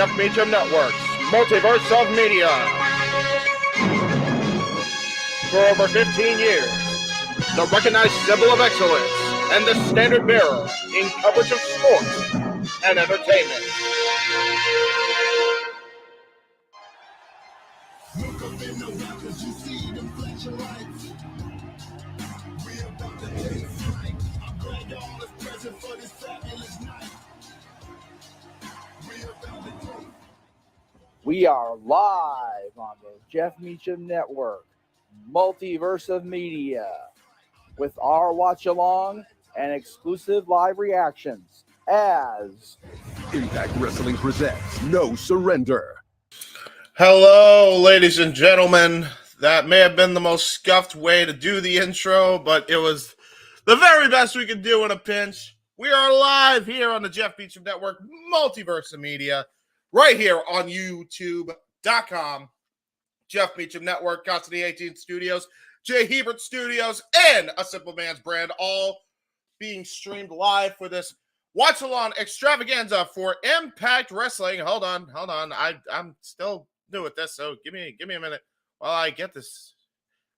Jeff Meacham Network's Multiverse of Media. For over 15 years, the recognized symbol of excellence and the standard bearer in coverage of sports and entertainment. We are live on the Jeff Meacham Network, Multiverse of Media, with our watch-along and exclusive live reactions as Impact Wrestling presents No Surrender. Hello, ladies and gentlemen. That may have been the most scuffed way to do the intro, but it was the very best we could do in a pinch. We are live here on the Jeff Meacham Network, Multiverse of Media, right here on YouTube.com. Jeff Meacham Network, Custody 18 Studios, Jay Hebert Studios, and A Simple Man's Brand, all being streamed live for this watch-along extravaganza for Impact Wrestling. Hold on. I'm still new at this, so give me a minute while I get this.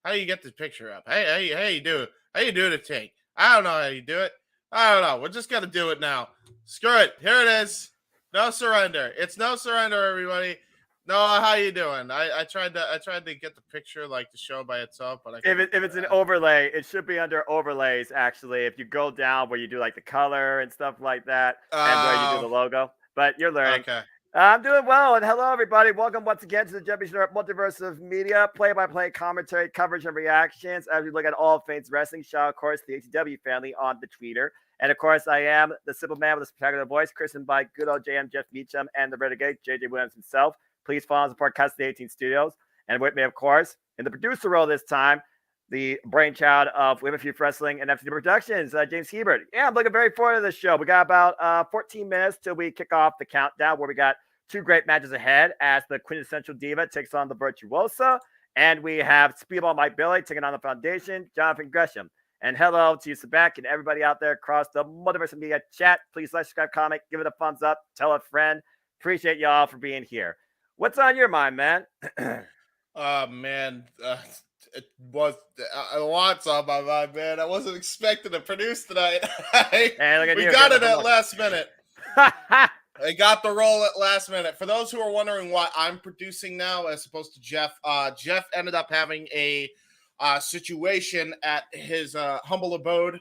How do you get this picture up? Hey, how you do it? How you do the take? I don't know how you do it. I don't know. We're just gonna do it now. Screw it. Here it is. No surrender. It's no surrender, everybody. Noah, how you doing? I tried to get the picture like to show by itself, but if it's an overlay, it should be under overlays. Actually, if you go down where you do like the color and stuff like that, and where you do the logo. But you're learning. Okay. I'm doing well, and hello everybody. Welcome once again to the Jeff Meacham Multiverse of Media, play-by-play commentary, coverage, and reactions as we look at all things wrestling. Shout out, of course, the ATW family on the Twitter. And of course, I am the simple man with a spectacular voice, christened by good old JM Jeff Meacham and the Renegade JJ Williams himself. Please follow and support Custody 18 Studios. And with me, of course, in the producer role this time, the brainchild of Women Feud Wrestling and FTW Productions, James Hebert. Yeah, I'm looking very forward to this show. We got about 14 minutes till we kick off the countdown, where we got two great matches ahead as the quintessential diva takes on the Virtuosa. And we have Speedball Mike Billy taking on the Foundation, Jonathan Gresham. And hello to Sebek and everybody out there across the Multiverse of Media chat. Please like, subscribe, comment, give it a thumbs up, tell a friend. Appreciate y'all for being here. What's on your mind, man? Man, it was a lot's on my mind, man. I wasn't expecting to produce tonight. We got it at last minute. I got the role at last minute. For those who are wondering why I'm producing now as opposed to Jeff, Jeff ended up having a situation at his humble abode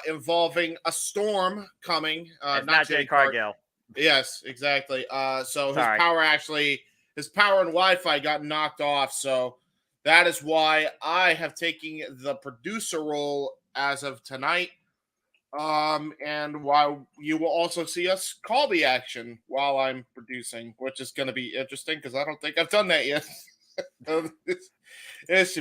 involving a storm coming. Not Jay Cargill. Yes, exactly. So his power and Wi-Fi got knocked off. So that is why I have taken the producer role as of tonight. And while you will also see us call the action while I'm producing, which is going to be interesting because I don't think I've done that yet. This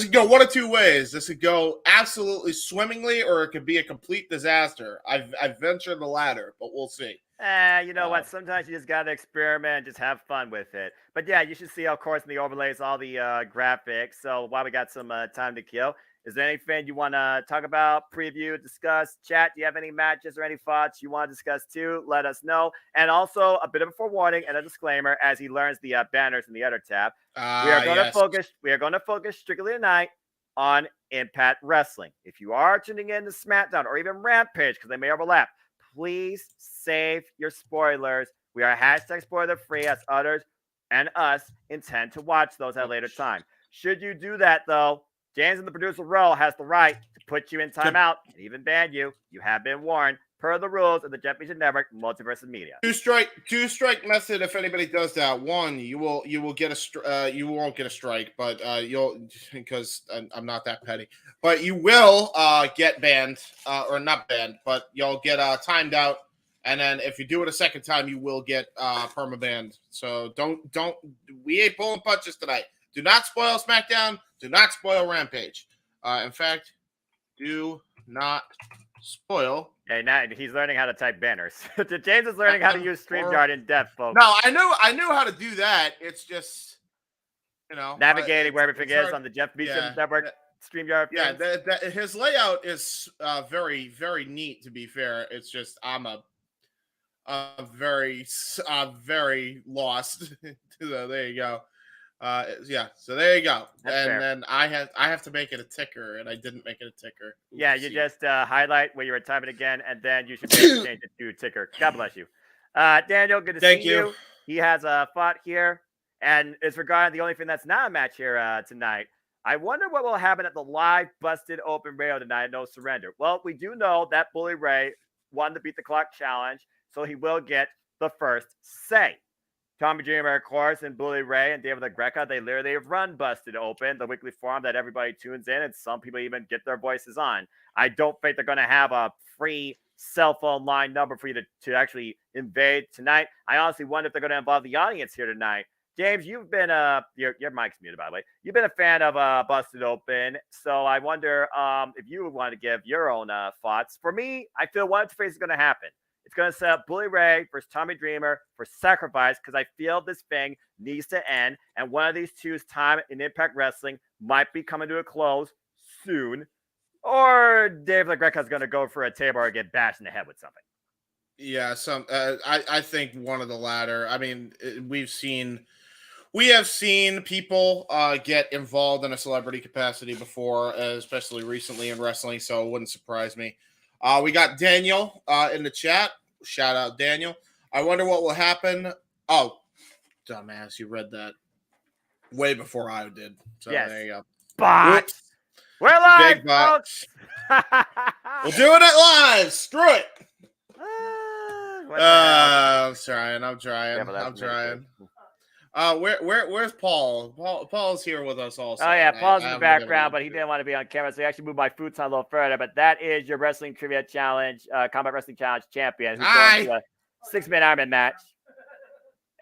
could go one of two ways. This could go absolutely swimmingly, or it could be a complete disaster. I've ventured the latter, but we'll see. You know what? Sometimes you just got to experiment, just have fun with it. But yeah, you should see, of course, in the overlays, all the graphics. So while we got some time to kill, is there anything you want to talk about, preview, discuss, chat? Do you have any matches or any thoughts you want to discuss too? Let us know. And also a bit of a forewarning and a disclaimer as he learns the banners in the other tab. We are going to focus strictly tonight on Impact Wrestling. If you are tuning in to SmackDown or even Rampage, because they may overlap, please save your spoilers. We are hashtag spoiler free, as others and us intend to watch those at a later time. Should you do that, though, James in the producer role has the right to put you in timeout and even ban you. You have been warned per the rules of the Jeff Meacham Network Multiverse of Media. Two strike method. If anybody does that, one, you will get you won't get a strike, but you'll, because I'm not that petty, but you will get banned or not banned, but you'll get timed out, and then if you do it a second time, you will get perma banned. So don't we ain't pulling punches tonight. Do not spoil SmackDown. Do not spoil Rampage. In fact, do not spoil. Yeah, now he's learning how to type banners. James is learning how to use StreamYard in depth, folks. No, I knew how to do that. It's just, navigating where everything is on the Jeff Meacham Network StreamYard. Yeah, his layout is very, very neat. To be fair, it's just I'm very lost. So there you go. Yeah, so there you go. That's and fair. then I have to make it a ticker, and I didn't make it a ticker. Yeah, you Oopsie. just highlight where you were typing again, and then you should be able to change it to ticker. God bless you. Daniel, good to Thank see you. you. He has a fought here, and it's regarding the only thing that's not a match here tonight. I wonder what will happen at the live Busted Open Radio tonight. No surrender. Well, we do know that Bully Ray won the Beat the Clock challenge, so he will get the first say. Tommy Dreamer, of course, and Bully Ray and David LaGreca, they literally have run Busted Open, the weekly forum that everybody tunes in, and some people even get their voices on. I don't think they're going to have a free cell phone line number for you to actually invade tonight. I honestly wonder if they're going to involve the audience here tonight. James, you've been your mic's muted, by the way. You've been a fan of Busted Open, so I wonder if you would want to give your own thoughts. For me, I feel one of two things is going to happen. It's going to set up Bully Ray versus Tommy Dreamer for sacrifice because I feel this thing needs to end. And one of these two's time in Impact Wrestling might be coming to a close soon. Or Dave LaGreca is going to go for a table or get bashed in the head with something. Yeah, I think one of the latter. I mean, we have seen people get involved in a celebrity capacity before, especially recently in wrestling, so it wouldn't surprise me. We got Daniel in the chat. Shout out, Daniel. I wonder what will happen. Oh, dumbass, you read that way before I did. So yes. there you go. Bots. We're live, Big bots. folks. We'll do it live. Screw it. I'm trying. Where's Paul? Paul's here with us also. Oh yeah, Paul's in the background, but he didn't want to be on camera, so he actually moved my futon a little further. But that is your Wrestling Trivia Challenge, Combat Wrestling Challenge champion, who's going to a 6-man Ironman match.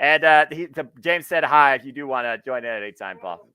And James said hi if you do want to join in at any time, Paul.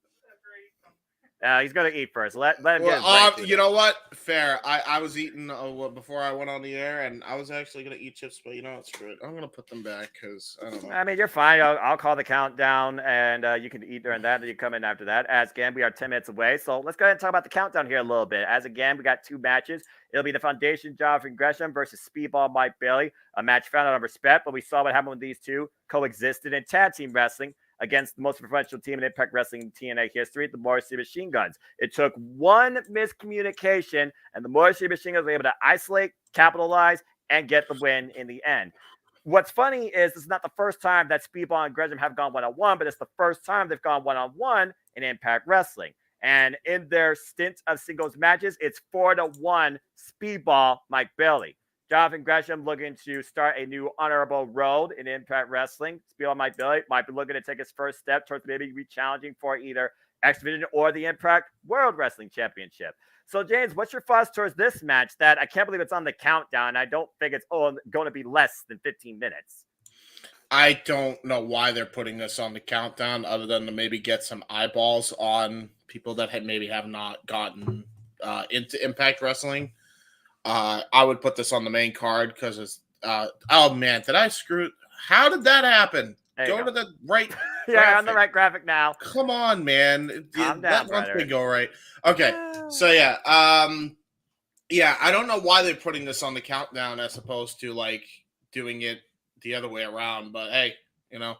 He's going to eat first. Let him get you know what? Fair. I was eating before I went on the air, and I was actually going to eat chips, but you know what? Screw it. I'm going to put them back because I don't know. I mean, you're fine. I'll call the countdown, and you can eat during that, and you come in after that. As again, we are 10 minutes away, so let's go ahead and talk about the countdown here a little bit. As again, we got 2 matches. It'll be the Foundation Jonathan Gresham versus Speedball Mike Bailey, a match founded on respect, but we saw what happened when these two coexisted in tag team wrestling against the most professional team in Impact Wrestling in TNA history, the Motor City Machine Guns. It took one miscommunication, and the Motor City Machine Guns were able to isolate, capitalize, and get the win in the end. What's funny is this is not the first time that Speedball and Gresham have gone one-on-one, but it's the first time they've gone one-on-one in Impact Wrestling. And in their stint of singles matches, it's 4-1 Speedball Mike Bailey. Jonathan Gresham looking to start a new honorable road in Impact Wrestling. Speedball Mike Bailey might be looking to take his first step towards maybe re-challenging for either X Division or the Impact World Wrestling Championship. So, James, what's your thoughts towards this match that I can't believe it's on the countdown? I don't think it's going to be less than 15 minutes. I don't know why they're putting this on the countdown other than to maybe get some eyeballs on people that have not gotten into Impact Wrestling. I would put this on the main card because it's oh man, did I screw it? How did that happen? Go to the right yeah, on the right graphic now. Come on, man. Let one thing go right. Okay. So yeah. Yeah, I don't know why they're putting this on the countdown as opposed to like doing it the other way around, but hey, you know.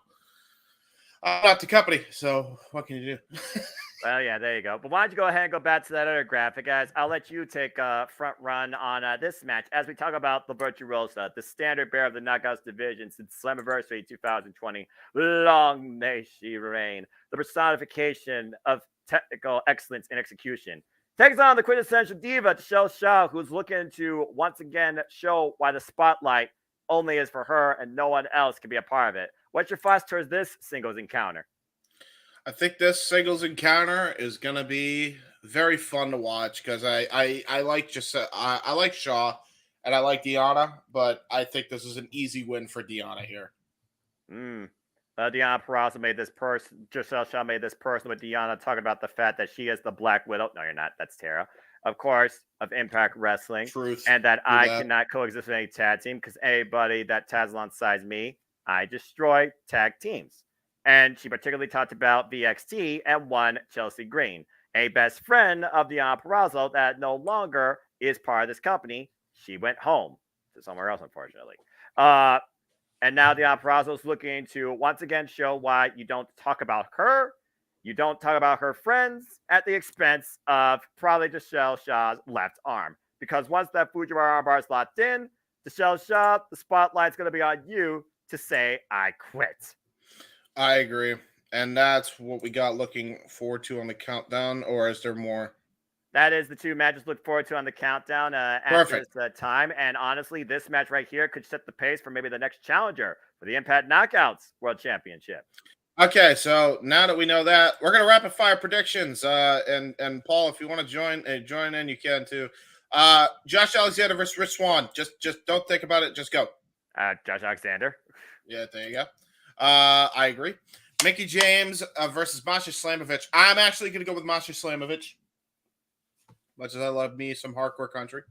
I'm not the company, so what can you do? Well, yeah, there you go. But why don't you go ahead and go back to that other graphic, guys? I'll let you take a front run on this match as we talk about the Virtuosa, the standard bearer of the Knockouts division since Slammiversary 2020. Long may she reign. The personification of technical excellence and execution. Takes on the quintessential diva, Michelle Shaw, who's looking to once again show why the spotlight only is for her and no one else can be a part of it. What's your thoughts towards this singles encounter? I think this singles encounter is gonna be very fun to watch because I like I like Shaw and I like Deonna, but I think this is an easy win for Deonna here. Deonna Purrazzo made this person. Giselle Shaw made this person with Deonna talking about the fact that she is the Black Widow. No, you're not. That's Tara, of course, of Impact Wrestling. Truth. And that I cannot coexist with any tag team because anybody that tags alongside me, I destroy tag teams. And she particularly talked about VXT and one Chelsea Green, a best friend of Deonna Purrazzo that no longer is part of this company. She went home to somewhere else, unfortunately. And now Deonna Purrazzo's looking to once again show why you don't talk about her. You don't talk about her friends at the expense of probably Michelle Shaw's left arm. Because once that Fujiwara armbar is locked in, Michelle Shaw, the spotlight's going to be on you to say, I quit. I agree. And that's what we got looking forward to on the countdown, or is there more? That is the two matches to look forward to on the countdown at this time. And honestly, this match right here could set the pace for maybe the next challenger for the Impact Knockouts World Championship. Okay, so now that we know that, we're going to rapid fire predictions. And Paul, if you want to join in, you can too. Josh Alexander versus Rich Swann. Just don't think about it. Just go. Josh Alexander. Yeah, there you go. I agree. Mickie James versus Masha Slamovich. I'm actually going to go with Masha Slamovich. Much as I love me some hardcore country.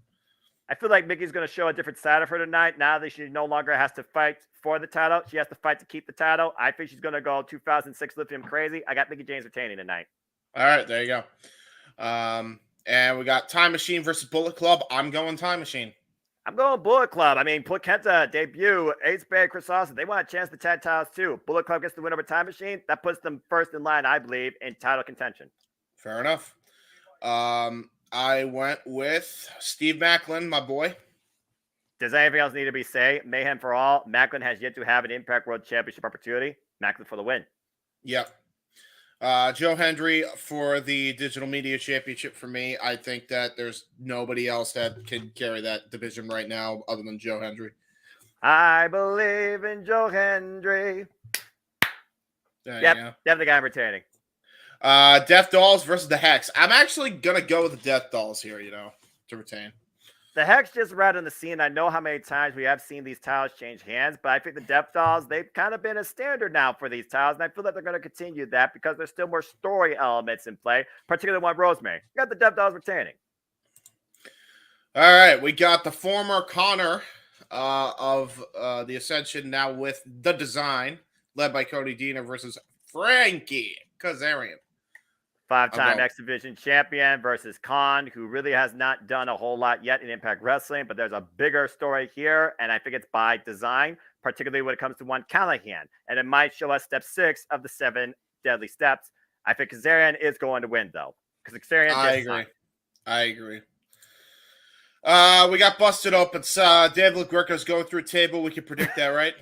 I feel like Mickey's going to show a different side of her tonight. Now that she no longer has to fight for the title, she has to fight to keep the title. I think she's going to go 2006 Lithium crazy. I got Mickie James retaining tonight. All right, there you go. And we got Time Machine versus Bullet Club. I'm going Time Machine. I'm going Bullet Club. I mean, Kenta debut, Ace Bay, Chris Austin. They want a chance to tag titles too. Bullet Club gets the win over Time Machine. That puts them first in line, I believe, in title contention. Fair enough. I went with Steve Macklin, my boy. Does anything else need to be said? Mayhem for all. Macklin has yet to have an Impact World Championship opportunity. Macklin for the win. Yep. Joe Hendry for the Digital Media Championship for me. I think that there's nobody else that can carry that division right now other than Joe Hendry. I believe in Joe Hendry. Yep, definitely guy I'm retaining. Death Dolls versus the Hex. I'm actually gonna go with the Death Dolls here, to retain. The Hex just right on the scene. I know how many times we have seen these titles change hands, but I think the Death Dolls, they've kind of been a standard now for these titles, and I feel that they're going to continue that because there's still more story elements in play, particularly one Rosemary. You got the Death Dolls retaining. All right, we got the former Connor of the Ascension now with the Design, led by Cody Deaner versus Frankie Kazarian. Five-time X Division champion versus Khan, who really has not done a whole lot yet in Impact Wrestling, but there's a bigger story here, and I think it's by design, particularly when it comes to one Callahan. And it might show us step 6 of the 7 deadly steps. I think Kazarian is going to win, though. Because Kazarian I agree. We got Busted Open. Dave LaGreca's going through a table. We can predict that, right?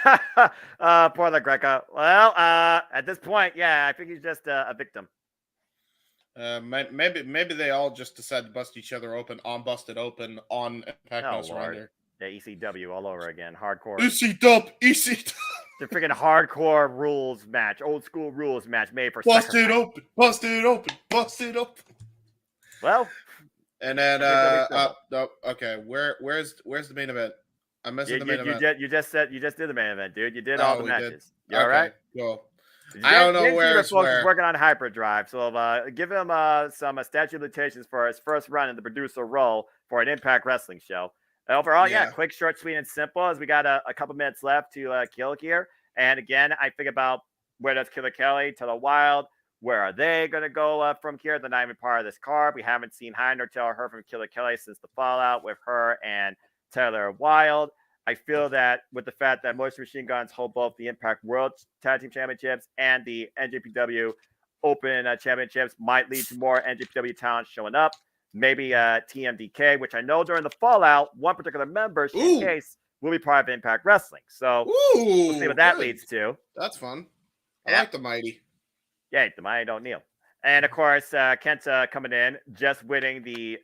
Poor LaGreca. Well, at this point, yeah, I think he's just a victim. Maybe they all just decide to bust each other open on Busted Open on Impact No Surrender. Yeah, ECW all over again. Hardcore. ECW. The freaking hardcore rules match. Old school rules match made for Busted Open. Well. And then okay. Where's the main event? I'm missing the main event. You just did the main event, dude. You did all the matches. You all right? Cool. I don't know where it's where. Working on Hyperdrive, so give him some statute of limitations for his first run in the producer role for an Impact Wrestling show. Overall, quick, short, sweet, and simple. As we got a couple minutes left to kill here, and again, I think about where does Killer Kelly, Taylor Wilde, where are they going to go from here? They're not even part of this card. We haven't seen hi nor tail or heard from Killer Kelly since the fallout with her and Taylor Wilde. I feel that with the fact that Motion Machine Guns hold both the Impact World Tag Team Championships and the NJPW Open Championships might lead to more NJPW talent showing up. Maybe TMDK, which I know during the fallout, one particular member, Shane Case, will be part of Impact Wrestling. So we'll see what that leads to. That's fun. I like the Mighty. Yeah, the Mighty don't kneel. And of course, Kenta coming in, just winning the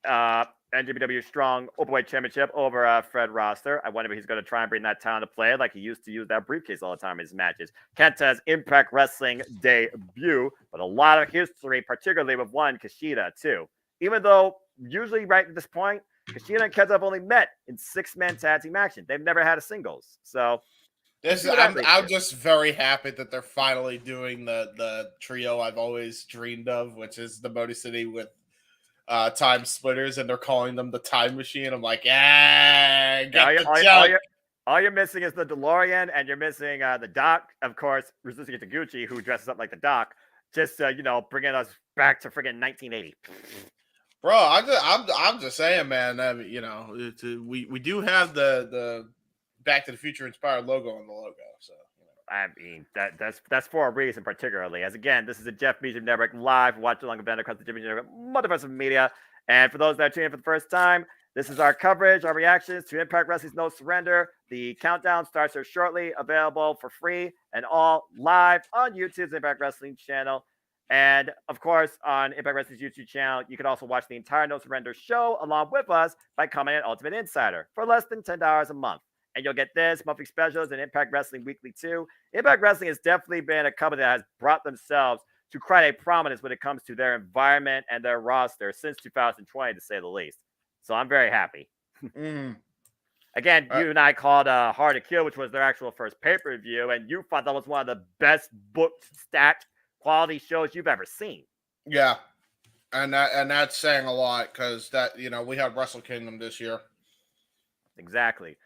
NJPW Strong Openweight Championship over Fred Roster. I wonder if he's going to try and bring that talent to play like he used to use that briefcase all the time in his matches. Kenta's Impact Wrestling debut, but a lot of history, particularly with one Kushida, too. Even though usually right at this point, Kushida and Kenta have only met in 6-man tag team action. They've never had a singles. So I'm just very happy that they're finally doing the trio I've always dreamed of, which is the Motor City with Time Splitters, and they're calling them the Time Machine. I'm like, all you're missing is the DeLorean, and you're missing the Doc, of course, Rizuki Taguchi, who dresses up like the Doc, just bringing us back to friggin' 1980. Bro, I'm just saying, man. We do have the Back to the Future inspired logo on the logo. So I mean, that's for a reason, particularly. As again, this is a Jeff Meacham Network live watch along event across the Jeff Meacham Network Multiverse of Media. And for those that are tuning in for the first time, this is our coverage, our reactions to Impact Wrestling's No Surrender. The countdown starts here shortly, available for free and all live on YouTube's Impact Wrestling channel. And of course, on Impact Wrestling's YouTube channel, you can also watch the entire No Surrender show along with us by coming at Ultimate Insider for less than $10 a month. And you'll get this, monthly specials, and Impact Wrestling Weekly too. Impact Wrestling has definitely been a company that has brought themselves to quite a prominence when it comes to their environment and their roster since 2020, to say the least. So I'm very happy. Again, you and I called Hard to Kill, which was their actual first pay-per-view, and you thought that was one of the best booked, stacked, quality shows you've ever seen. Yeah, and that's saying a lot because we had Wrestle Kingdom this year. Exactly.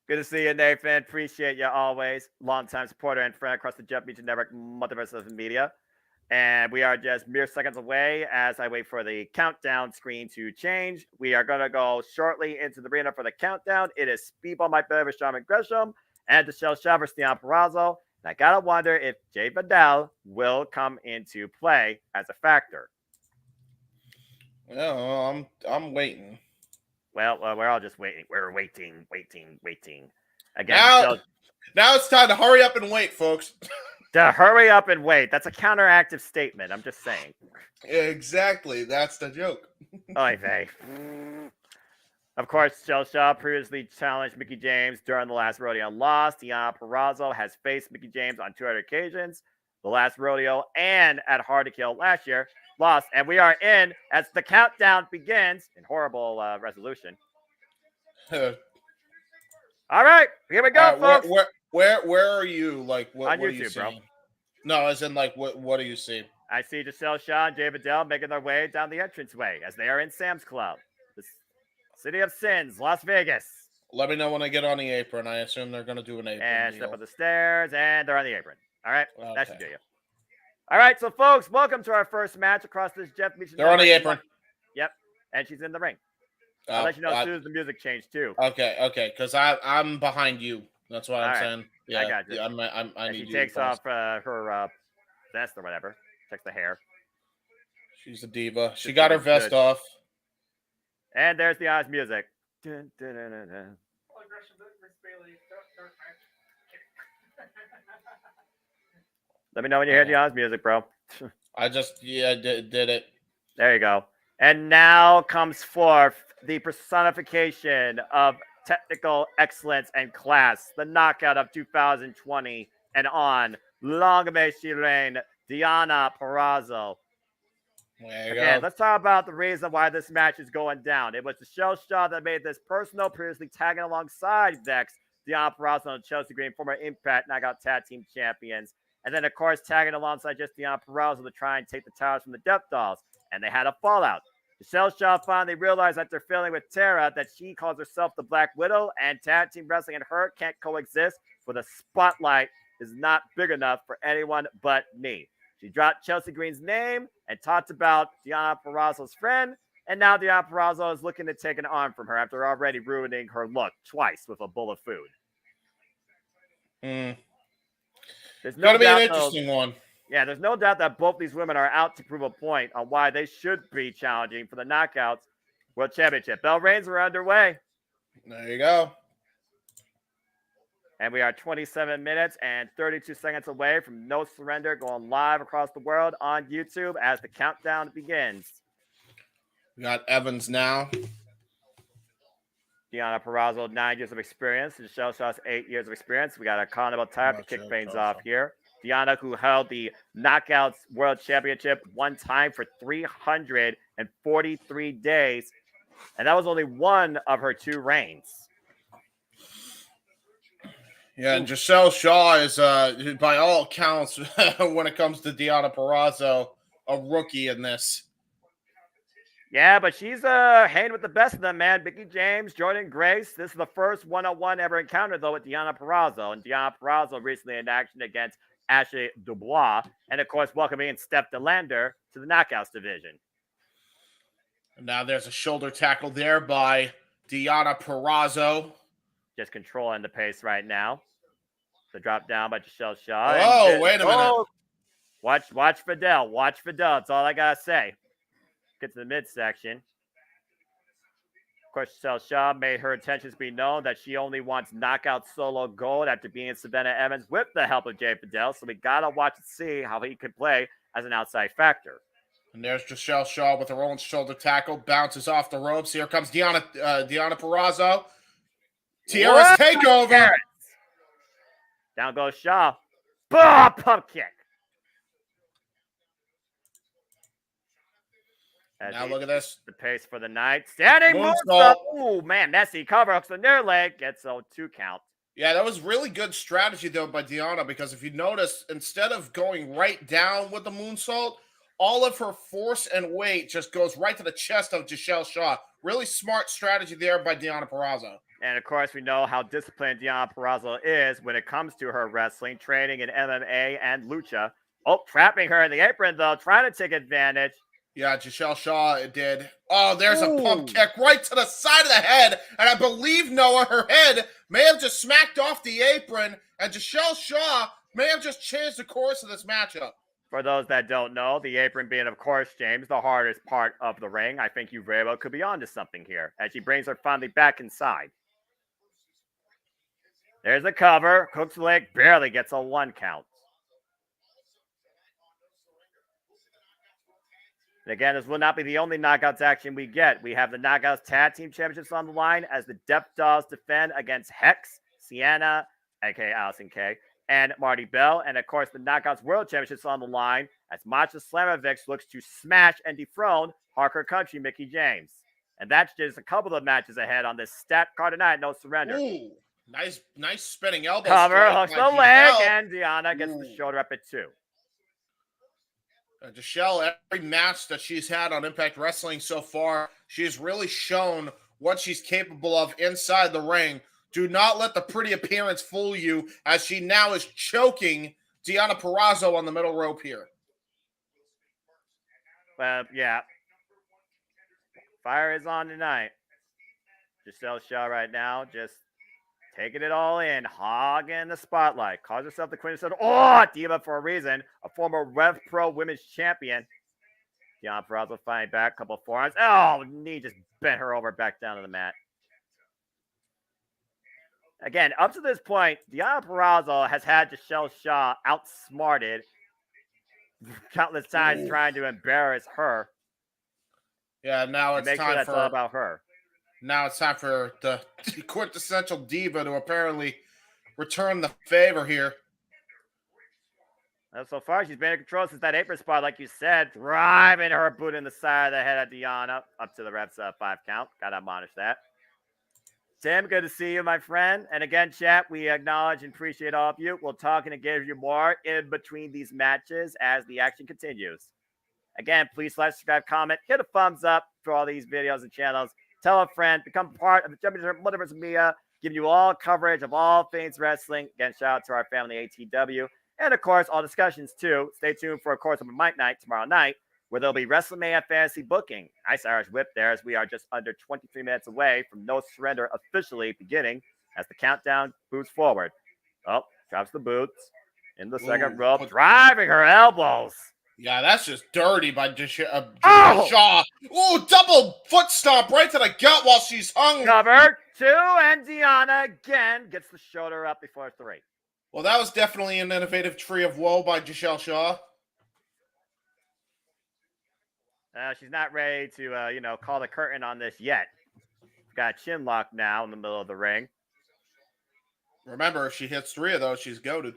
Good to see you, Nathan. Appreciate you always. Longtime supporter and friend across the Jeff Meacham Network Multiverse of Media. And we are just mere seconds away as I wait for the countdown screen to change. We are going to go shortly into the arena for the countdown. It is Speedball Mike Bear versus Sean Gresham and Michelle Shaw versus Deon Purrazzo. And I got to wonder if Jay Vidal will come into play as a factor. Yeah, I'm waiting. Well, we're all just waiting. We're waiting. Again, now it's time to hurry up and wait, folks. To hurry up and wait. That's a counteractive statement. I'm just saying. Exactly. That's the joke. Oy vey. Of course, Michelle Shaw previously challenged Mickie James during the last rodeo and lost. Deon Purrazzo has faced Mickie James on 2 other occasions. The last rodeo and at Hard to Kill last year. Lost. And we are in as the countdown begins in horrible resolution. All right. Here we go, folks. Where are you? Like, what on what YouTube, are you bro. seeing? No, as in, like, what do you see? I see Giselle Shaw and Jay Vidal making their way down the entranceway as they are in Sam's Club. The City of Sins, Las Vegas. Let me know when I get on the apron. I assume they're going to do an apron And deal. step up the stairs, and they're on the apron. All right, Okay. that should do you. All right, so folks, welcome to our first match across this Jeff Meacham. They're on the apron. Yep, and she's in the ring. I'll let you know as soon as the music changed too. Okay, because I'm behind you. That's what I'm saying. Yeah, I got you. Yeah, I need she you takes first. off her vest or whatever. Checks the hair. She's a diva. She got her vest off. And there's the Oz music. Dun, dun, dun, dun, dun. Let me know when you hear the Oz music, bro. I just did it. There you go. And now comes forth the personification of technical excellence and class, the knockout of 2020 and on. Long may she reign, Deonna Purrazzo. There you Again, go. let's talk about the reason why this match is going down. It was Michelle Shaw that made this personal, previously tagging alongside Vex, Deonna Purrazzo, and Chelsea Green, former Impact Knockout Tag Team Champions. And then, of course, tagging alongside just Deonna Purrazzo to try and take the titles from the Death Dolls. And they had a fallout. Michelle Shaw finally realized after failing with Tara that she calls herself the Black Widow, and tag team wrestling and her can't coexist, for the spotlight is not big enough for anyone but me. She dropped Chelsea Green's name and talked about Deonna Purrazzo's friend, and now Deonna Purrazzo is looking to take an arm from her after already ruining her look twice with a bowl of food. There's no Gonna be an doubt, interesting one. Yeah, there's no doubt that both these women are out to prove a point on why they should be challenging for the Knockouts World Championship. Bell reigns are underway. There you go. And we are 27 minutes and 32 seconds away from No Surrender going live across the world on YouTube as the countdown begins. We got Evans now. Deonna Purrazzo, 9 years of experience. Michelle Shaw's 8 years of experience. We got a carnival type to kick things off here. Deonna, who held the Knockouts World Championship one time for 343 days. And that was only one of her 2 reigns. Yeah, and Giselle Shaw is, by all accounts, when it comes to Deonna Purrazzo, a rookie in this. Yeah, but she's hanging with the best of them, man. Mickie James, Jordan Grace. This is the first one-on-one ever encounter, though, with Deonna Purrazzo. And Deonna Purrazzo recently in action against Ashley Dubois. And, of course, welcoming in Steph DeLander to the Knockouts division. And now there's a shoulder tackle there by Deonna Purrazzo. just controlling the pace right now. The drop down by Giselle Shaw. Oh, wait a minute. Watch Fidel. Watch Fidel. That's all I gotta say. Get to the midsection. Of course, Giselle Shaw made her intentions be known that she only wants knockout solo gold after being Savannah Evans with the help of Jay Fidel. So we gotta watch and see how he could play as an outside factor. And there's Giselle Shaw with her own shoulder tackle. Bounces off the ropes. Here comes Deonna Purrazzo. Tierra's takeover. Down goes Shaw. Boom! Pump kick. Now look at this. The pace for the night. Standing moonsault. Ooh, man, messy cover hooks the near leg. Gets a 2 count. Yeah, that was really good strategy, though, by Deonna, because if you notice, instead of going right down with the moonsault, all of her force and weight just goes right to the chest of Giselle Shaw. Really smart strategy there by Deonna Purrazzo. And, of course, we know how disciplined Deonna Purrazzo is when it comes to her wrestling, training in MMA and lucha. Oh, trapping her in the apron, though, trying to take advantage. Yeah, Giselle Shaw did. Oh, there's a pump kick right to the side of the head. And I believe, Noah, her head may have just smacked off the apron. And Giselle Shaw may have just changed the course of this matchup. For those that don't know, the apron being, of course, James, the hardest part of the ring. I think you very well could be onto something here as she brings her finally back inside. There's a cover. Cook's leg barely gets a 1 count. And again, this will not be the only knockouts action we get. We have the Knockouts Tag Team Championships on the line as the Death Dolls defend against Hex, Sienna, aka Allison Kay, and Marty Bell. And of course, the Knockouts World Championships on the line as Masha Slamovich looks to smash and dethrone Parker Country Mickey James. And that's just a couple of matches ahead on this stat card tonight. No surrender. Ooh, nice spinning elbow. Cover, hooks the leg, and Deonna gets the shoulder up at 2. Giselle, every match that she's had on Impact Wrestling so far, she has really shown what she's capable of inside the ring. Do not let the pretty appearance fool you, as she now is choking Deonna Purrazzo on the middle rope here. Yeah. Fire is on tonight. Giselle Shaw right now just taking it all in, hogging the spotlight. Calls herself the Queen of Diva for a reason. A former Rev Pro Women's Champion. Deonna Purrazzo fighting back, couple forearms. Oh, knee just bent her over back down to the mat. Again, up to this point, Deonna Purrazzo has had Giselle Shaw outsmarted countless times trying to embarrass her. Yeah, now it's time that's all about her. Now it's time for the quintessential diva to apparently return the favor here. So far, she's been in control since that apron spot, like you said, driving her boot in the side of the head of Deonna up to the ref's 5 count. Gotta admonish that. Tim, good to see you, my friend. And again, chat, we acknowledge and appreciate all of you. We'll talk and give you more in between these matches as the action continues. Again, please like, subscribe, comment, hit a thumbs up for all these videos and channels. Tell a friend, become part of the Multiverse Media, giving you all coverage of all things wrestling. Again, shout out to our family ATW. And, of course, all discussions, too. Stay tuned for, of course, Open Mic Night tomorrow night, where there'll be WrestleMania Fantasy booking. Nice Irish whip there, as we are just under 23 minutes away from No Surrender officially beginning as the countdown moves forward. Oh, drops the boots in the second rope, driving her elbows. Yeah, that's just dirty by Shaw. Ooh, double foot stomp right to the gut while she's hung. Cover 2, and Deonna again gets the shoulder up before 3. Well, that was definitely an innovative tree of woe by Giselle Shaw. She's not ready to, call the curtain on this yet. Got a chin lock now in the middle of the ring. Remember, if she hits 3 of those, she's goated.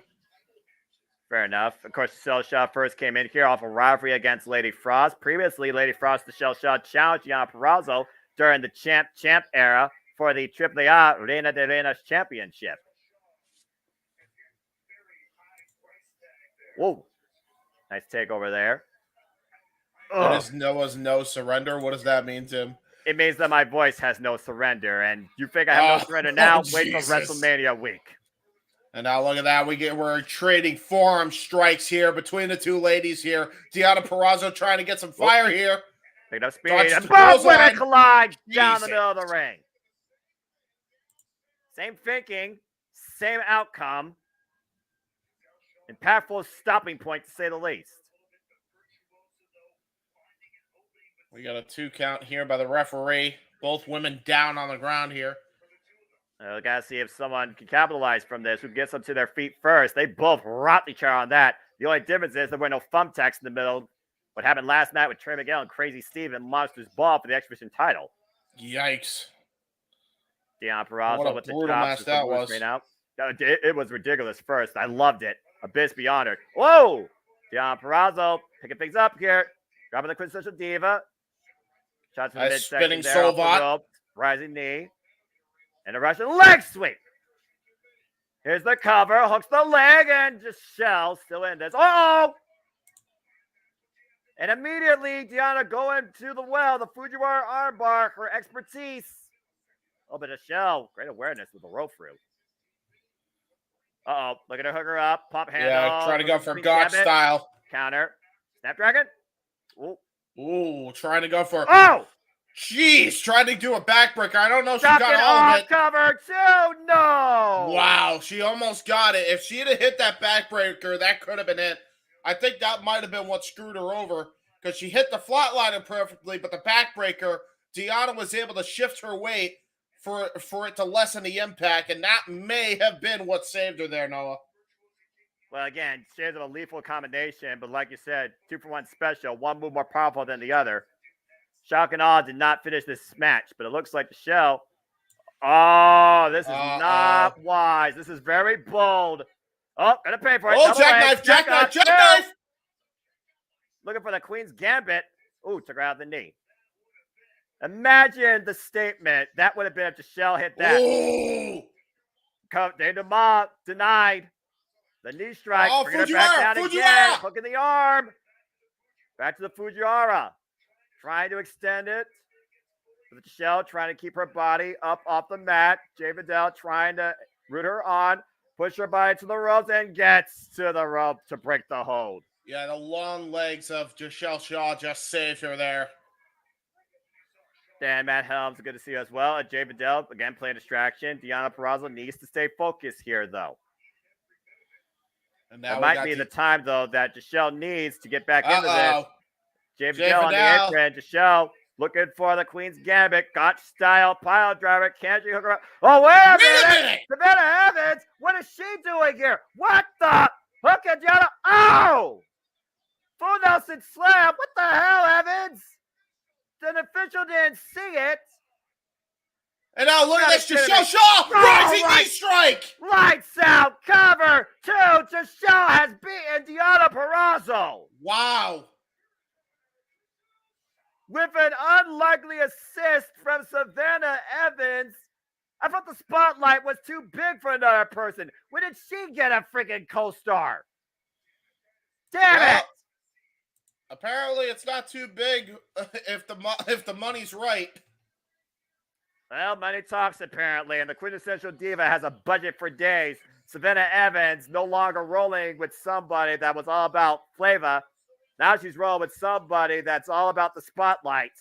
Fair enough. Of course, Giselle Shaw first came in here off a rivalry against Lady Frost. Previously, Lady Frost and Giselle Shaw challenged Deonna Purrazzo during the champ era for the AAA Reina de Reinas Championship. Whoa. Nice takeover there. What is Noah's no surrender? What does that mean, Tim? It means that my voice has no surrender. And you think I have no surrender now? Wait till WrestleMania week. And now look at that. We're trading forearm strikes here between the two ladies here. Deonna Purrazzo trying to get some fire here. Picked up speed. And boom, when it collides down the middle of the ring. Same thinking, same outcome. Impactful stopping point, to say the least. We got a 2 count here by the referee. Both women down on the ground here. We gotta see if someone can capitalize from this. Who gets them to their feet first? They both rocked each other on that. The only difference is there were no thumbtacks in the middle. What happened last night with Trey Miguel and Crazy Steve and Monsters Ball for the exhibition title. Yikes. Deonna Purrazzo What a with the brutal chops. match that was. Right now. It was ridiculous first. I loved it. Abyss beyond her. Whoa! Deonna Purrazzo picking things up here. Dropping the quintessential diva. Shots to the midsection spinning there off the Solvat. rope. Rising knee. And a Russian leg sweep. Here's the cover. Hooks the leg and just Shell still in this. Uh-oh! And immediately, Deonna going to the well. The Fujiwara armbar. Her expertise. A little bit of Shell. Great awareness with the rope through. Uh-oh. Looking to hook her up. Pop handle. Yeah, trying to go for Gotch style. Counter. Snapdragon. Ooh, trying to go for... Oh! Jeez, trying to do a backbreaker. I don't know if she Stuck got it all of off it. cover too. No! Wow, she almost got it. If she had hit that backbreaker, that could have been it. I think that might have been what screwed her over because she hit the flatliner perfectly, but the backbreaker, Deonna was able to shift her weight for it to lessen the impact, and that may have been what saved her there, Noah. Well, again, shares of a lethal combination, but like you said, 2-for-1 special, one move more powerful than the other. Shock and Awe did not finish this match, but it looks like the Shell. Oh, this is not wise. This is very bold. Oh, gonna pay for it. Oh, jackknife. Looking for the Queen's Gambit. Ooh, took her out of the knee. Imagine the statement. That would have been if the Shell hit that. Ooh. Dana denied. The knee strike. Oh, bringing her back down again. Hook in the arm. Back to the Fujiwara. Trying to extend it. With the Shell trying to keep her body up off the mat. Jay Vidal trying to root her on. Push her body to the ropes and gets to the rope to break the hold. Yeah, the long legs of Giselle Shaw just saved her there. Dan Matt Helms, good to see you as well. Jay Vidal, again, playing distraction. Deonna Purrazzo needs to stay focused here, though. And that might be the time, though, that Giselle needs to get back into this. Jay Vidal on the apron. Giselle looking for the Queen's Gambit. Gotch style pile driver. Can't she hook her up? Oh, wait a minute! Savannah Evans! What is she doing here? What the? Hook and Deonna. Oh! Full Nelson slam. What the hell, Evans? The official didn't see it. And now look at this, Giselle Shaw! Rising knee strike! Lights out, cover, 2. Giselle has beaten Deonna Purrazzo. Wow. With an unlikely assist from Savannah Evans. I thought the spotlight was too big for another person. When did she get a freaking co-star? Damn it! Apparently, it's not too big if the money's right. Well, money talks apparently, and the quintessential diva has a budget for days. Savannah Evans no longer rolling with somebody that was all about flavor. Now she's rolling with somebody that's all about the spotlight.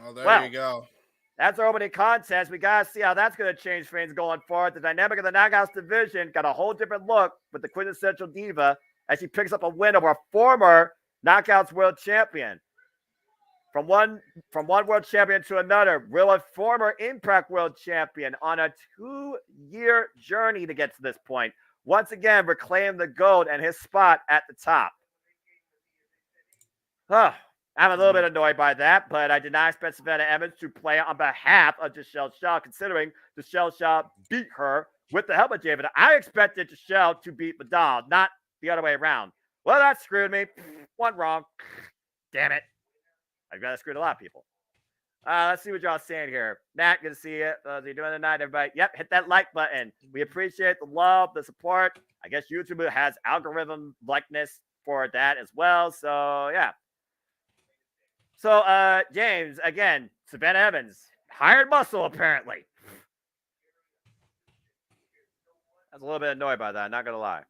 Oh, there you go. That's our opening contest. We got to see how that's going to change things going forward. The dynamic of the Knockouts division got a whole different look with the quintessential diva as she picks up a win over a former Knockouts world champion. From one world champion to another, will a former Impact world champion on a 2-year journey to get to this point once again reclaim the gold and his spot at the top. I'm a little bit annoyed by that, but I did not expect Savannah Evans to play on behalf of Giselle Shaw, considering Giselle Shaw beat her with the help of David. I expected Giselle to beat Vidal, not the other way around. Well, that screwed me. One wrong. Damn it. I've got to screw a lot of people. Let's see what y'all saying here. Nat, good to see you. How's you doing tonight, everybody? Yep, hit that like button. We appreciate the love, the support. I guess YouTube has algorithm likeness for that as well. So, yeah. So, James, again, Savannah Evans, hired muscle, apparently. I was a little bit annoyed by that, not going to lie.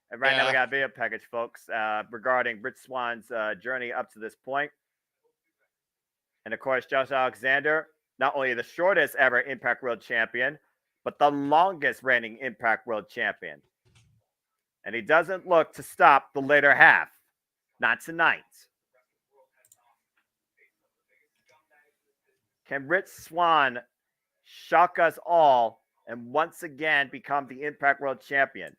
And right now we got a video package, folks, regarding Rich Swann's journey up to this point. And, of course, Josh Alexander not only the shortest ever Impact World Champion, but the longest reigning Impact World Champion. And he doesn't look to stop the later half. Not tonight. Can Rich Swann shock us all and once again become the Impact World Champion?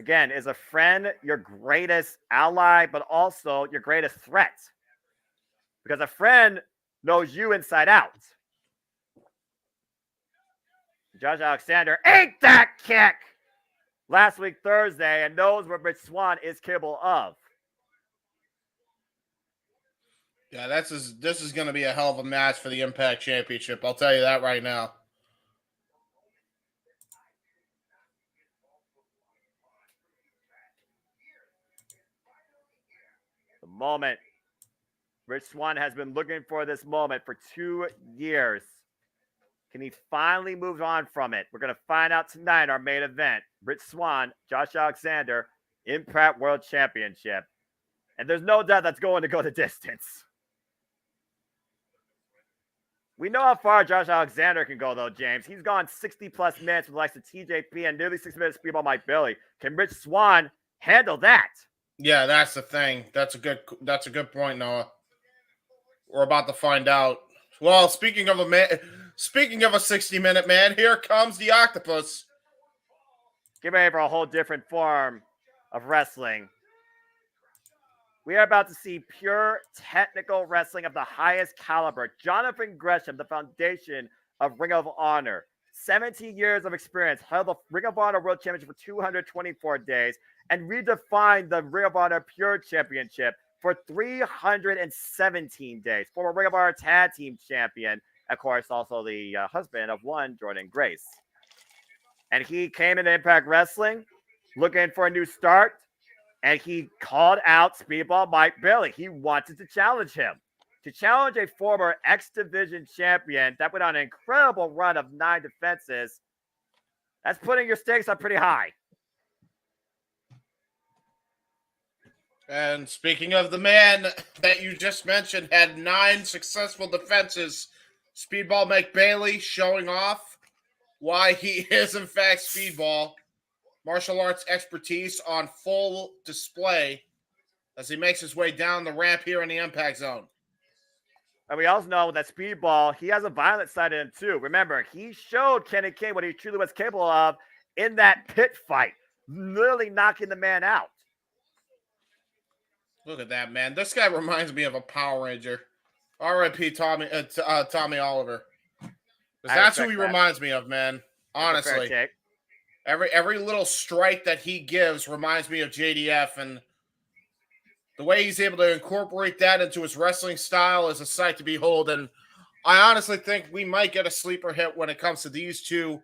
Again, is a friend your greatest ally, but also your greatest threat? Because a friend knows you inside out. Josh Alexander ate that kick last week Thursday and knows what Rich Swann is capable of. Yeah, this is going to be a hell of a match for the Impact Championship. I'll tell you that right now. The moment. Rich Swann has been looking for this moment for 2 years. Can he finally move on from it? We're going to find out tonight, our main event. Rich Swann, Josh Alexander, Impact World Championship. And there's no doubt that's going to go the distance. We know how far Josh Alexander can go, though, James. He's gone 60-plus minutes with the likes of TJP and nearly 6 minutes Speedball Mike Bailey. Can Rich Swann handle that? Yeah, that's the thing. That's a good point, Noah. We're about to find out. Well, speaking of a 60-minute man, here comes the octopus. Get ready for a whole different form of wrestling. We are about to see pure technical wrestling of the highest caliber. Jonathan Gresham, the foundation of Ring of Honor. 17 years of experience, held the Ring of Honor World Championship for 224 days, and redefined the Ring of Honor Pure Championship for 317 days. Former Ring of Honor Tag Team Champion, of course, also the husband of one Jordan Grace. And he came into Impact Wrestling looking for a new start. And he called out Speedball Mike Bailey. He wanted to challenge him. To challenge a former X Division champion that went on an incredible run of 9 defenses, that's putting your stakes up pretty high. And speaking of the man that you just mentioned, had 9 successful defenses, Speedball Mike Bailey showing off why he is, in fact, Speedball. Martial arts expertise on full display as he makes his way down the ramp here in the Impact Zone. And we also know that Speedball, he has a violent side in him too. Remember, he showed Kenny King what he truly was capable of in that pit fight, literally knocking the man out. Look at that, man. This guy reminds me of a Power Ranger. R.I.P. Tommy Oliver. That's who he reminds me of, man. Honestly. Every little strike that he gives reminds me of JDF, and the way he's able to incorporate that into his wrestling style is a sight to behold. And I honestly think we might get a sleeper hit when it comes to these two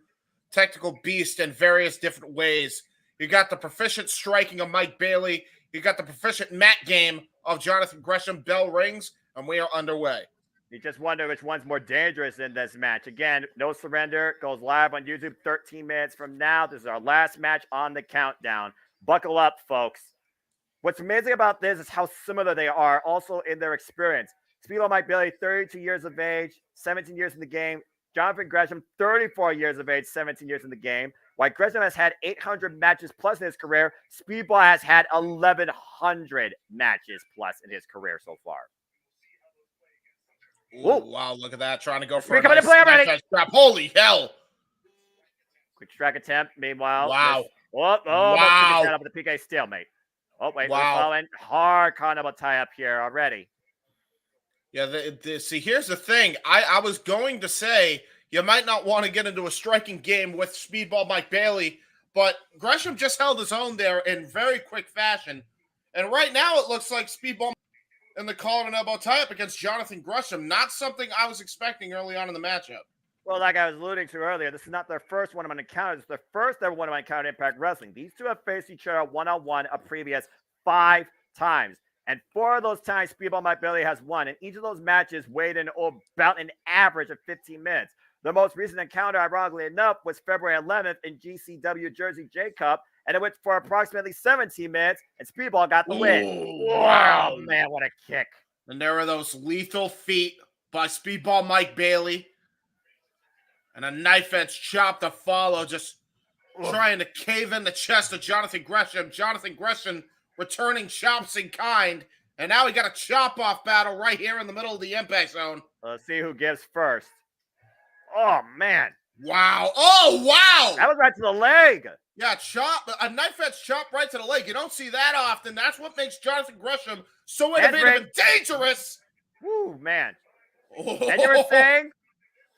technical beasts in various different ways. You got the proficient striking of Mike Bailey. You got the proficient mat game of Jonathan Gresham. Bell rings, and we are underway. You just wonder which one's more dangerous in this match. Again, No Surrender goes live on YouTube 13 minutes from now. This is our last match on the countdown. Buckle up, folks. What's amazing about this is how similar they are also in their experience. Speedball Mike Bailey, 32 years of age, 17 years in the game. Jonathan Gresham, 34 years of age, 17 years in the game. While Gresham has had 800 matches plus in his career, Speedball has had 1,100 matches plus in his career so far. Ooh, wow, look at that. Trying to go for a nice trap. Holy hell. Quick strike attempt. Meanwhile. Wow. Wow. Up with the PK stalemate. Oh, wait. Wow. We're following hard carnival tie-up here already. Yeah, see, here's the thing. I was going to say you might not want to get into a striking game with Speedball Mike Bailey, but Gresham just held his own there in very quick fashion. And right now it looks like Speedball in the collar and elbow tie-up against Jonathan Gresham. Not something I was expecting early on in the matchup. Well, like I was alluding to earlier, this is not their first one-on-one encounter. This is their first ever one-on-one encounter in Impact Wrestling. These two have faced each other one-on-one a previous 5 times. And 4 of those times, Speedball Mike Bailey has won. And each of those matches weighed in about an average of 15 minutes. The most recent encounter, ironically enough, was February 11th in GCW Jersey J Cup. And it went for approximately 17 minutes, and Speedball got the win. Wow, man, what a kick. And there were those lethal feet by Speedball Mike Bailey. And a knife edge chop to follow, just trying to cave in the chest of Jonathan Gresham. Jonathan Gresham returning chops in kind. And now we got a chop-off battle right here in the middle of the impact zone. Let's see who gives first. Oh, man. Wow. Oh, wow. That was right to the leg. Yeah, a knife edge chop right to the leg. You don't see that often. That's what makes Jonathan Gresham so innovative and dangerous. Woo, man. And you were saying?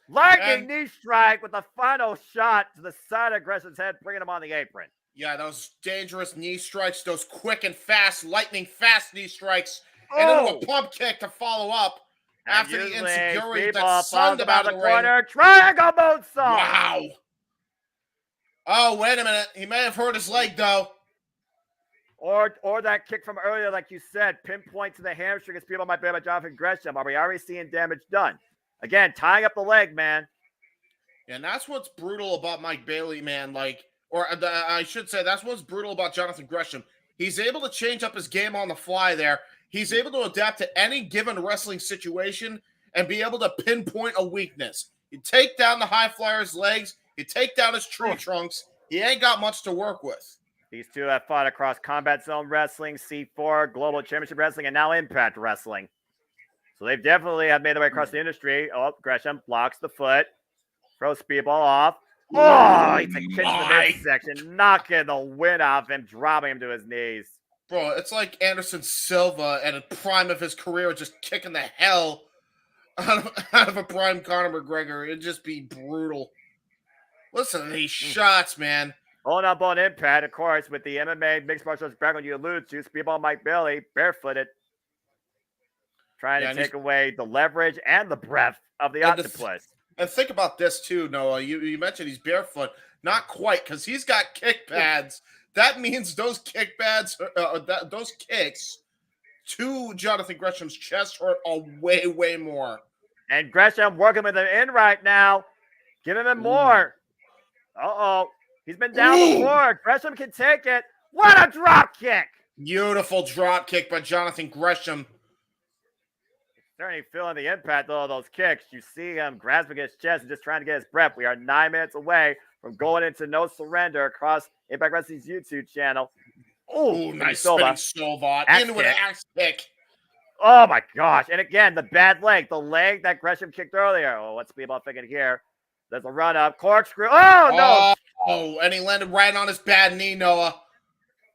Lightning knee strike with the final shot to the side of Gresham's head, bringing him on the apron. Yeah, those dangerous knee strikes, those quick and fast, lightning fast knee strikes, and into a pump kick to follow up after the insecurity that sunned him out of the ring. Triangle moonsault. Wow. Oh, wait a minute. He may have hurt his leg, though. Or that kick from earlier, like you said, pinpoint to the hamstring as people might be able to Jonathan Gresham. Are we already seeing damage done? Again, tying up the leg, man. And that's what's brutal about Mike Bailey, man. I should say, that's what's brutal about Jonathan Gresham. He's able to change up his game on the fly there. He's able to adapt to any given wrestling situation and be able to pinpoint a weakness. You take down the high flyer's legs, you take down his tree trunks, he ain't got much to work with. These two have fought across Combat Zone Wrestling, C4, Global Championship Wrestling, and now Impact Wrestling. So they definitely have made their way across the industry. Oh, Gresham blocks the foot. Throws Speedball off. Oh, he takes kick to the midsection, knocking the wind off him, dropping him to his knees. Bro, it's like Anderson Silva at the prime of his career just kicking the hell out of a prime Conor McGregor. It'd just be brutal. Listen to these shots, man. Holding up on Impact, of course, with the MMA mixed martial arts background you allude to, Speedball Mike Bailey, barefooted. Trying to take away the leverage and the breath of the octopus. And think about this too, Noah. You mentioned he's barefoot. Not quite, because he's got kick pads. That means those kick pads, those kicks to Jonathan Gresham's chest hurt way, way more. And Gresham working with him in right now. Giving him more. Uh-oh. He's been down before. Gresham can take it. What a drop kick. Beautiful drop kick by Jonathan Gresham. Certainly feeling the impact of all those kicks. You see him grasping his chest and just trying to get his breath. We are 9 minutes away from going into No Surrender across Impact Wrestling's YouTube channel. Oh, nice spinning Silva into an axe kick. Oh my gosh. And again, the bad leg. The leg that Gresham kicked earlier. Oh, what's Speedball thinking here? There's a run up. Corkscrew. Oh, no. Oh, and he landed right on his bad knee, Noah.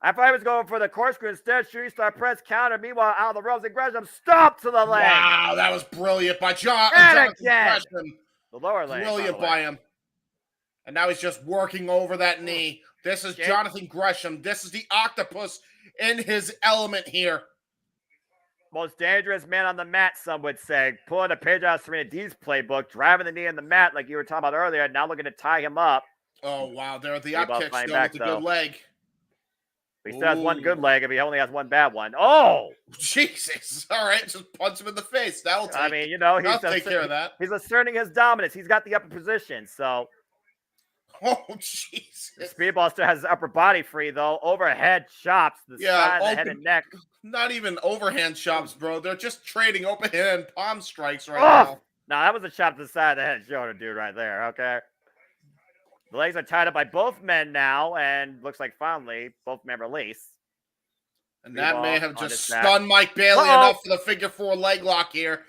I thought he was going for the corkscrew instead. Shooting star press counter. Meanwhile, out of the ropes, and Gresham stomped to the leg. Wow, that was brilliant by Jonathan Gresham. The lower leg. Brilliant by him. And now he's just working over that knee. This is Jonathan Gresham. This is the octopus in his element here. Most dangerous man on the mat, some would say. Pulling a page out of Serena Deeb's playbook, driving the knee in the mat like you were talking about earlier. Now looking to tie him up. Oh, wow. There are the up kicks still with the good leg. He still has one good leg if he only has one bad one. Oh! Jesus. All right. Just punch him in the face. That'll take, he's take care of that. He's asserting his dominance. He's got the upper position, so. Oh, Jesus. Speedball still has his upper body free, though. Overhead chops to the side of the head and neck. Not even overhand chops, bro. They're just trading open hand and palm strikes right now. No, that was a chop to the side of the head and shoulder, dude, right there, okay? The legs are tied up by both men now, and looks like finally both men release. And that may have just stunned Mike Bailey enough for the figure 4 leg lock here.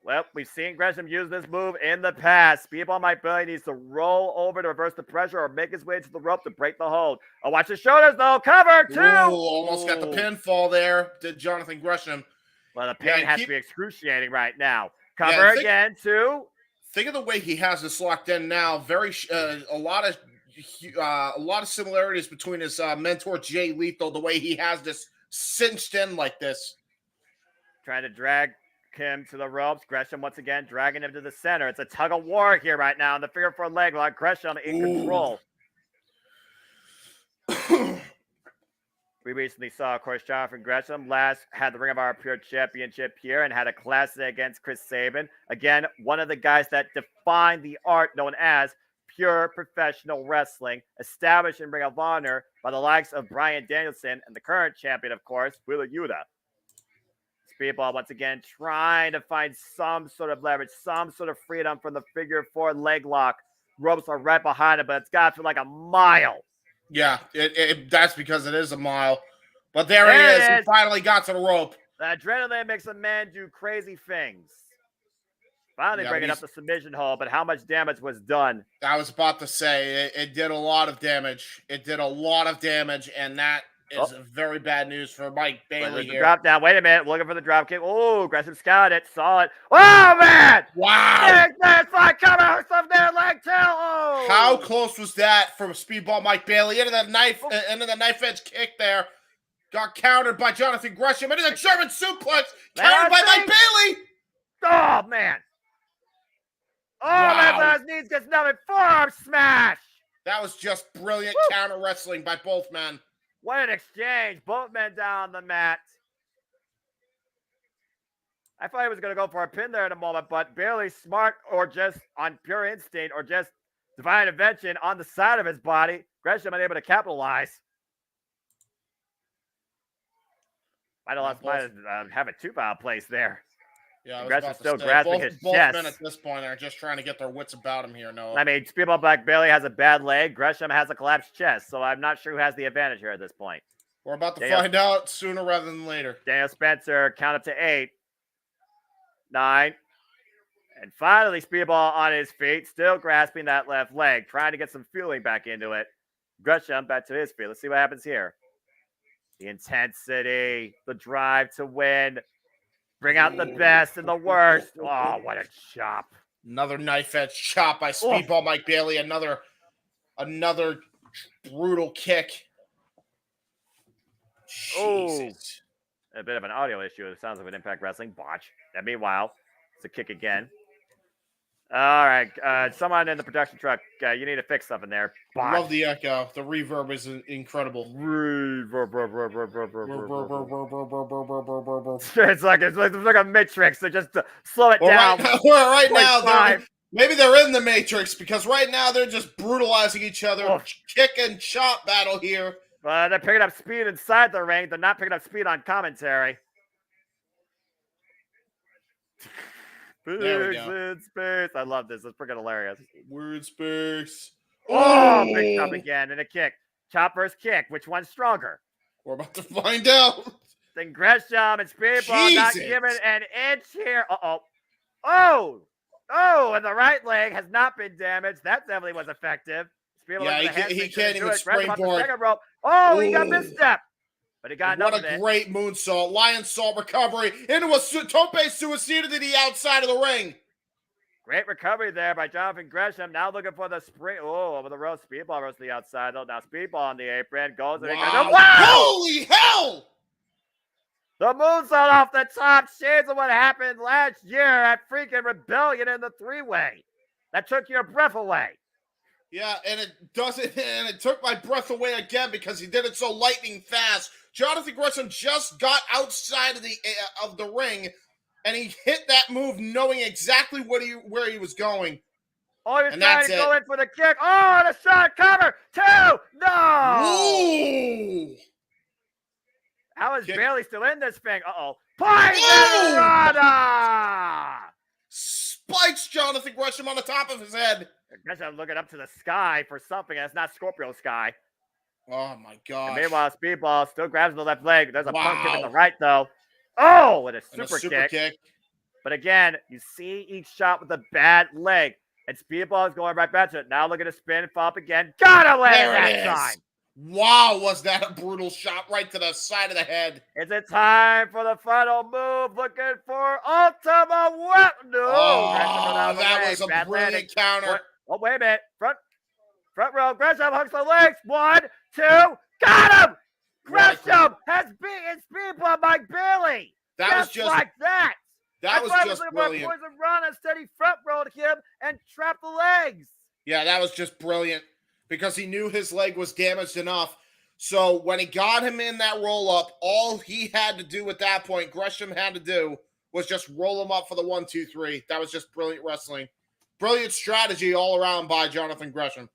Well, we've seen Gresham use this move in the past. Speedball Mike Bailey needs to roll over to reverse the pressure or make his way to the rope to break the hold. Oh, watch his shoulders, though. Cover, two. Almost got the pinfall there, did Jonathan Gresham. Well, the pain has to be excruciating right now. Cover again, two. Think of the way he has this locked in now. Very a lot of similarities between his mentor Jay Lethal. The way he has this cinched in like this, trying to drag him to the ropes. Gresham once again dragging him to the center. It's a tug of war here right now in the figure 4 leg lock. Gresham in control. We recently saw, of course, Jonathan Gresham last had the Ring of Honor Pure Championship here and had a classic against Chris Sabin. Again, one of the guys that defined the art known as pure professional wrestling, established in Ring of Honor by the likes of Bryan Danielson and the current champion, of course, Wheeler Yuta. Speedball once again trying to find some sort of leverage, some sort of freedom from the figure 4 leg lock. Ropes are right behind him, but it's got to like a mile. Yeah, that's because it is a mile. But there he is. He finally got to the rope. The adrenaline makes a man do crazy things. Finally bringing up the submission hold, but how much damage was done? I was about to say, it did a lot of damage. It did a lot of damage, and that is very bad news for Mike Bailey here. Drop down. Wait a minute. Looking for the drop kick. Oh, aggressive scout it. Saw it. Oh, man! Wow! That's like coming out of their leg tail. Oh! How close was that from Speedball Mike Bailey into the knife edge kick there? Got countered by Jonathan Gresham into the German suplex. Countered by Mike Bailey. Oh, man. Oh, wow. Man, his knees gets nothing. Forearm smash. That was just brilliant counter wrestling by both men. What an exchange. Both men down on the mat. I thought he was going to go for a pin there in a moment, but Bailey, smart or just on pure instinct or just divine intervention on the side of his body, Gresham unable to capitalize. Might have a 2-pound place there. Yeah, Gresham still grasping his both chest. Men at this point are just trying to get their wits about him here, Noah. I mean, Speedball Black Bailey has a bad leg. Gresham has a collapsed chest, so I'm not sure who has the advantage here at this point. We're about to find out sooner rather than later. Daniel Spencer, count up to 8, 9, and finally Speedball on his feet, still grasping that left leg, trying to get some feeling back into it. Gresham back to his feet. Let's see what happens here. The intensity, the drive to win. Bring out the best and the worst. Oh, what a chop. Another knife edge chop by Speedball Mike Bailey. Another brutal kick. Jesus. A bit of an audio issue. It sounds like an Impact Wrestling botch. And meanwhile, it's a kick again. All right. Someone in the production truck, you need to fix something there. Botch. Love the echo. The reverb is incredible. It's like a Matrix. So just slow it down. Right now, maybe they're in the Matrix because right now they're just brutalizing each other. Kick and chop battle here. They're picking up speed inside the ring. They're not picking up speed on commentary. There we go. In space. I love this. It's freaking hilarious. Weird space. Oh, big chop again and a kick. Chop versus kick. Which one's stronger? We're about to find out. Then Gresham and Speedball not giving an inch here. Oh, and the right leg has not been damaged. That definitely was effective. Speedball he can't even springboard. Oh, he got misstep. But he got what a great moonsault. Lion salt recovery into a tope suicida to the outside of the ring. Great recovery there by Jonathan Gresham. Now looking for the spring. Oh, over the rope. Speedball goes to the outside, though. Now Speedball on the apron. Goes and wow. Holy hell! The moonsault off the top. Shades of what happened last year at freaking Rebellion in the 3-way. That took your breath away. Yeah, and it took my breath away again because he did it so lightning fast. Jonathan Gresham just got outside of the ring, and he hit that move knowing exactly where he was going. Oh, he was trying to go in for the kick. Oh, and a shot cover. 2. No. Ooh. How is Bailey still in this thing? Poison Rana. Spikes Jonathan Gresham on the top of his head. Gresham looking up to the sky for something. That's not Scorpio Sky. Oh, my gosh. And meanwhile, Speedball still grabs the left leg. There's a pump kick in the right, though. Oh, with a super kick. But again, you see each shot with a bad leg. And Speedball is going right back to it. Now look at a spin and fall up again. Got away that time. Wow, was that a brutal shot right to the side of the head. Is it time for the final move? Looking for Ultima Weapon. No. Oh, that was a brilliant counter. Oh, wait a minute. Front row. Gresham hooks the legs. 1, 2. Got him. Gresham has beaten Speedball Mike Bailey. That was just like that. That was just brilliant. Poison Rana steady front rolled him and trapped the legs. Yeah, that was just brilliant because he knew his leg was damaged enough. So when he got him in that roll up, all he had to do at that point, Gresham had to do, was just roll him up for the 1, 2, 3. That was just brilliant wrestling. Brilliant strategy all around by Jonathan Gresham.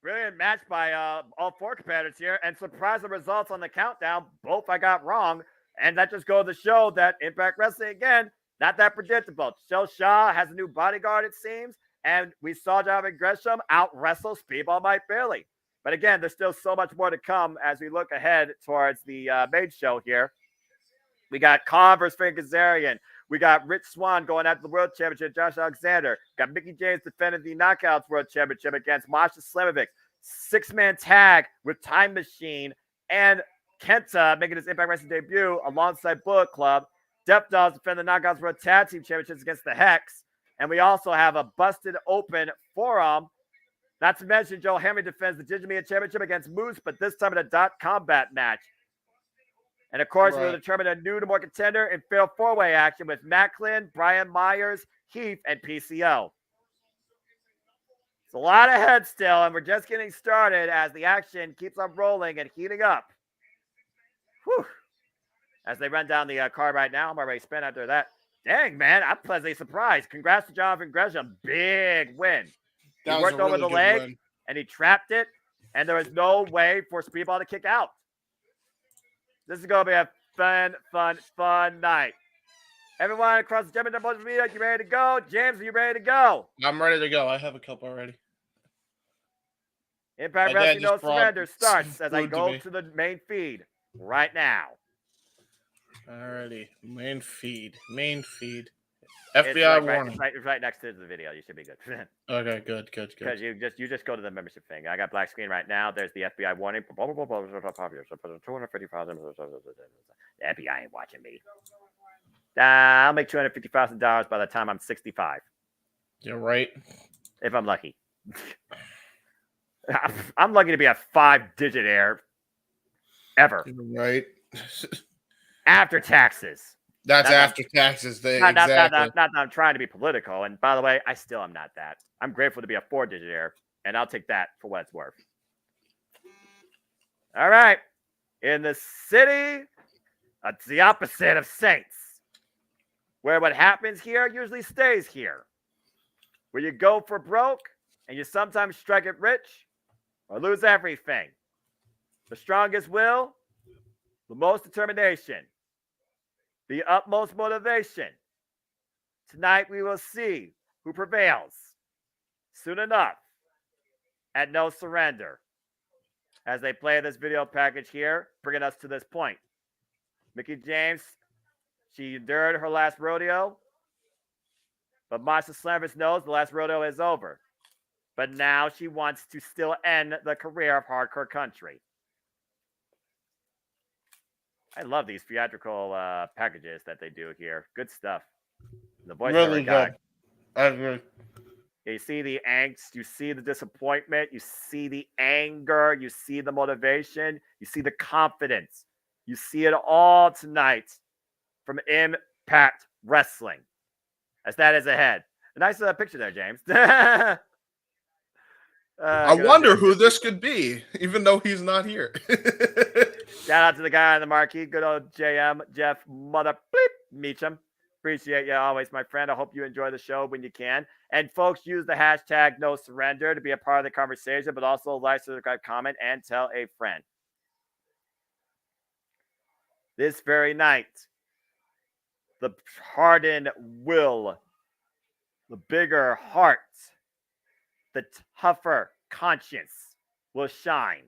Brilliant match by all 4 competitors here, and surprising results on the countdown. Both I got wrong, And that just goes to show that Impact Wrestling, again, not that predictable. Shell Shaw has a new bodyguard, it seems. And we saw Jonathan Gresham out wrestle Speedball Mike Bailey. But again, there's still so much more to come as we look ahead towards the main show here. We got Khan versus Frank Kazarian. We got Rich Swann going after the World Championship, Josh Alexander. Got Mickie James defending the Knockouts World Championship against Masha Slamovic. 6-man tag with Time Machine and Kenta making his Impact Wrestling debut alongside Bullet Club. Death Dolls defend the Knockouts World Tag Team Championships against the Hex. And we also have a busted open forearm. Not to mention, Joe Henry defends the Digital Media Championship against Moose, but this time in a dot combat match. And of course, we'll determine a new to more contender in fair four-way action with Macklin, Brian Myers, Heath, and PCO. It's a lot ahead still, and we're just getting started as the action keeps on rolling and heating up. Whew. As they run down the card right now, I'm already spent after that. Dang, man, I'm pleasantly surprised. Congrats to Jonathan Gresham. Big win. He worked over the leg, and he trapped it, and there was no way for Speedball to kick out. This is going to be a fun night. Everyone across the JMN Multiverse Media, you ready to go? James, are you ready to go? I'm ready to go. I have a couple already. Impact Wrestling No Surrender starts as I go to the main feed right now. Alrighty. Main feed. FBI warning. It's right next to the video. You should be good. Okay, good. Because you just go to the membership thing. I got black screen right now. There's the FBI warning. 250,000. The FBI ain't watching me. I'll make $250,000 by the time I'm 65. You're right. If I'm lucky. I'm lucky to be a 5-digit heir. Ever. You're right. After taxes. That's after taxes. Not that I'm trying to be political. And by the way, I still am not that. I'm grateful to be a 4-digit heir, and I'll take that for what it's worth. All right. In the city, it's the opposite of Saints, where what happens here usually stays here. Where you go for broke, and you sometimes strike it rich, or lose everything. The strongest will, the most determination, the utmost motivation. Tonight we will see who prevails soon enough at No Surrender. As they play this video package here, bringing us to this point. Mickie James, she endured her last rodeo, but Masha Slamovic knows the last rodeo is over. But now she wants to still end the career of Hardcore Country. I love these theatrical packages that they do here. Good stuff. The voice really good. I agree. You see the angst, you see the disappointment, you see the anger, you see the motivation, you see the confidence. You see it all tonight from Impact Wrestling. As that is ahead. A nice picture there, James. I wonder who this could be, even though he's not here. Shout out to the guy on the marquee, good old JM, Jeff Mother Bleep Meacham. Appreciate you always, my friend. I hope you enjoy the show when you can. And folks, use the hashtag No Surrender to be a part of the conversation, but also like, subscribe, comment, and tell a friend. This very night, the hardened will, the bigger heart, the tougher conscience will shine.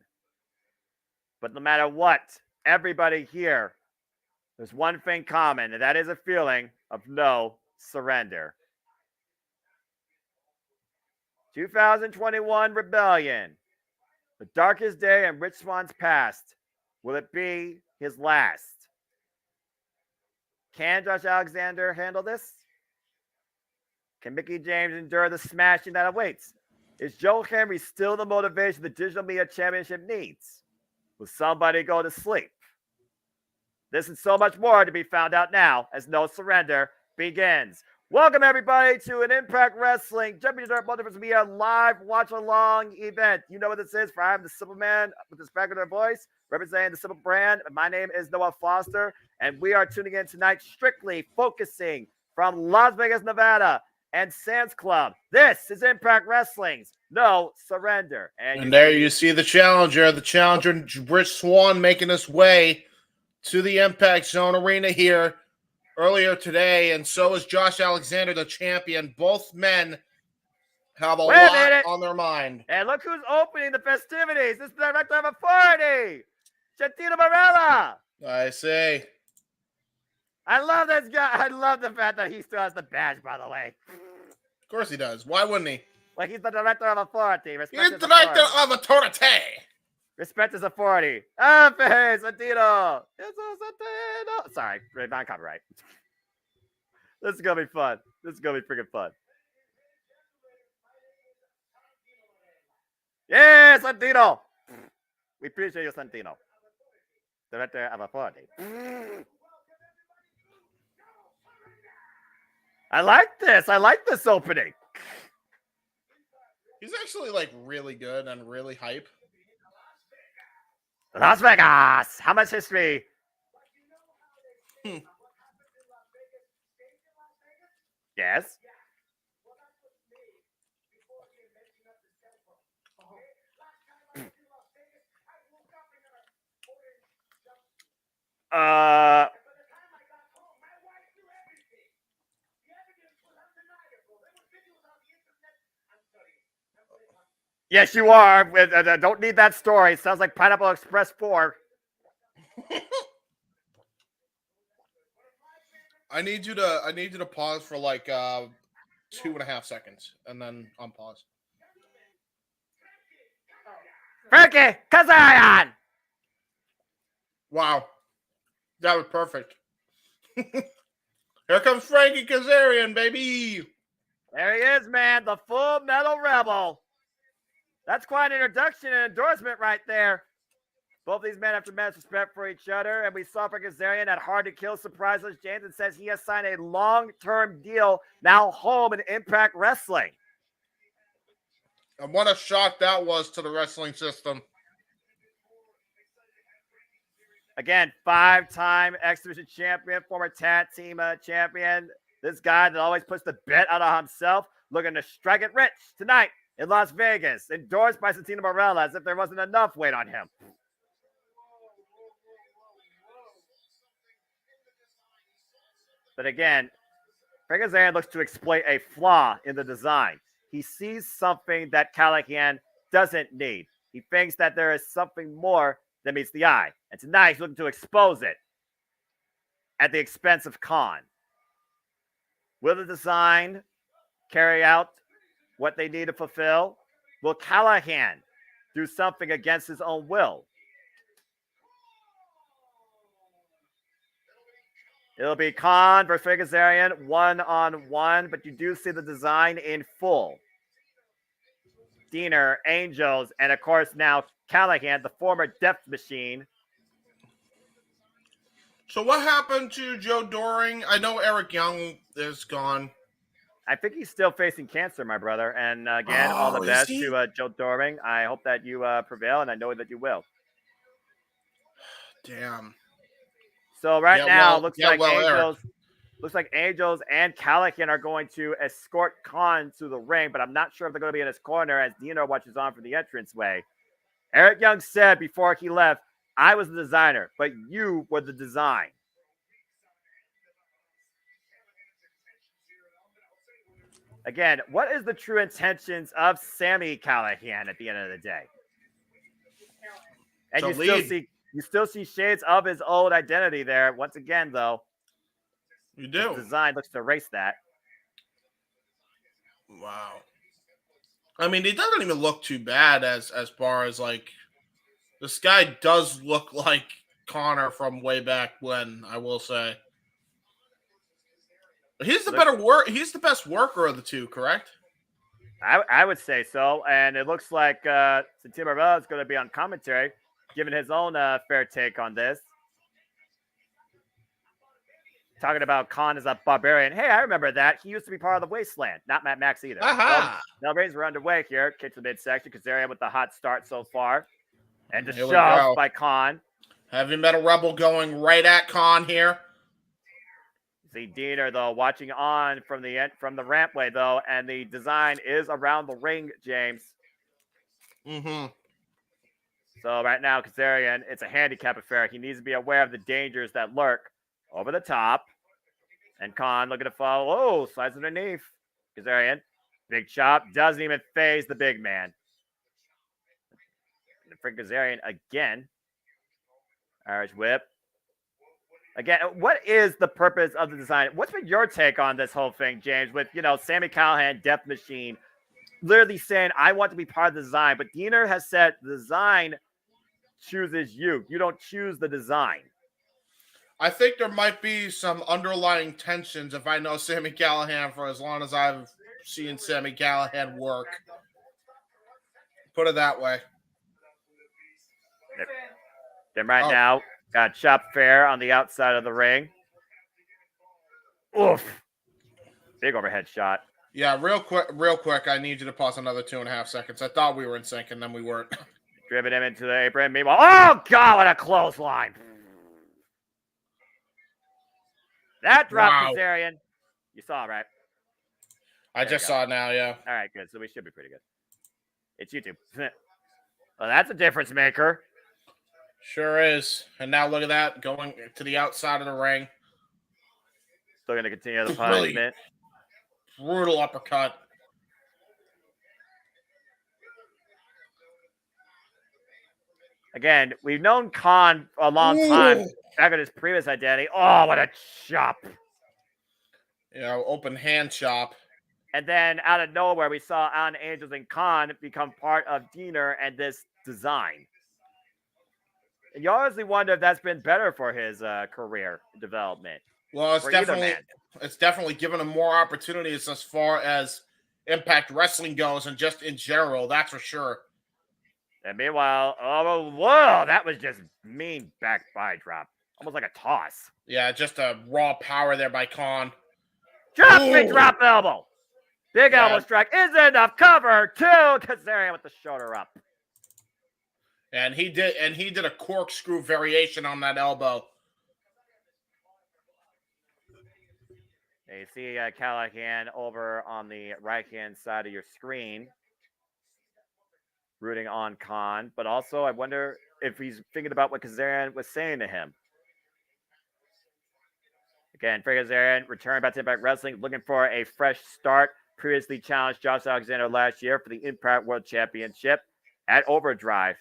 But no matter what, everybody here, there's one thing common, and that is a feeling of no surrender. 2021 Rebellion, the darkest day in Rich Swann's past. Will it be his last? Can Josh Alexander handle this? Can Mickie James endure the smashing that awaits? Is Joe Henry still the motivation the Digital Media Championship needs? Will somebody go to sleep? This and so much more to be found out now as No Surrender begins. Welcome, everybody, to an Impact Wrestling Championship Multiverse Media live watch-along event. You know what this is, for I am the Simple Man with this regular voice, representing the Simple brand. My name is Noah Foster, and we are tuning in tonight strictly focusing from Las Vegas, Nevada, and Sam's Club. This is Impact Wrestling's No Surrender. And there you see the challenger, Rich Swann, making his way to the Impact Zone Arena here earlier today, and so is Josh Alexander, the champion. Both men have a Wait a lot minute. on their mind. And look who's opening the festivities. This is the director of authority, Santino Marella. I say. I love this guy. I love the fact that he still has the badge, by the way. Of course he does. Why wouldn't he? Like he's the director of authority. Respect He's his the director authority. of authority. Respect his authority. Hey, Santino. It's a Santino. Sorry, non-copyright. This is gonna be fun. This is gonna be freaking fun. Yeah, Santino. We appreciate you, Santino. Director of authority. I like this. I like this opening. He's actually like really good and really hype. Las Vegas. How much history? Yes. Yes, you are. Don't need that story. Sounds like Pineapple Express 4. I need you to pause for like 2.5 seconds and then unpause. Frankie Kazarian. Wow. That was perfect. Here comes Frankie Kazarian, baby. There he is, man. The Full Metal Rebel. That's quite an introduction and endorsement right there. Both these men have tremendous respect for each other, and we saw Frankie Kazarian at Hard to Kill surprise us. Jameson says he has signed a long-term deal now home in Impact Wrestling. And what a shock that was to the wrestling system. Again, 5-time X Division champion, former tag team champion. This guy that always puts the bet out of himself, looking to strike it rich tonight in Las Vegas, endorsed by Santino Marella as if there wasn't enough weight on him. But again, Frankie Kazarian looks to exploit a flaw in the design. He sees something that Callahan doesn't need. He thinks that there is something more than meets the eye. And tonight he's looking to expose it at the expense of Khan. Will the design carry out what they need to fulfill? Will Callahan do something against his own will? It'll be Khan versus Frankie Kazarian one-on-one, but you do see the design in full. Diener, Angels, and of course now Callahan, the former Death Machine. So what happened to Joe Doring? I know Eric Young is gone. I think he's still facing cancer, my brother. And again, all the best to Joe Doring. I hope that you prevail, and I know that you will. Damn. So right now, looks like Angels and Callahan are going to escort Khan to the ring, but I'm not sure if they're going to be in his corner as Dino watches on from the entranceway. Eric Young said before he left, I was the designer, but you were the design. Again, what is the true intentions of Sami Callahan at the end of the day? And you still see shades of his old identity there. Once again, though, you do. The design looks to erase that. Wow. I mean, he doesn't even look too bad as far as like this guy does look like Connor from way back when, I will say. He's the he's the best worker of the two, correct? I would say so. And it looks like Santino Marella is going to be on commentary, giving his own fair take on this. Talking about Khan as a barbarian. Hey, I remember that. He used to be part of the Wasteland. Not Matt Max either. Aha! Now, Rays are underway here. Kick to the midsection. Kazarian with the hot start so far. And just shoved by Khan. Heavy Metal Rebel going right at Khan here. See Diener, though, watching on from the rampway, though. And the design is around the ring, James. Mm-hmm. So right now, Kazarian, it's a handicap affair. He needs to be aware of the dangers that lurk over the top. And Khan looking to follow. Oh, slides underneath. Kazarian, big chop, doesn't even phase the big man. And for Kazarian again. Irish whip. Again, what is the purpose of the design? What's been your take on this whole thing, James? With, Sami Callihan, Death Machine, literally saying, I want to be part of the design. But Diener has said the design chooses you. You don't choose the design. I think there might be some underlying tensions if I know Sami Callihan for as long as I've seen Sami Callihan work. Put it that way. Then now, got Chop Fair on the outside of the ring. Oof. Big overhead shot. Yeah, real quick, I need you to pause another 2.5 seconds. I thought we were in sync, and then we weren't. Driven him into the apron. Meanwhile, oh, God, what a clothesline. That dropped Kazarian. You saw it, right? I just saw it now, yeah. All right, good. So we should be pretty good. It's YouTube. Well, that's a difference maker. Sure is. And now look at that, going to the outside of the ring. Still going to continue the punishment. Brutal uppercut. Again, we've known Khan a long time. Back at his previous identity. Oh, what a chop. Open hand chop. And then out of nowhere, we saw Alan Angels and Khan become part of Diener and this design. And you honestly wonder if that's been better for his career development. Well, it's definitely given him more opportunities as far as Impact Wrestling goes and just in general, that's for sure. And meanwhile, oh, whoa, that was just mean back by drop. Almost like a toss. Yeah, just a raw power there by Khan. Big drop elbow. Big elbow strike is enough. Cover two. Kazarian with the shoulder up. And he did a corkscrew variation on that elbow. You see Callihan over on the right-hand side of your screen, rooting on Khan. But also, I wonder if he's thinking about what Kazarian was saying to him. Again, for Kazarian, return back to Impact Wrestling, looking for a fresh start. Previously challenged Josh Alexander last year for the Impact World Championship at Overdrive.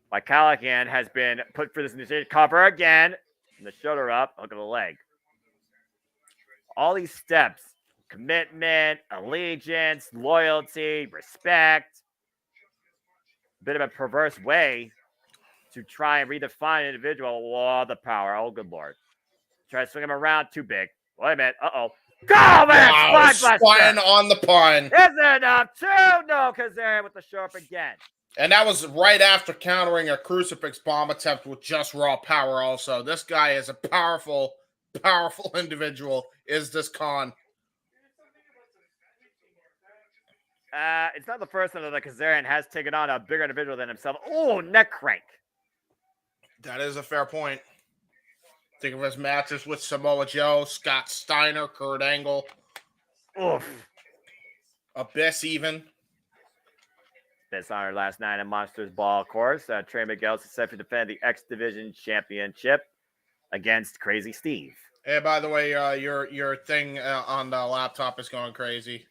But Callihan has been put for this decision. Cover again. And the shoulder up. Hook of the leg. All these steps. Commitment, allegiance, loyalty, respect. A bit of a perverse way to try and redefine an individual. Oh, the power. Oh, good Lord. Try to swing him around. Too big. Wait a minute. Uh-oh. Go, man! Wow, spine on the pun. Is enough? Two? No, Kazarian with the sharp again. And that was right after countering a crucifix bomb attempt with just raw power also. This guy is a powerful, powerful individual, is this Khan. It's not the first time that Kazarian has taken on a bigger individual than himself. Oh, neck crank. That is a fair point. Think of his matches with Samoa Joe, Scott Steiner, Kurt Angle. Oof. Abyss even. This on our last night in Monsters Ball, of course. Trey Miguel is set to defend the X Division Championship against Crazy Steve. Hey, by the way, your thing on the laptop is going crazy.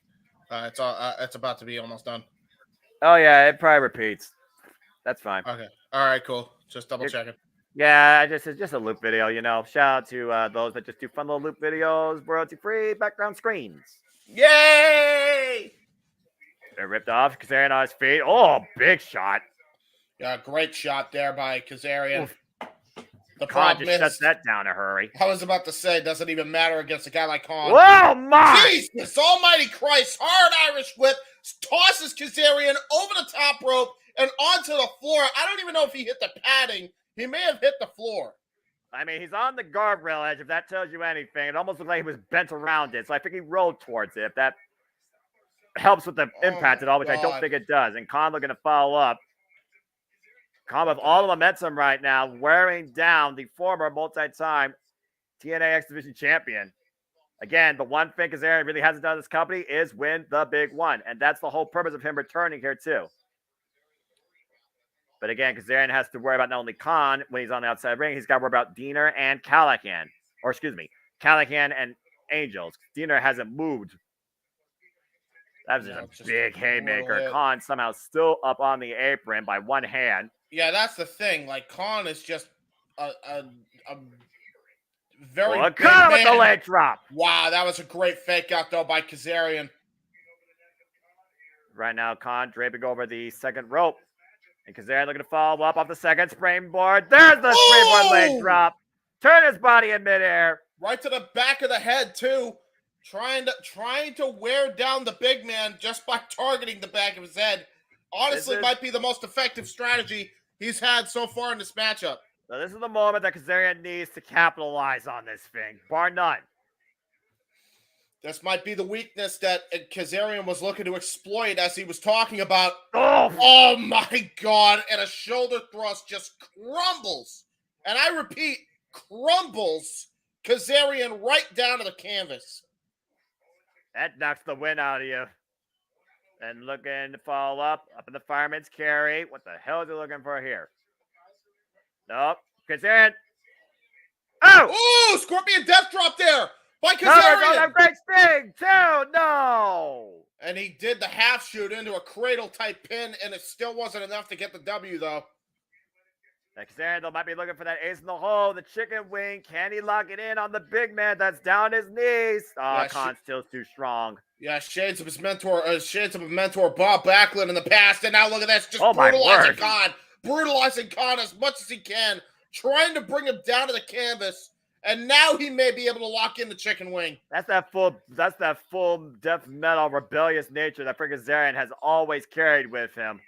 It's about to be almost done. Oh yeah, it probably repeats. That's fine. Okay. All right. Cool. Just double checking. Yeah, it's just a loop video. Shout out to those that just do fun little loop videos, royalty-free background screens. Yay! They're ripped off. Kazarian on his feet. Oh, big shot. Yeah, great shot there by Kazarian. Oof. The Khan problem just is, shuts that down in a hurry. I was about to say, it doesn't even matter against a guy like Khan. Whoa, my! Jesus almighty Christ. Hard Irish whip. Tosses Kazarian over the top rope and onto the floor. I don't even know if he hit the padding. He may have hit the floor. I mean, he's on the guardrail edge, if that tells you anything. It almost looked like he was bent around it, so I think he rolled towards it. If that helps with the impact at all, which I don't think it does. And Khan looking to follow up. Khan with all the momentum right now, wearing down the former multi-time TNA X Division champion. Again, the one thing Kazarian really hasn't done in this company is win the big one. And that's the whole purpose of him returning here, too. But again, Kazarian has to worry about not only Khan when he's on the outside ring, he's got to worry about Diener and Callahan. Or excuse me, Callahan and Angels. Diener hasn't moved. That was just a big haymaker. Khan somehow still up on the apron by one hand. Yeah, that's the thing. Like, Khan is just a very big Khan with man. the leg drop. Wow, that was a great fake out, though, by Kazarian. Right now, Khan draping over the second rope. And Kazarian looking to follow up off the second springboard. There's the springboard leg drop. Turn his body in midair. Right to the back of the head, too. Trying to wear down the big man just by targeting the back of his head. Honestly, might be the most effective strategy he's had so far in this matchup. So this is the moment that Kazarian needs to capitalize on this thing, bar none. This might be the weakness that Kazarian was looking to exploit as he was talking about. Oh my God. And a shoulder thrust just crumbles. And I repeat, crumbles Kazarian right down to the canvas. That knocks the wind out of you. And looking to follow up in the fireman's carry. What the hell is he looking for here? Nope. Kazarian. Oh, Scorpion Death Drop there by Kazarian. A great sting, too. No. And he did the half shoot into a cradle type pin, and it still wasn't enough to get the W, though. Kazarian, though, might be looking for that ace in the hole. The chicken wing. Can he lock it in on the big man that's down his knees? Oh, Khan still's too strong. Yeah, shades of his mentor, Bob Backlund in the past, and now look at this, just brutalizing Khan. Brutalizing Khan as much as he can, trying to bring him down to the canvas, and now he may be able to lock in the chicken wing. That's that full death metal rebellious nature that Kazarian has always carried with him.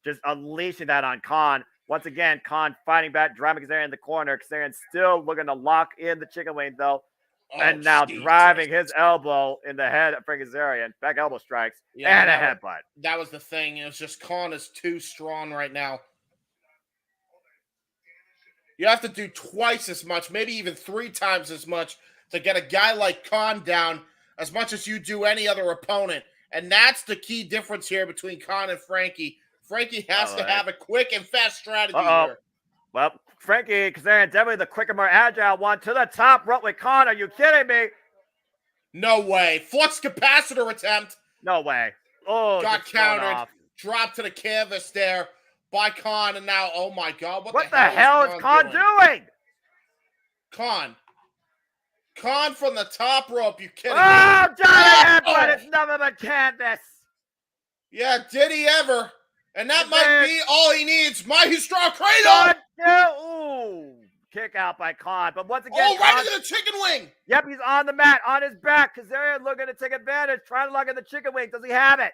Just unleashing that on Khan. Once again, Khan fighting back, driving Kazarian in the corner. Kazarian still looking to lock in the chicken wing, though. And now driving his elbow in the head of Kazarian. Back elbow strikes and a headbutt. That was the thing. It was just Khan is too strong right now. You have to do twice as much, maybe even 3 times as much to get a guy like Khan down as much as you do any other opponent. And that's the key difference here between Khan and Frankie. Frankie has to have a quick and fast strategy here. Well, Frankie Kazarian, definitely the quicker, more agile one. To the top rope with Khan. Are you kidding me? No way. Flux capacitor attempt. No way. Oh, got countered. Dropped to the canvas there by Khan. And now, oh my God. What the hell is Khan doing? Khan from the top rope. You kidding me? Oh, Johnny headbutt. It's nothing but canvas. Yeah, did he ever? And that might be all he needs. Maestro Cradle! Ooh, kick out by Khan. But once again, right into the chicken wing. Yep, he's on the mat, on his back. Kazarian looking to take advantage, trying to lock in the chicken wing. Does he have it?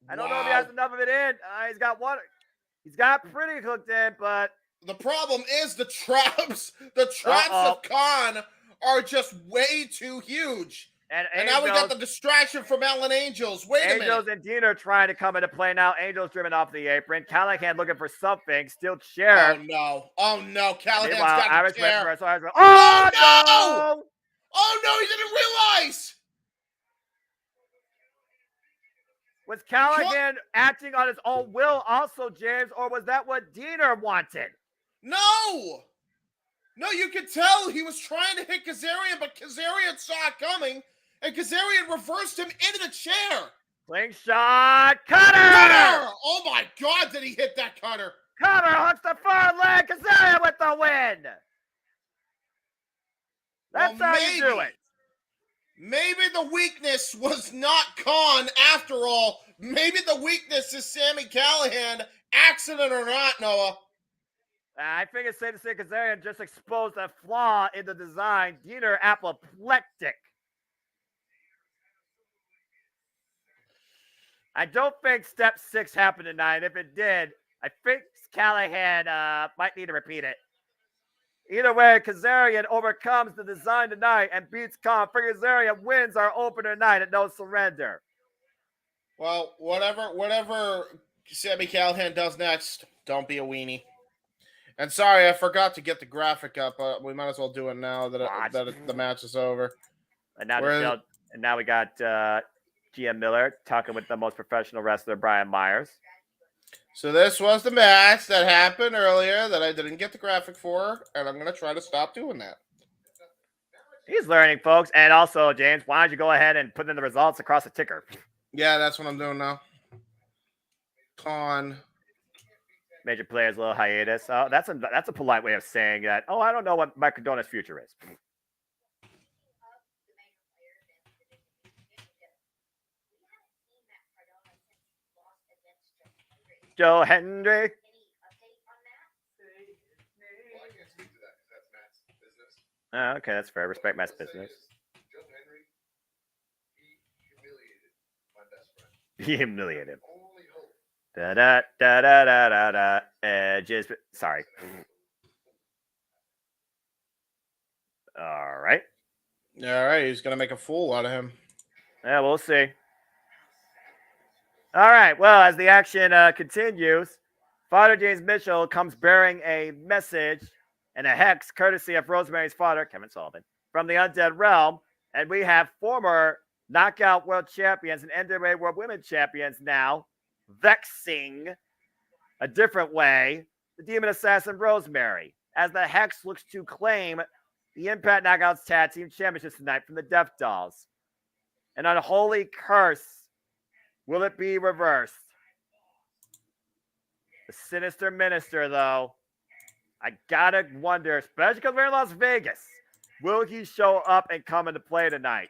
I don't know if he has enough of it in. He's got one. He's got pretty hooked in, but the problem is the traps. The traps of Khan are just way too huge. And now we got the distraction from Ellen Angels. Wait a minute. Angels and Diener trying to come into play now. Angels driven off the apron. Callahan looking for something. Still chair. Oh, no. Callahan's got the chair. Oh, no! Oh, no, he didn't realize. Was Callahan acting on his own will also, James, or was that what Diener wanted? No, you could tell he was trying to hit Kazarian, but Kazarian saw it coming. And Kazarian reversed him into the chair. Slingshot cutter! Oh my God, did he hit that cutter? Cutter hooks the far leg. Kazarian with the win. That's how you do it. Maybe the weakness was not Khan after all. Maybe the weakness is Sami Callahan. Accident or not, Noah. I think it's safe to say Kazarian just exposed a flaw in the design. Diener apoplectic. I don't think step 6 happened tonight. If it did, I think Callahan might need to repeat it. Either way, Kazarian overcomes the design tonight and beats Khan. Kazarian wins our opener night at No Surrender. Well, whatever Sami Callahan does next, don't be a weenie. And sorry, I forgot to get the graphic up, but we might as well do it now that the match is over. And now we got GM Miller talking with the most professional wrestler, Brian Myers. So this was the match that happened earlier that I didn't get the graphic for, and I'm gonna try to stop doing that. He's learning, folks. And also, James, why don't you go ahead and put in the results across the ticker? Yeah, that's what I'm doing now. Con. Major players, little hiatus. Oh, that's a polite way of saying that. Oh, I don't know what Mike Cardona's future is. Joe Hendry. Oh, okay, that's fair. Respect Matt's business. He humiliated him. Da da da da da da da. Edges. Sorry. All right. All right, he's gonna make a fool out of him. Yeah, we'll see. All right. Well, as the action continues, Father James Mitchell comes bearing a message and a hex courtesy of Rosemary's father, Kevin Sullivan, from the Undead Realm. And we have former Knockout World Champions and NWA World Women Champions now vexing a different way the Demon Assassin Rosemary, as the hex looks to claim the Impact Knockouts Tag Team Championships tonight from the Death Dolls. An unholy curse. Will it be reversed? The Sinister Minister, though, I gotta wonder, especially because we're in Las Vegas, will he show up and come into play tonight?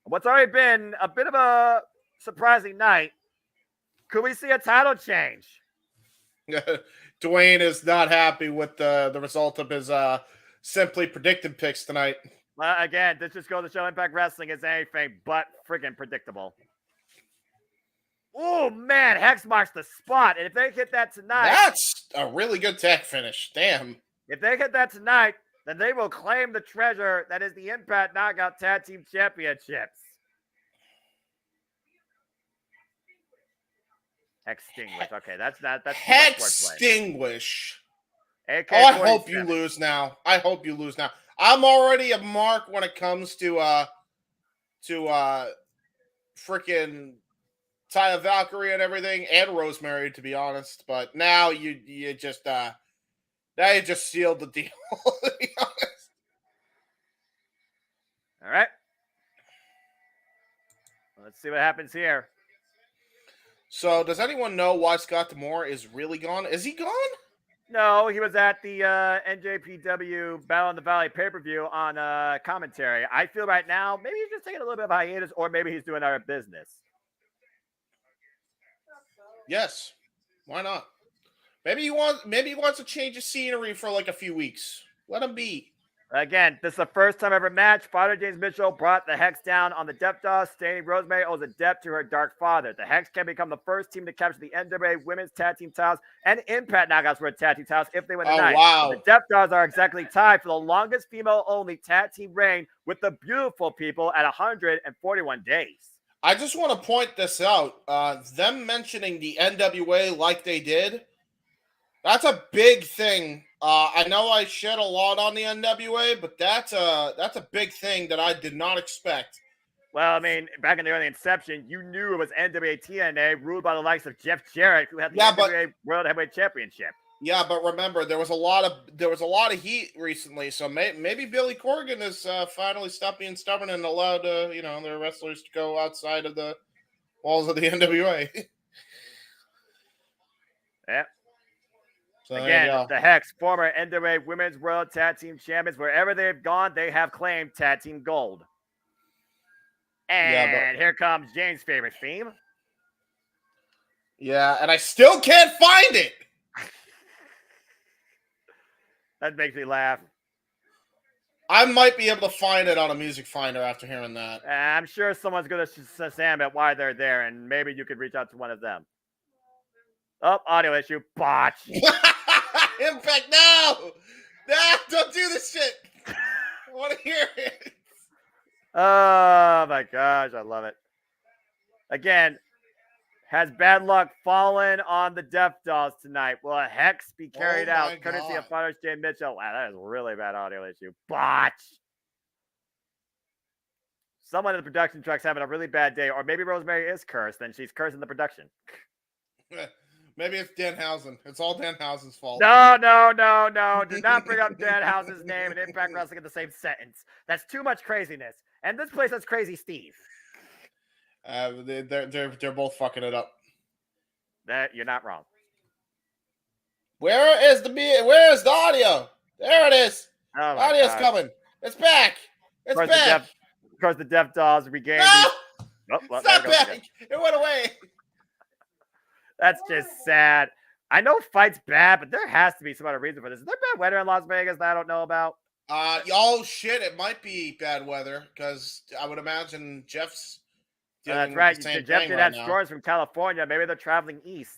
What's already been a bit of a surprising night, could we see a title change? Dwayne is not happy with the result of his simply predicted picks tonight. Well, again, this just goes to show Impact Wrestling is anything but freaking predictable. Oh, man, Hex marks the spot. And if they hit that tonight... That's a really good tech finish. Damn. If they hit that tonight, then they will claim the treasure that is the Impact Knockout Tag Team Championships. Extinguish. Okay, that's Extinguish. AK Oh, I hope you lose now. I hope you lose now. I'm already a mark when it comes to freaking Taya Valkyrie and everything, and Rosemary, to be honest. But now you just sealed the deal. To be honest. All right. Let's see what happens here. So, does anyone know why Scott D'Amore is really gone? Is he gone? No, he was at the NJPW Battle in the Valley pay-per-view on commentary. I feel right now, maybe he's just taking a little bit of hiatus, or maybe he's doing other business. Yes. Why not? Maybe he wants to change of scenery for like a few weeks. Let him be. Again, this is the first time ever match. Father James Mitchell brought the Hex down on the Death Dolls, stating Rosemary owes a debt to her Dark Father. The Hex can become the first team to capture the NWA Women's Tag Team titles and Impact Knockouts World Tag Team titles if they win tonight. Wow. But the Death Dolls are exactly tied for the longest female-only tag team reign with the Beautiful People at 141 days. I just want to point this out. Them mentioning the NWA like they did, that's a big thing. I know I shed a lot on the NWA, but that's a big thing that I did not expect. Well, I mean, back in the early inception, you knew it was NWA TNA ruled by the likes of Jeff Jarrett, who had the NWA World Heavyweight Championship. Yeah, but remember, there was a lot of heat recently, so maybe Billy Corgan is finally stopped being stubborn and allowed their wrestlers to go outside of the walls of the NWA. Yeah. So again, the Hex, former NWA Women's World Tag Team Champions, wherever they've gone, they have claimed Tag Team Gold. And here comes James' favorite theme. Yeah, and I still can't find it. That makes me laugh. I might be able to find it on a music finder after hearing that. I'm sure someone's going to Shazam at why they're there, and maybe you could reach out to one of them. Oh, audio issue. Botch. Impact, no! No, don't do this shit. I want to hear it. Oh, my gosh. I love it. Again, has bad luck fallen on the Death Dolls tonight? Will a Hex be carried out courtesy of Father James Mitchell? Wow, that is a really bad audio issue. Botch. Someone in the production truck's having a really bad day, or maybe Rosemary is cursed, and she's cursing the production. Maybe it's Danhausen. It's all Danhausen's fault. No. Do not bring up Danhausen's name and Impact Wrestling in the same sentence. That's too much craziness. And this place has Crazy Steve. They're both fucking it up. That you're not wrong. Where is the audio? There it is. Oh my Audio's God. coming. It's back. It's back. Of course, the Deaf Dolls regained. No! Well, It's there not it goes back. again. It went away. That's just sad. I know fight's bad, but there has to be some other reason for this. Is there bad weather in Las Vegas that I don't know about? Oh shit! It might be bad weather because I would imagine Jeff's. That's dealing right. with the same Jeff thing did right have now. storms from California. Maybe they're traveling east.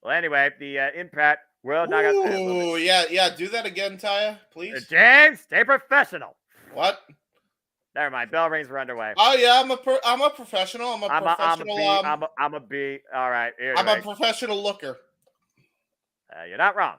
Well, anyway, the Impact World Knockout. Ooh, yeah. Do that again, Taya, please. James, stay professional. What? Never mind. Bell rings were underway. Oh yeah, I'm a professional. I'm a professional. I'm a B. All right. I'm a professional looker. You're not wrong.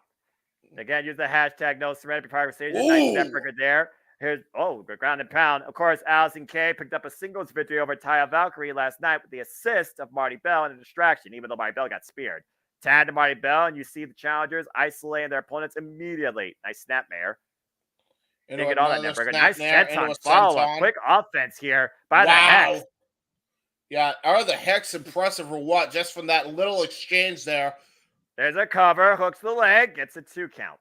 Again, use the hashtag no serenity prior station. Nice step breaker there. Here's the ground and pound. Of course, Allison Kay picked up a singles victory over Taya Valkyrie last night with the assist of Marty Bell and a distraction, even though Marty Bell got speared. Tag to Marty Bell, and you see the challengers isolating their opponents immediately. Nice snapmare. Didn't get all that network. Nice senton follow-up. Quick offense here by the Hex. Yeah, are the Hex impressive or what? Just from that little exchange there. There's a cover, hooks the leg, gets a 2 count.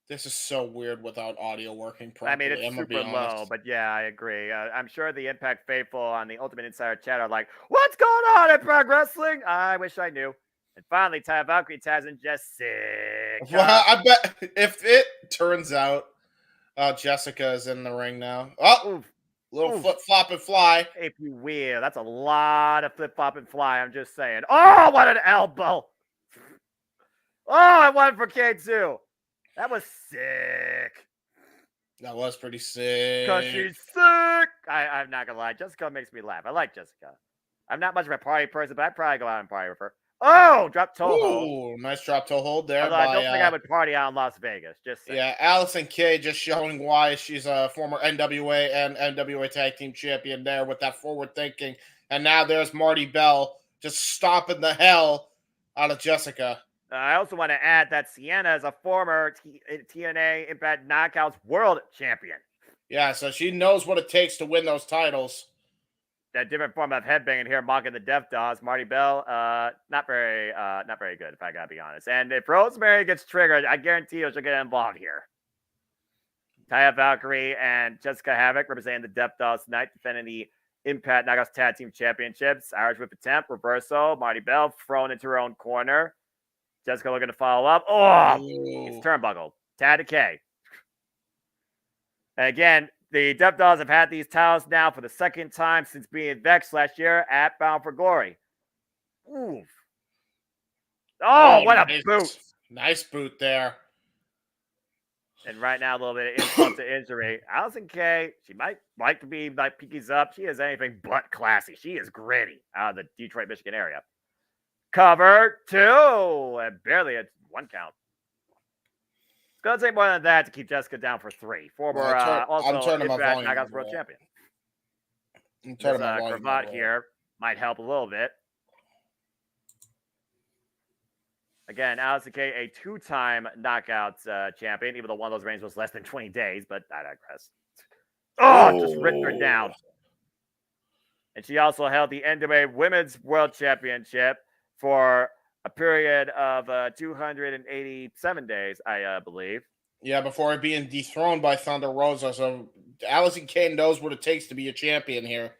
This is so weird without audio working properly. I mean, it's super low, but yeah, I agree. I'm sure the Impact faithful on the Ultimate Insider chat are like, what's going on, Impact Wrestling? I wish I knew. And finally, Taya Valkyrie tags in Jessica. Well, I bet if it turns out Jessica is in the ring now. Oh, little flip flop and fly. If you will. That's a lot of flip flop and fly. I'm just saying. Oh, what an elbow. Oh, I won for K2. That was sick. That was pretty sick. Because she's sick. I'm not going to lie. Jessica makes me laugh. I like Jessica. I'm not much of a party person, but I'd probably go out and party with her. Oh, drop toe hold. Nice drop toe hold there. Although I don't think I would party out in Las Vegas. Just saying. Yeah, Allison Kay just showing why she's a former NWA and NWA Tag Team Champion there with that forward thinking. And now there's Marty Bell just stomping the hell out of Jessica. I also want to add that Sienna is a former TNA Impact Knockouts World Champion. Yeah, so she knows what it takes to win those titles. That different form of headbanging here, mocking the Death Dolls. Marty Bell, not very good, if I gotta be honest. And if Rosemary gets triggered, I guarantee you she'll get involved here. Taya Valkyrie and Jessica Havoc representing the Death Dolls tonight, defending the Impact Knockouts Tag Team Championships. Irish Whip attempt, reversal. Marty Bell thrown into her own corner. Jessica looking to follow up. Oh, it's turnbuckle. Tag to K. And again, the Death Dolls have had these titles now for the second time since being vexed last year at Bound for Glory. Oof. Oh, what a boot. Nice boot there. And right now, a little bit of insult to injury. Allison Kay, she might like to be like Pinky's up. She is anything but classy. She is gritty out of the Detroit, Michigan area. Cover 2. And barely a 1 count. It's going to take more than that to keep Jessica down for 3. Former, also Impact Knockouts World Champion. I'm turning my cravat here might help a little bit. Again, Allison Kay, a 2-time Knockouts champion, even though one of those reigns was less than 20 days, but I digress. Just ripped her down. And she also held the NWA Women's World Championship for a period of 287 days, I believe. Yeah, before being dethroned by Thunder Rosa. So Allison Kay knows what it takes to be a champion here.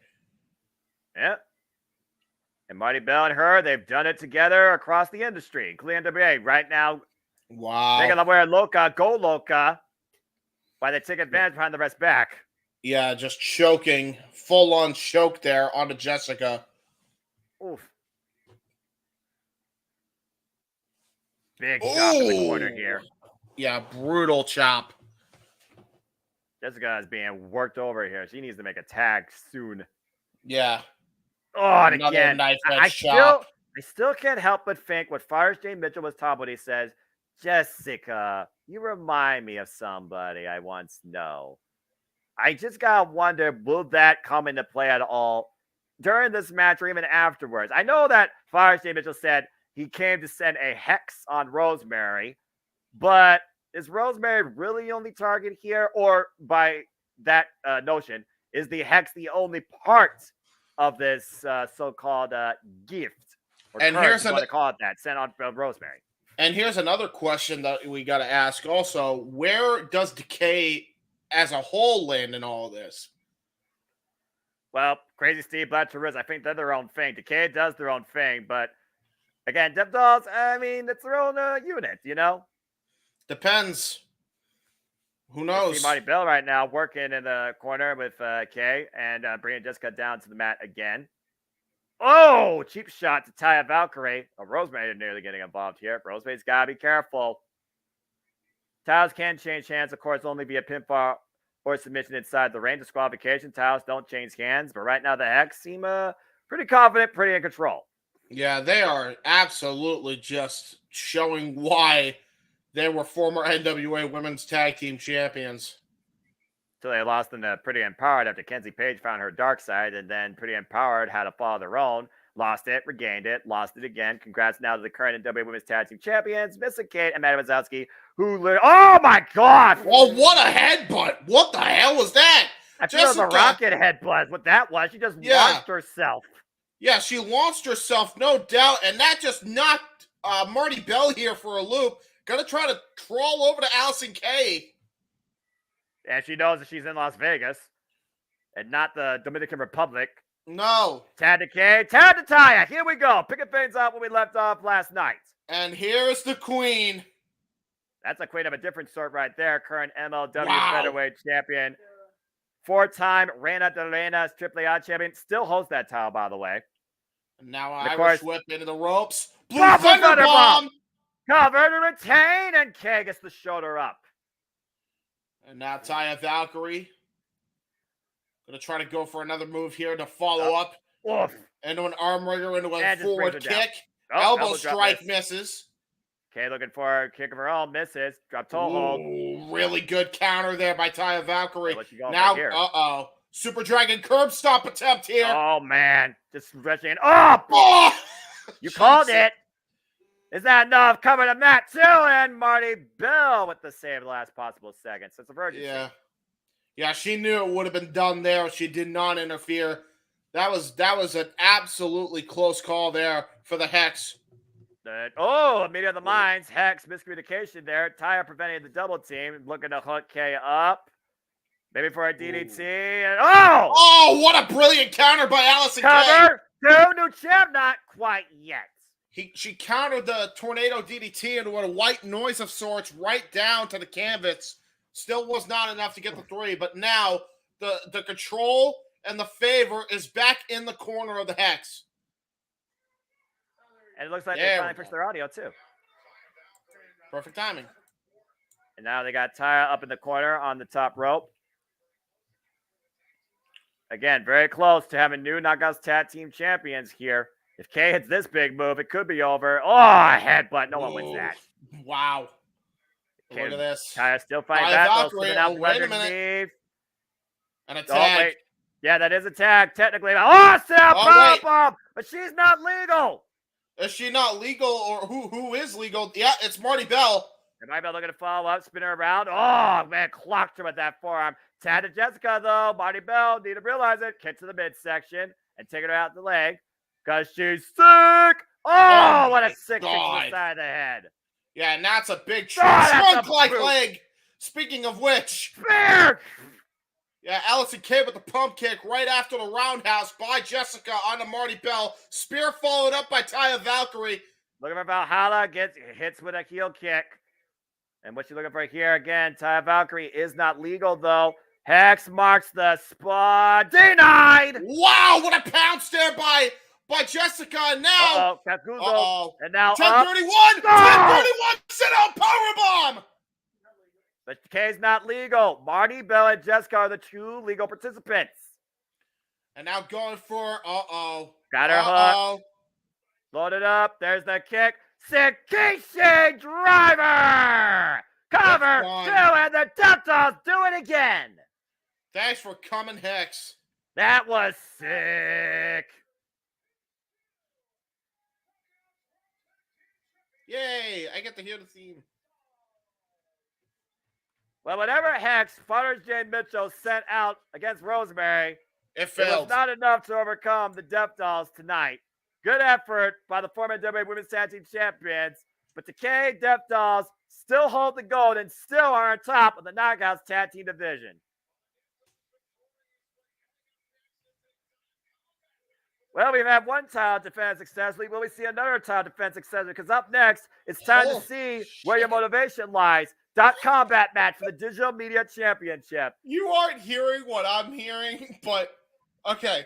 Yeah. And Marty Bell and her, they've done it together across the industry, including NWA. Right now, they're going to wear Loca, go Loca, while they take advantage behind the rest back. Yeah, just choking, full-on choke there onto Jessica. Oof. Big chop in the corner here. Yeah, brutal chop. Jessica is being worked over here. She needs to make a tag soon. Yeah. Oh, and again, I still can't help but think what fires Jay Mitchell was talking about. He says, Jessica, you remind me of somebody I once know. I just gotta wonder, will that come into play at all during this match or even afterwards? I know that Fires Jay Mitchell said he came to send a hex on Rosemary. But is Rosemary really the only target here? Or by that notion, is the hex the only part of this so-called gift? Or And curse, here's if you want to call it that, sent on Rosemary. And here's another question that we got to ask also. Where does Decay as a whole land in all of this? Well, Crazy Steve, Black Therese, I think they're their own thing. Decay does their own thing, but again, Death Dolls, I mean, it's their own unit, you know? Depends. Who I knows? see Marty Bell right now working in the corner with Kay and bringing Jessica down to the mat again. Oh, cheap shot to Taya Valkyrie. Oh, Rosemary nearly getting involved here. Rosemary's got to be careful. Tiles can change hands, of course, only via pinfall or submission inside the range. Disqualification. Tiles don't change hands, but right now the Hex seem pretty confident, pretty in control. Yeah, they are absolutely just showing why they were former NWA Women's Tag Team Champions. So they lost in the Pretty Empowered after Kenzie Page found her dark side, and then Pretty Empowered had to follow their own. Lost it, regained it, lost it again. Congrats now to the current NWA Women's Tag Team Champions, Missa Kate and Matt Wazowski, who oh my God! Oh, what a headbutt! What the hell was that? I feel it was a rocket headbutt. What that was, she just launched herself. Yeah, she launched herself, no doubt, and that just knocked Marty Bell here for a loop. Gonna try to crawl over to Allison Kay. And she knows that she's in Las Vegas and not the Dominican Republic. No. Tad to Kay, Tad to Taya. Here we go. Picking things up when we left off last night. And here's the queen. That's a queen of a different sort right there. Current MLW Featherweight champion. 4-time Reina de Reinas Triple A champion. Still holds that title, by the way. And now Irish whip into the ropes. Blue Thunder Bomb. Cover to retain, and Kay gets the shoulder up. And now Taya Valkyrie. Gonna try to go for another move here to follow up. Oof. Into an arm wrigger, into a forward kick. Oh, elbow strike misses. Kay looking for a kick of her own, misses. Drop toe hold. Really good counter there by Taya Valkyrie. Now, Super Dragon curb stop attempt here. Oh, man. Just stretching. Oh! You called it. Is that enough? Coming to Matt too, and Marty Bell with the save the last possible second. So it's a virgin. Yeah, she knew it would have been done there. She did not interfere. That was an absolutely close call there for the Hex. Meeting of the minds. Hex miscommunication there. Taya preventing the double team, looking to hook Kay up. Maybe for a DDT. And what a brilliant counter by Allison Kay. Cover. New champ, not quite yet. She countered the tornado DDT into a white noise of sorts right down to the canvas. Still was not enough to get the 3, but now the control and the favor is back in the corner of the Hex. And it looks like they finally fixed their audio too. Perfect timing. And now they got Taya up in the corner on the top rope. Again, very close to having new Knockouts Tag Team Champions here. If Kay hits this big move, it could be over. Oh, a headbutt. No one wins that. Wow. Look at this. Taya still fighting back. Wait a minute. And a tag. Oh, wait. Yeah, that is a tag, technically. Oh, snap, power bomb. But she's not legal. Is she not legal, or who is legal? Yeah, it's Marty Bell. And Marty Bell looking to follow up, spin her around. Oh, man, clocked her with that forearm. Tag to Jessica, though. Marty Bell, need to realize it. Kick to the midsection and taking her out the leg. Because she's sick. Oh, what a sick kick to the side of the head. Yeah, and that's a big trunk-like leg. Speaking of which. Spear! Yeah, Allison Kay with the pump kick right after the roundhouse by Jessica onto Marty Bell. Spear followed up by Taya Valkyrie. Looking for Valhalla, hits with a heel kick. And what you're looking for here again, Taya Valkyrie is not legal though. Hex marks the spot. Denied! Wow, what a pounce there by Jessica. And now. And now 1031! 1031! Sit out powerbomb! But Kay's not legal. Marty Bell and Jessica are the 2 legal participants. And now going for got her hook. Load it up. There's the kick. Sikishi driver. Cover 2, and the Death Dolls do it again. Thanks for coming, Hex. That was sick. get to hear the theme. Well, whatever hex Father's Jane Mitchell sent out against Rosemary, It it failed. was not enough to overcome the Death Dolls tonight. Good effort by the former WWE Women's Tag Team Champions, but the K Death Dolls still hold the gold and still are on top of the Knockouts Tag Team division. Well, we've had one title defense successfully. Will we see another title defense successfully? Because up next, it's time to see where your motivation lies. .combat match for the Digital Media Championship. You aren't hearing what I'm hearing, but okay.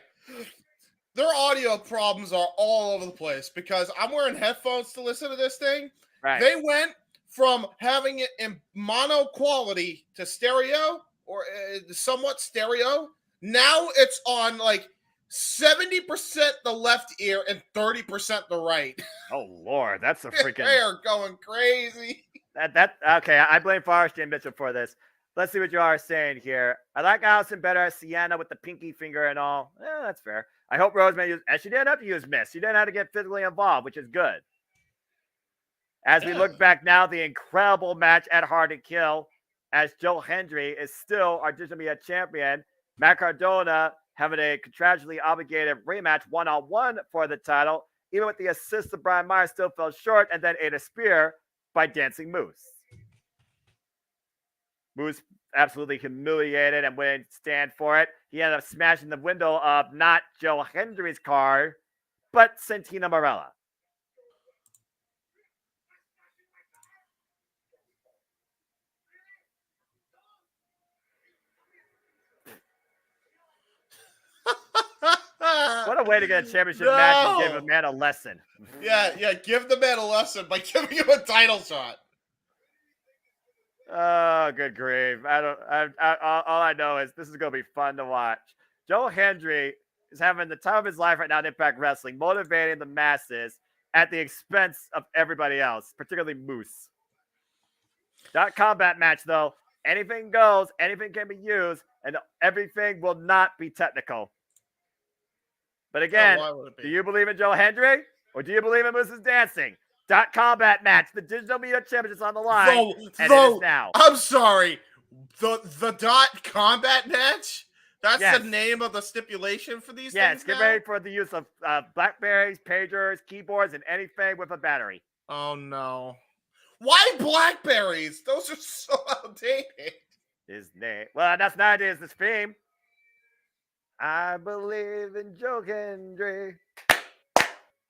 Their audio problems are all over the place because I'm wearing headphones to listen to this thing. Right. They went from having it in mono quality to stereo or somewhat stereo. Now it's on like 70% the left ear and 30% the right. Oh Lord, that's a freaking. They are going crazy. Okay, I blame Forrest and Mitchell for this. Let's see what you are saying here. I like Allison better as Sienna with the pinky finger and all. That's fair. I hope Rosemary used, and she didn't have to use Miss. She didn't have to get physically involved, which is good. As we look back now, the incredible match at Hard to Kill, as Joe Hendry is still our Digital Media champion. Matt Cardona having a contractually obligated rematch one-on-one for the title. Even with the assist of Brian Myers, still fell short, and then ate a spear by Dancing Moose. Moose absolutely humiliated and wouldn't stand for it. He ended up smashing the window of not Joe Hendry's car, but Santina Marella. What a way to get a championship match and give a man a lesson. Yeah, give the man a lesson by giving him a title shot. Oh, good grief. All I know is this is going to be fun to watch. Joe Hendry is having the time of his life right now in Impact Wrestling, motivating the masses at the expense of everybody else, particularly Moose. .combat match, though. Anything goes, anything can be used, and everything will not be technical. But again, do you believe in Joe Hendry or do you believe in Moose's dancing? .combat match. The Digital Media Championship is on the line. And it is now. I'm sorry. The .combat match? That's the name of the stipulation for these things. Yes, get ready for the use of Blackberries, pagers, keyboards, and anything with a battery. Oh no. Why Blackberries? Those are so outdated. His name. Well, that's nowadays the theme. I believe in Joe Hendry.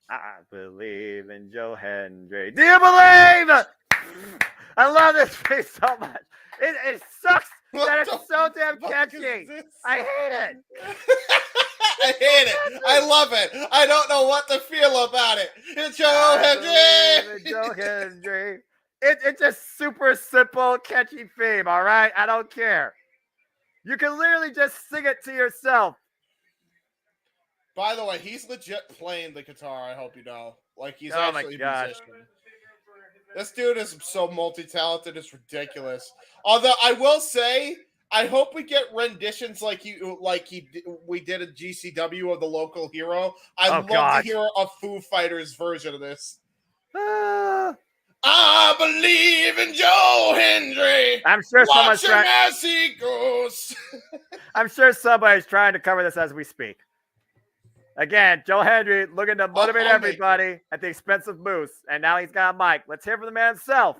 I believe in Joe Hendry. Do you believe? I love this face so much. It sucks that it's so damn catchy. I hate it. I hate it. I love it. I don't know what to feel about it. It's Joe Hendry. Joe Hendry. It's just super simple, catchy theme, all right? I don't care. You can literally just sing it to yourself. By the way, he's legit playing the guitar, I hope you know. Like, he's actually a musician. This dude is so multi-talented, it's ridiculous. Although, I will say, I hope we get renditions we did at GCW of the local hero. I'd love to hear a Foo Fighters version of this. I believe in Joe Hendry. I'm sure someone's trying. As he goes. I'm sure somebody's trying to cover this as we speak. Again, Joe Hendry looking to motivate everybody at the expense of Moose, and now he's got a mic. Let's hear from the man himself.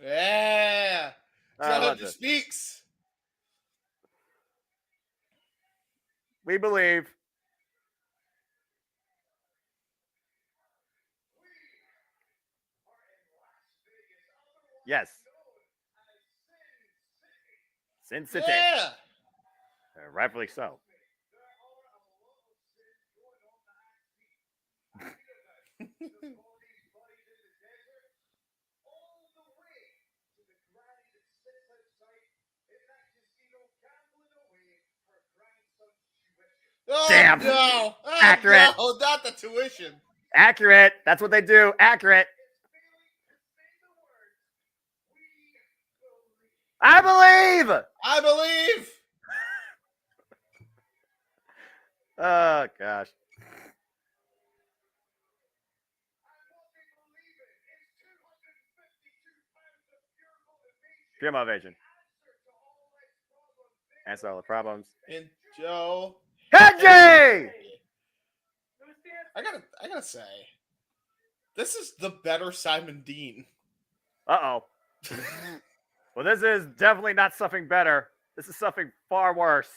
Yeah, Joe Hendry speaks. We believe. Yes. Sin City. Yeah. Rightfully so. Damn. No. Accurate. No, not the tuition. Accurate. That's what they do. Accurate. I believe. I believe. Oh, gosh. Pure motivation. Answer all the problems. And Joe Henry! I gotta say, this is the better Simon Dean. Uh-oh. Well, this is definitely not something better. This is something far worse.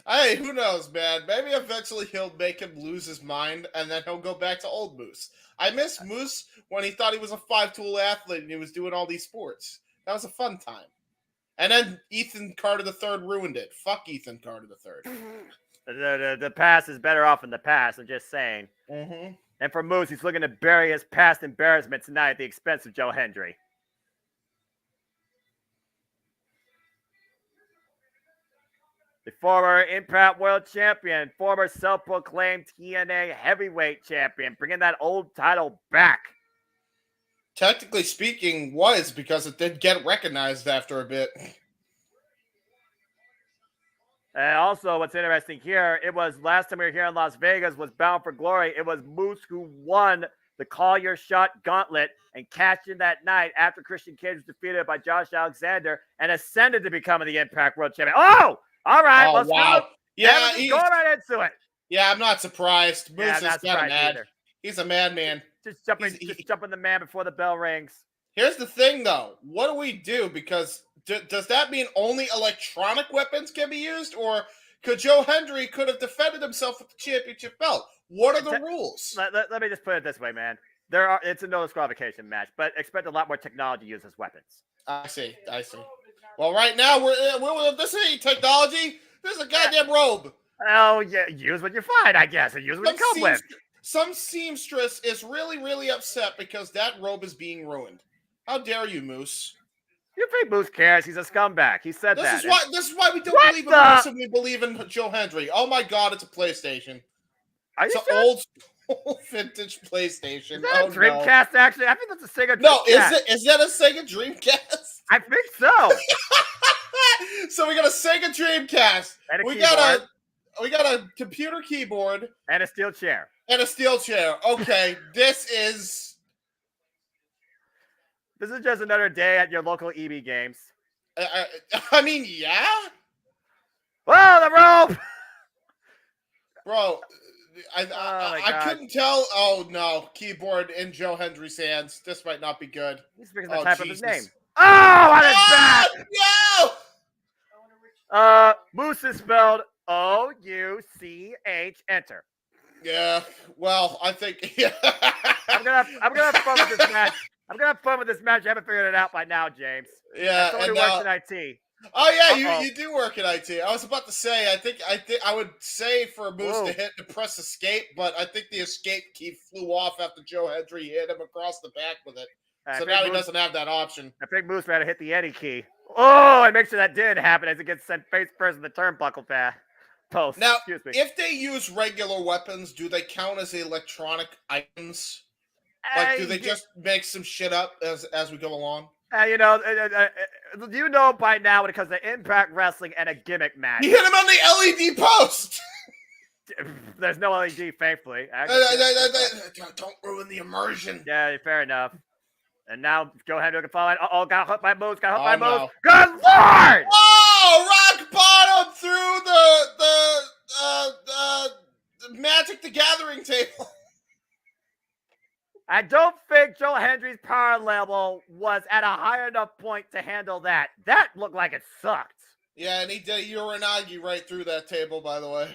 Hey, who knows, man? Maybe eventually he'll make him lose his mind, and then he'll go back to old Moose. I miss Moose when he thought he was a five-tool athlete and he was doing all these sports. That was a fun time. And then Ethan Carter III ruined it. Fuck Ethan Carter III. The past is better off in the past. I'm just saying. Mm-hmm. And for Moose, he's looking to bury his past embarrassment tonight at the expense of Joe Hendry. The former Impact World Champion, former self-proclaimed TNA Heavyweight Champion, bringing that old title back. Technically speaking, was because it did get recognized after a bit. And also, what's interesting here, it was last time we were here in Las Vegas was Bound for Glory. It was Moose who won the Call Your Shot Gauntlet and cashed in that night after Christian Cage was defeated by Josh Alexander and ascended to becoming the Impact World Champion. Oh! All right, let's wow. go. Yeah, go right into it. Yeah, I'm not surprised. Moose Yeah, is not kind of surprised mad. either. He's a madman. Just jumping the man before the bell rings. Here's the thing, though. What do we do? Because does that mean only electronic weapons can be used, or could Joe Hendry could have defended himself with the championship belt? What are the rules? Let me just put it this way, man. It's a no disqualification match, but expect a lot more technology used as weapons. I see. Well, right now this ain't technology. This is a goddamn robe. Oh yeah, use what you find, I guess, and use what you come with. Some seamstress is really, really upset because that robe is being ruined. How dare you, Moose? You think Moose cares? He's a scumbag. He said this that. This is why we don't believe in Moose and we believe in Joe Hendry. Oh my God, it's a PlayStation. Are you it's sure? An old vintage PlayStation. Is that a Dreamcast? No. Actually, I think that's a Sega Dreamcast. No, is that a Sega Dreamcast? I think so. So we got a Sega Dreamcast. And we got a computer keyboard and a steel chair. Okay, this is just another day at your local EB Games. I mean, yeah. Whoa, the rope! Bro, I couldn't tell. Oh no, keyboard in Joe Hendry's hands. This might not be good. He's fixing the type of his name. Oh, on his back! No! Moose is spelled O-U-C-H. Enter. Yeah. Well, I think. Yeah. I'm gonna have fun with this match. I haven't figured it out by now, James. Yeah. Someone who works in IT. Oh yeah, you do work in IT. I was about to say, I think I would say for Moose to press escape, but I think the escape key flew off after Joe Hendry hit him across the back with it. So now he doesn't have that option. I think Moose had to hit the Eddie key. Oh, and make sure that did happen as it gets sent face first in the turnbuckle post. Now, excuse me. If they use regular weapons, do they count as electronic items? Like, do they just make some shit up as we go along? Do you know by now when it comes to Impact Wrestling and a gimmick match? He hit him on the LED post! There's no LED, thankfully. Don't ruin the immersion. Yeah, fair enough. And now Joe Hendry can fall in. Got hit by Moose. No. Good Lord! Oh, rock bottom through the Magic the Gathering table. I don't think Joe Hendry's power level was at a high enough point to handle that. That looked like it sucked. Yeah, and he did a Uranagi right through that table, by the way.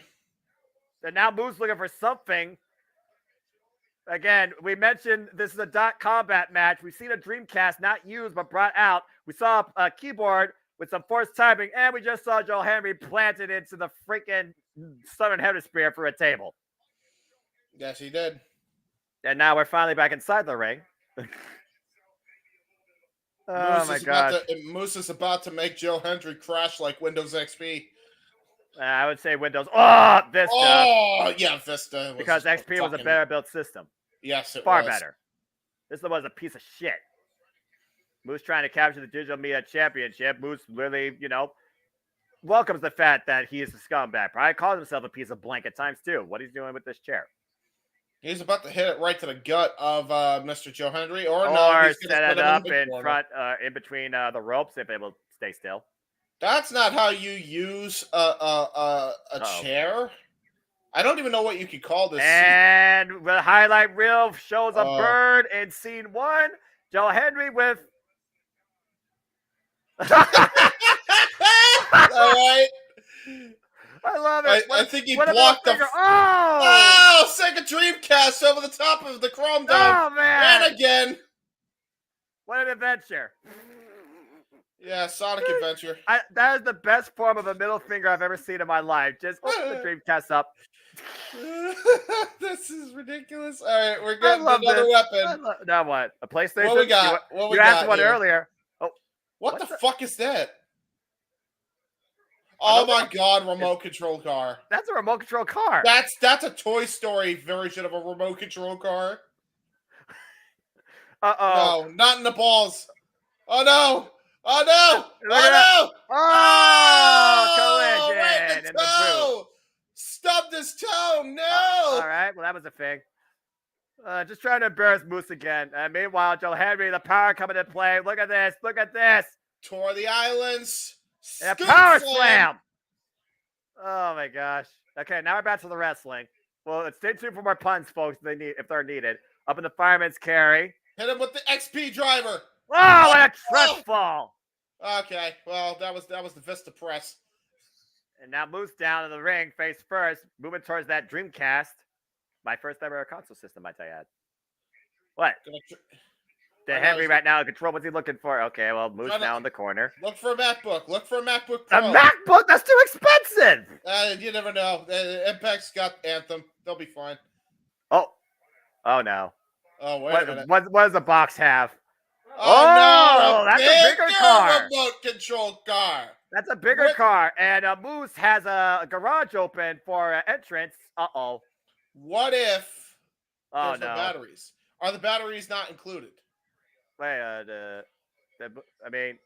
And now Moose looking for something. Again, we mentioned this is a dot combat match. We've seen a Dreamcast not used but brought out. We saw a keyboard with some forced timing, and we just saw Joe Hendry planted into the freaking Southern Hemisphere for a table. Yes, he did. And now we're finally back inside the ring. Oh my God! Moose is about to make Joe Hendry crash like Windows XP. I would say Windows. Oh, Vista. Oh, yeah, Vista. Because XP was a better built system. Yes, it Far was. better. This was a piece of shit. Moose trying to capture the Digital Media Championship. Moose literally, welcomes the fact that he is a scumbag. Probably calls himself a piece of blank at times too. What he's doing with this chair. He's about to hit it right to the gut of Mr. Joe Hendry, or no, he's going to set set it him up in the in corner. front, in between the ropes if it will stay still. That's not how you use a chair. I don't even know what you could call this. And the highlight reel shows a bird in scene 1. Joe Hendry with. All right. I love it. I think he blocked the. Sega Dreamcast over the top of the Chrome Dome. Oh, man. And again. What an adventure. Yeah, Sonic Adventure. That is the best form of a middle finger I've ever seen in my life. Just open the Dreamcast up. This is ridiculous. All right, we're getting another weapon. Now what? A PlayStation? What we got? You asked one earlier. Oh, what the fuck is that? Oh my god, remote control car. That's a remote control car. That's a Toy Story version of a remote control car. Uh-oh. No, not in the balls. Oh no! Oh no! Oh no! Collision! Right in the toe! Stubbed his toe! No! All right, well, that was a thing. Just trying to embarrass Moose again. Meanwhile, Joe Henry, the power coming into play. Look at this. Look at this. Tore the islands. And a power slam. Oh, my gosh. Okay, now we're back to the wrestling. Well, stay tuned for more puns, folks, if they're needed. Up in the fireman's carry. Hit him with the XP driver. Oh, what a trust fall. Okay, well, that was the Vista Press. And now Moose down in the ring, face first, moving towards that Dreamcast. My first ever console system, I tell you that. What? The Henry right now, control, what's he looking for? Okay, well, Moose now in the corner. Look for a MacBook. Look for a MacBook Pro. A MacBook? That's too expensive! You never know. Impact's got Anthem. They'll be fine. Oh no. Oh, wait a minute. What does the box have? Oh no! That's a bigger car. Remote control car. That's a bigger car. And Moose has a garage open for entrance. Uh-oh. What if there's no batteries? Are the batteries not included? Wait, I mean...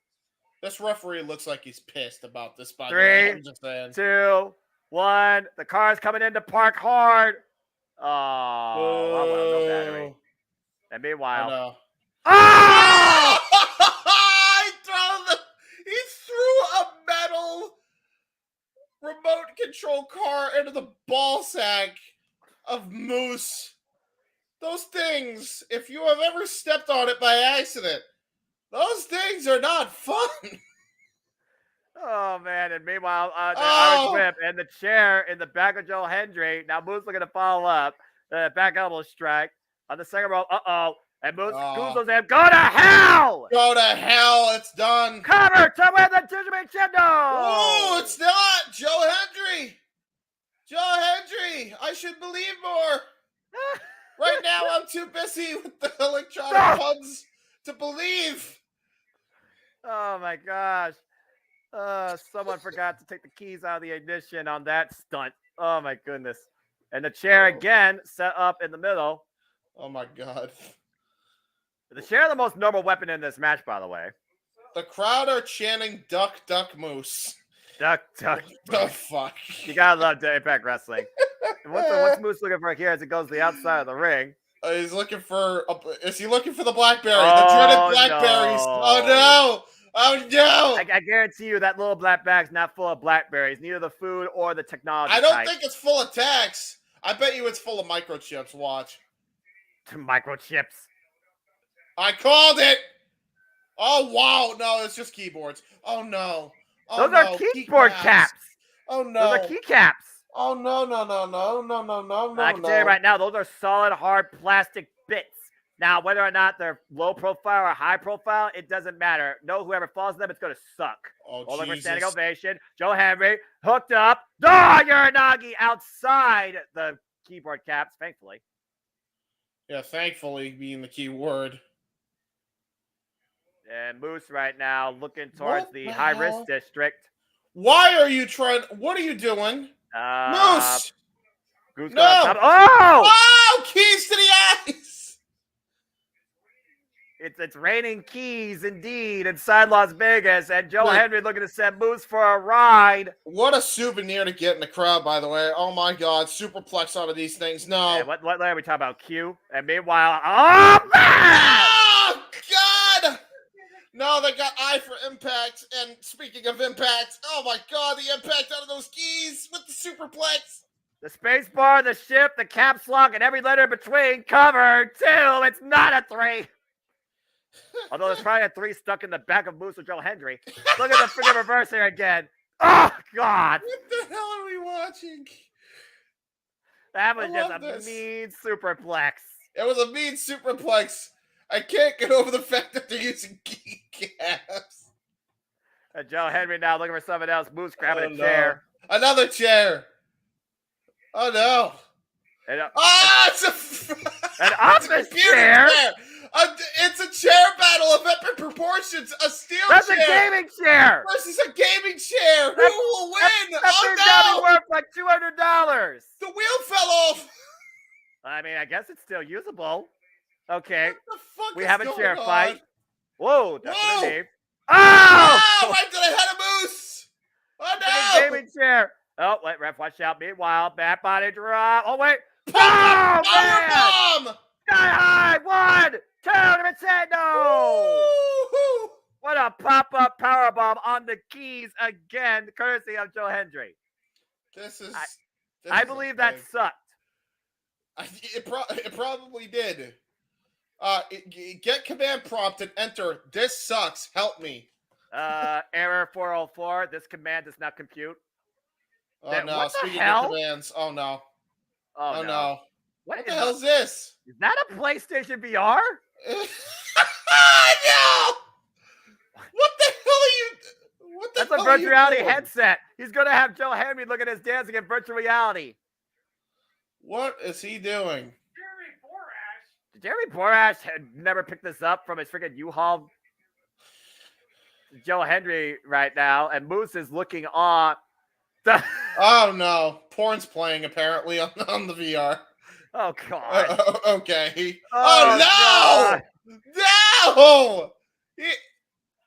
This referee looks like he's pissed about this, by the 3, way. I'm just saying. 2, 1. The car's coming in to park hard. Oh, no battery. And meanwhile... Oh! He threw a metal remote control car into the ball sack of Moose. Those things, if you have ever stepped on it by accident, those things are not fun. Oh, man. And meanwhile, the Irish whip and the chair in the back of Joe Hendry. Now Moose looking to follow up. Back elbow strike on the second row. Uh-oh. And Moose goozles him. Go to hell! Go to hell. It's done. Cover to win the championship. Oh, it's not. Joe Hendry. Joe Hendry. I should believe more. Right now, I'm too busy with the electronic puns to believe. Oh, my gosh. Someone forgot to take the keys out of the ignition on that stunt. Oh, my goodness. And the chair again set up in the middle. Oh, my God. The chair, the most normal weapon in this match, by the way. The crowd are chanting "Duck, Duck, Moose." Duck, duck. The fuck. You gotta love Impact Wrestling. What's Moose looking for here as it goes to the outside of the ring? He's looking for. Is he looking for the blackberry? The dreaded blackberries. No. Oh no! Oh no! I guarantee you that little black bag's not full of blackberries, neither the food or the technology. I don't think it's full of tax. I bet you it's full of microchips. Watch. Microchips. I called it. Oh wow! No, it's just keyboards. Oh no! Oh, Those are keyboard caps. Oh no! Those are keycaps. Oh no! I can tell you right now, those are solid, hard plastic bits. Now, whether or not they're low profile or high profile, it doesn't matter. No, whoever falls in them, it's going to suck. Oh, Jesus. Standing ovation. Joe Henry hooked up. Uranagi outside the keyboard caps, thankfully. Yeah, thankfully being the key word. And Moose right now looking towards the high-risk district. Why are you trying? What are you doing? Moose! Goose no! Oh! Oh! Keys to the eyes! It's raining keys indeed inside Las Vegas, and Joe Wait. Henry looking to send Moose for a ride. What a souvenir to get in the crowd, by the way. Oh my God, superplex out of these things. No. And what are we talking about? Q. And meanwhile, oh man! Oh God! No, they got eye for impact. And speaking of impact, oh my God, the impact out of those keys with the superplex. The space bar, the shift, the caps lock, and every letter in between. Cover 2. It's not a 3. Although there's probably a 3 stuck in the back of Moose or Joe Hendry. Look at the freaking reverse here again. Oh, God. What the hell are we watching? That was I just love a this. mean superplex. It was a mean superplex. I can't get over the fact that they're using key caps. And Joe Henry now looking for something else. Moose grabbing Oh, a no. chair. Another chair. Oh no. And, Oh, it's an it's office a computer chair? It's a chair battle of epic proportions. A steel That's chair a gaming chair. versus a gaming chair. Who will win? That Oh thing's gotta be no! worth like $200. The wheel fell off. I mean, I guess it's still usable. Okay. What the fuck We is have a going chair on? fight. Whoa, that's Whoa. what I need. Oh, Oh! right to the head of Moose. Oh It's a no! gaming chair. Oh, wait, ref, watch out. Meanwhile, back body drop. Oh, wait. Power Oh, man! bomb! Sky high. 1, 2, number 10. No! Woo-hoo. What a pop-up power bomb on the keys again, courtesy of Joe Hendry. This is. I believe that sucked. It probably did. Get command prompt and enter. This sucks. Help me. Error 404. This command does not compute. Oh That- no! what the Speaking hell? of commands. Oh no! Oh, no. What the hell is this? Is that a PlayStation VR? No! What the hell are you? What the That's a hell are virtual you reality doing? headset. He's going to have Joe Henry look at his dancing in virtual reality. What is he doing? Jeremy Borash had never picked this up from his freaking U-Haul. Joe Henry right now, and Moose is looking on. Oh no! Porn's playing apparently on the VR. Oh, God. Okay. Oh, no! No!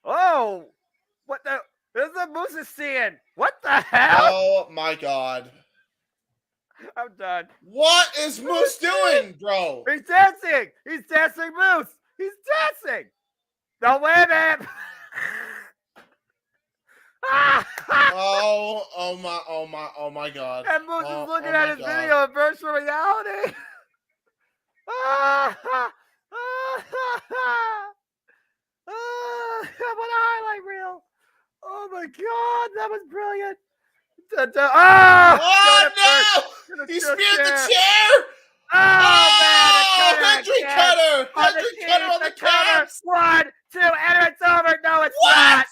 Oh, what the? This is what Moose is seeing. What the hell? Oh my God! I'm done. What is Moose doing, bro? He's dancing. He's dancing, Moose. He's dancing. No, wait a minute. Oh my God! And Moose Oh, is looking oh at my his God. video in virtual reality. What a highlight reel. Oh my God, that was brilliant. Oh no! He speared the chair! Oh, man, Hendry again. cutter! On Hendry the cutter keys, on the cover. caps! 1, 2, and it's over. No, it's What? not.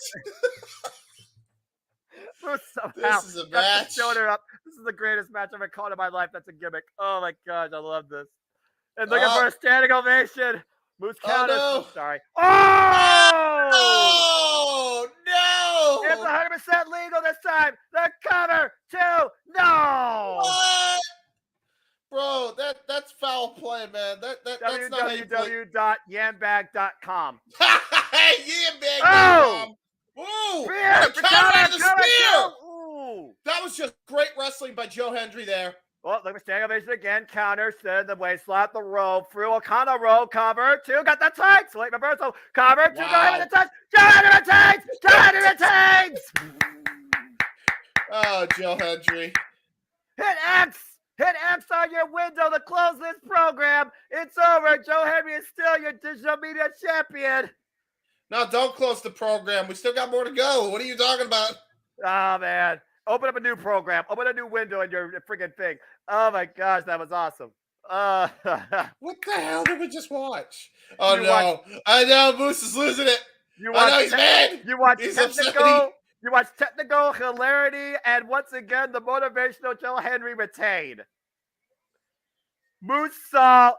Moose somehow This is a got the match. shoulder up. This is the greatest match I've ever caught in my life. That's a gimmick. Oh my gosh, I love this. And looking for a standing ovation. Moose counter. no. Sorry. Oh! Oh no! It's 100% legal this time. The cover 2. No! What? Bro, that's foul play, man. That's not how you play. www.yambag.com. Yeah, man. Oh! Ooh! Spear! What a counter to the spear! Ooh! That was just great wrestling by Joe Hendry there. Well, look at standing ovation again. Counter, send the waist slap, the roll, through O'Connor roll, cover 2, got the tights. Late reversal, cover 2, Wow. go ahead with the touch. Joe Hendry retains! Joe Hendry retains! Oh, Joe Hendry. Hit X! Hit X on your window to close this program. It's over. Joe Henry is still your digital media champion. No, don't close the program. We still got more to go. What are you talking about? Oh, man. Open up a new program. Open a new window in your freaking thing. Oh, my gosh. That was awesome. What the hell did we just watch? Oh, You no. I know. Moose is losing it. You I know he's mad. You watch He's technical. You watch technical hilarity, and once again, the motivational Joe Henry retained. Moose saw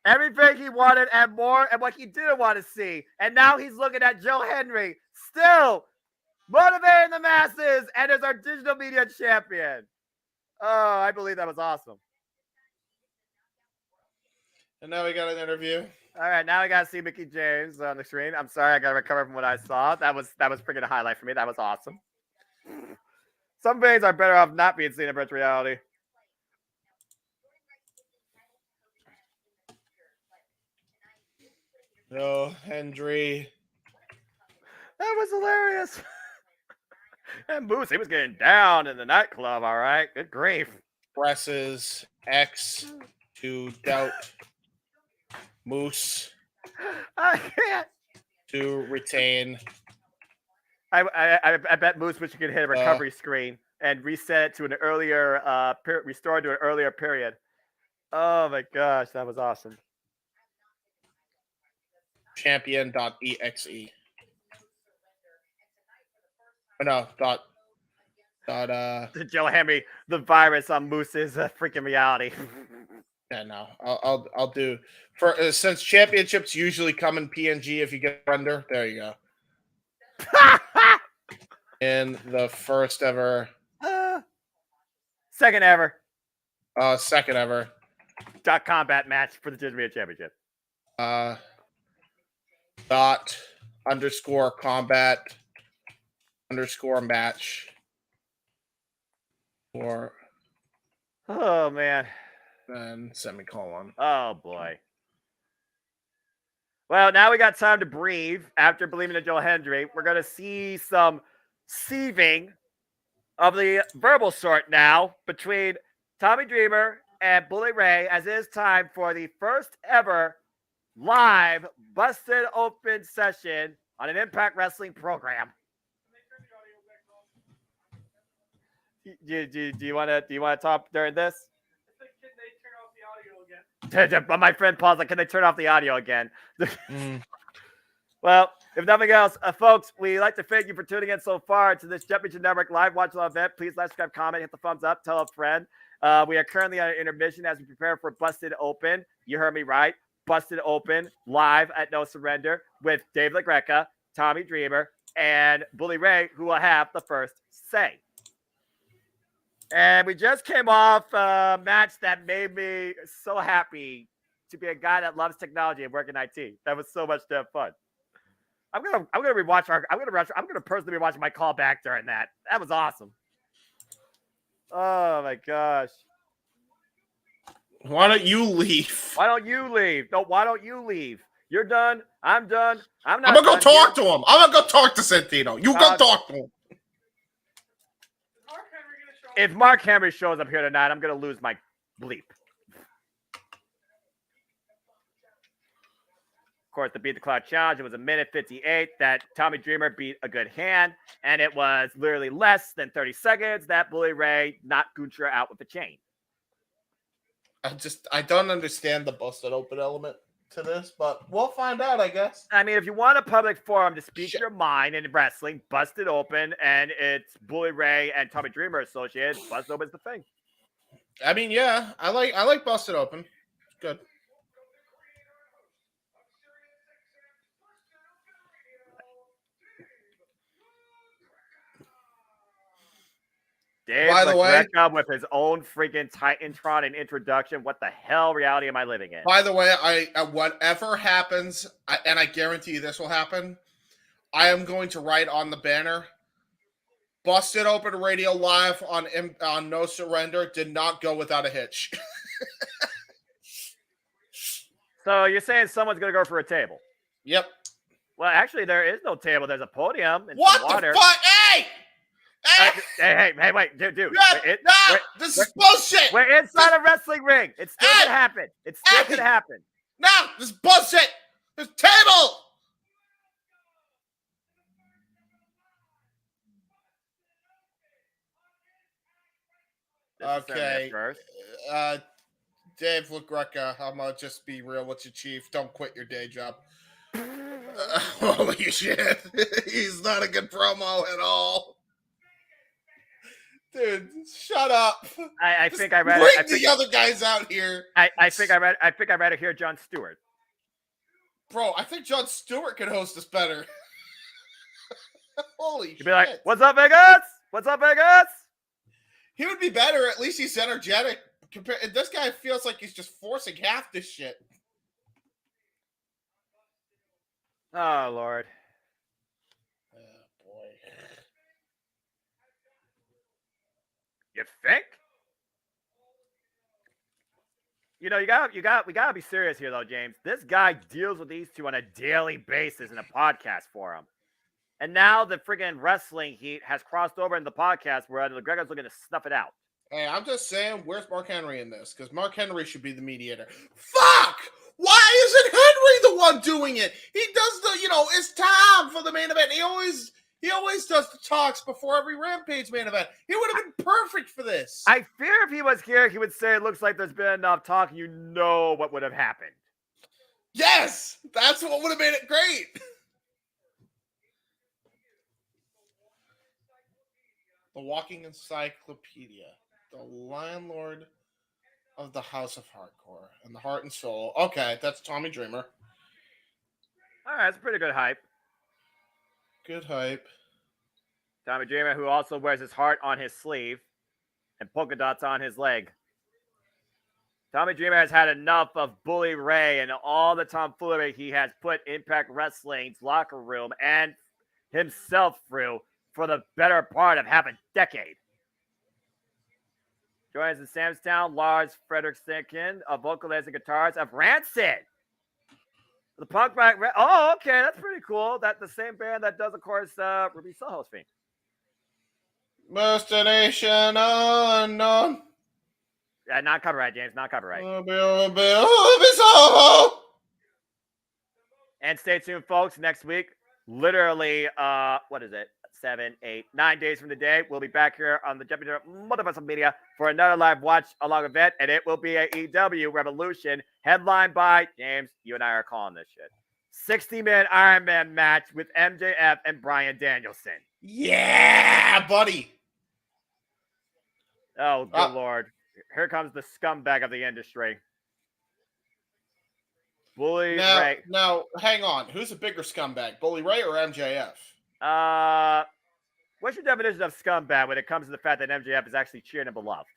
everything he wanted and more, and what he didn't want to see. And now he's looking at Joe Henry, still motivating the masses, and is our digital media champion. Oh, I believe that was awesome. And now we got an interview. All right, now I gotta see Mickey James on the screen. I'm sorry, I gotta recover from what I saw. That was freaking a highlight for me. That was awesome. Some things are better off not being seen in virtual reality. No, Hendry. That was hilarious. And Moose, he was getting down in the nightclub. All right, good grief. Presses X to doubt Moose I can't. to retain. I bet Moose wish he could hit a recovery screen and reset it to an earlier restore to an earlier period. Oh my gosh, that was awesome. Champion.exe. Oh, no, dot. Joe Henry, the virus on Moose's freaking reality. Yeah, no, I'll do for since championships usually come in PNG if you get under. There you go. In the first ever, second ever combat match for the Junior Championship. Dot underscore combat underscore match or Oh man. then semicolon. Oh boy. Well, now we got time to breathe after believing in Joe Hendry. We're gonna see some sieving of the verbal sort now between Tommy Dreamer and Bully Ray, as it is time for the first ever live busted open session on an Impact Wrestling program. Do you want to talk during this? Can they turn off the audio again? But my friend Paul's like, can they turn off the audio again? Well, if nothing else, folks, we'd like to thank you for tuning in so far to this Championship Network live watch along event. Please like, subscribe, comment, hit the thumbs up, tell a friend. We are currently on an intermission as we prepare for Busted Open. You heard me right. Busted Open live at No Surrender with Dave LaGreca, Tommy Dreamer, and Bully Ray, who will have the first say. And we just came off a match that made me so happy to be a guy that loves technology and work in IT. That was so much damn fun. I'm gonna personally be watching my call back during that. That was awesome. Oh my gosh. Why don't you leave? Why don't you leave? No, why don't you leave? You're done. I'm done. I'm not. I'm gonna go done talk here. to him. I'm gonna go talk to Santino. You go talk to him. If Mark Henry shows up here tonight, I'm gonna lose my bleep. Of course, the Beat the Cloud Challenge, it was a minute 58 that Tommy Dreamer beat a good hand, and it was literally less than 30 seconds that Bully Ray knocked Gunther out with a chain. I don't understand the busted open element to this, but we'll find out, I guess. I mean, if you want a public forum to speak your mind in wrestling, Busted Open, and it's Bully Ray and Tommy Dreamer associated, Busted Open's the thing. I mean, yeah, I like busted open. It's good. Dave By the way, with his own freaking Titantron and introduction. What the hell reality am I living in? By the way, whatever happens, and I guarantee you this will happen, I am going to write on the banner, Busted Open Radio Live on No Surrender did not go without a hitch. So you're saying someone's going to go for a table? Yep. Well, actually, there is no table. There's a podium and What some water. the fuck? Hey! Hey, wait, dude. This is bullshit. We're inside a wrestling ring. It still could happen. It still could happen. No, this is bullshit. There's table. Okay. Dave LaGreca, I'm gonna just be real with you, Chief. Don't quit your day job. Holy shit. He's not a good promo at all. Dude, shut up. I think I read bring it. the other guys out here. I think I read it here, Jon Stewart. Bro, I think Jon Stewart could host this better. Holy shit. You'd be like, what's up, Vegas? What's up, Vegas? He would be better. At least he's energetic. This guy feels like he's just forcing half this shit. Oh, Lord. Oh, boy. You think? You know, we gotta be serious here, though, James. This guy deals with these two on a daily basis in a podcast forum. And now the friggin' wrestling heat has crossed over in the podcast where McGregor's looking to snuff it out. Hey, I'm just saying, where's Mark Henry in this? Because Mark Henry should be the mediator. Fuck! Why isn't Henry the one doing it? He does the, it's time for the main event. He always does the talks before every Rampage main event. He would have been perfect for this. I fear if he was here, he would say it looks like there's been enough talk. You know what would have happened. Yes! That's what would have made it great. The Walking Encyclopedia. The landlord of the House of Hardcore and the Heart and Soul. Okay, that's Tommy Dreamer. All right, that's pretty good hype. Good hype. Tommy Dreamer, who also wears his heart on his sleeve and polka dots on his leg. Tommy Dreamer has had enough of Bully Ray and all the tomfoolery he has put Impact Wrestling's locker room and himself through for the better part of half a decade. Joins in Samstown, Lars Fredrickson, a vocalist and guitarist of Rancid. The punk rock. Oh, okay, that's pretty cool. That's the same band that does, of course, Ruby Soho's theme. Destination unknown. Yeah, not copyright, James. Not copyright. And stay tuned, folks. Next week, literally, what is it? 7, 8, 9 days from today, we'll be back here on the Jumping Multiverse Media for another live watch along event, and it will be a EW Revolution headlined by James. You and I are calling this shit. 60-man Iron Man match with MJF and Bryan Danielson. Yeah, buddy. Oh, good Lord. Here comes the scumbag of the industry. Bully Ray. Now, hang on. Who's a bigger scumbag, Bully Ray or MJF? What's your definition of scumbag when it comes to the fact that MJF is actually cheered and beloved?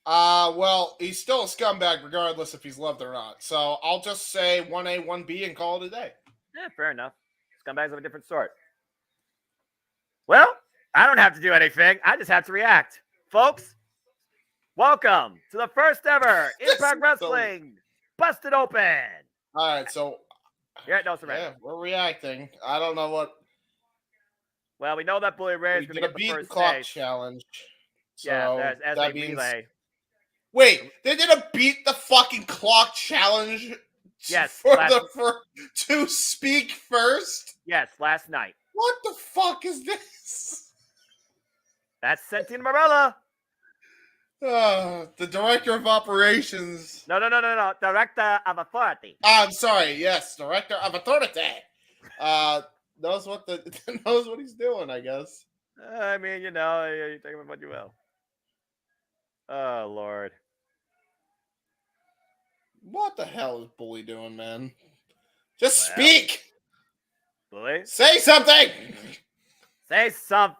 Well, he's still a scumbag regardless if he's loved or not. So I'll just say 1A, 1B and call it a day. Yeah, fair enough. Scumbags of a different sort. Well, I don't have to do anything. I just have to react. Folks, welcome to the first ever Impact Wrestling Busted Open. All right, so yeah, no surrender. Yeah, we're reacting. I don't know what. Well, we know that Bully Ray is going to get the first clock challenge. So yeah, as that a means. relay. Wait, they did a beat the fucking clock challenge. Yes, to speak first. Yes, last night. What the fuck is this? That's Santino Marella. The director of operations. No. Director of authority. I'm sorry. Yes, director of authority. Knows what he's doing, I guess. I mean, you take him what you will. Oh Lord. What the hell is Bully doing, man? Just speak. Bully, say something. Say something.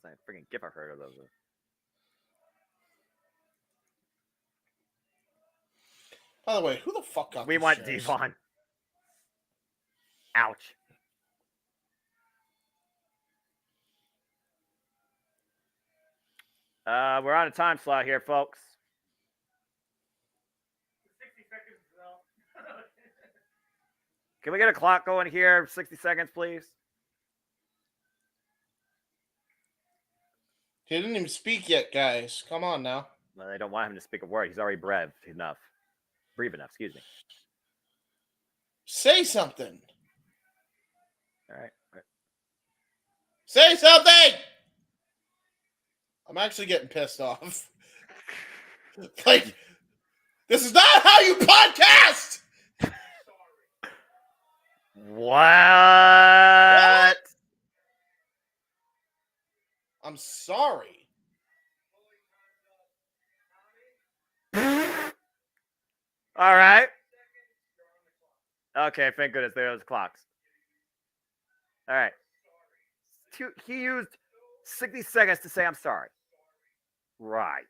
That's a freaking gif I heard of those. By the way, who the fuck got We want Devon. Ouch. We're on a time slot here, folks. 60 seconds as well. Can we get a clock going here? 60 seconds, please. He didn't even speak yet, guys. Come on now. Well, they don't want him to speak a word. He's already brave enough. Excuse me. Say something. All right. Say something! I'm actually getting pissed off. Like, this is not how you podcast! What? I'm sorry. All right. Okay, thank goodness there are those clocks. All right. He used 60 seconds to say I'm sorry. Right.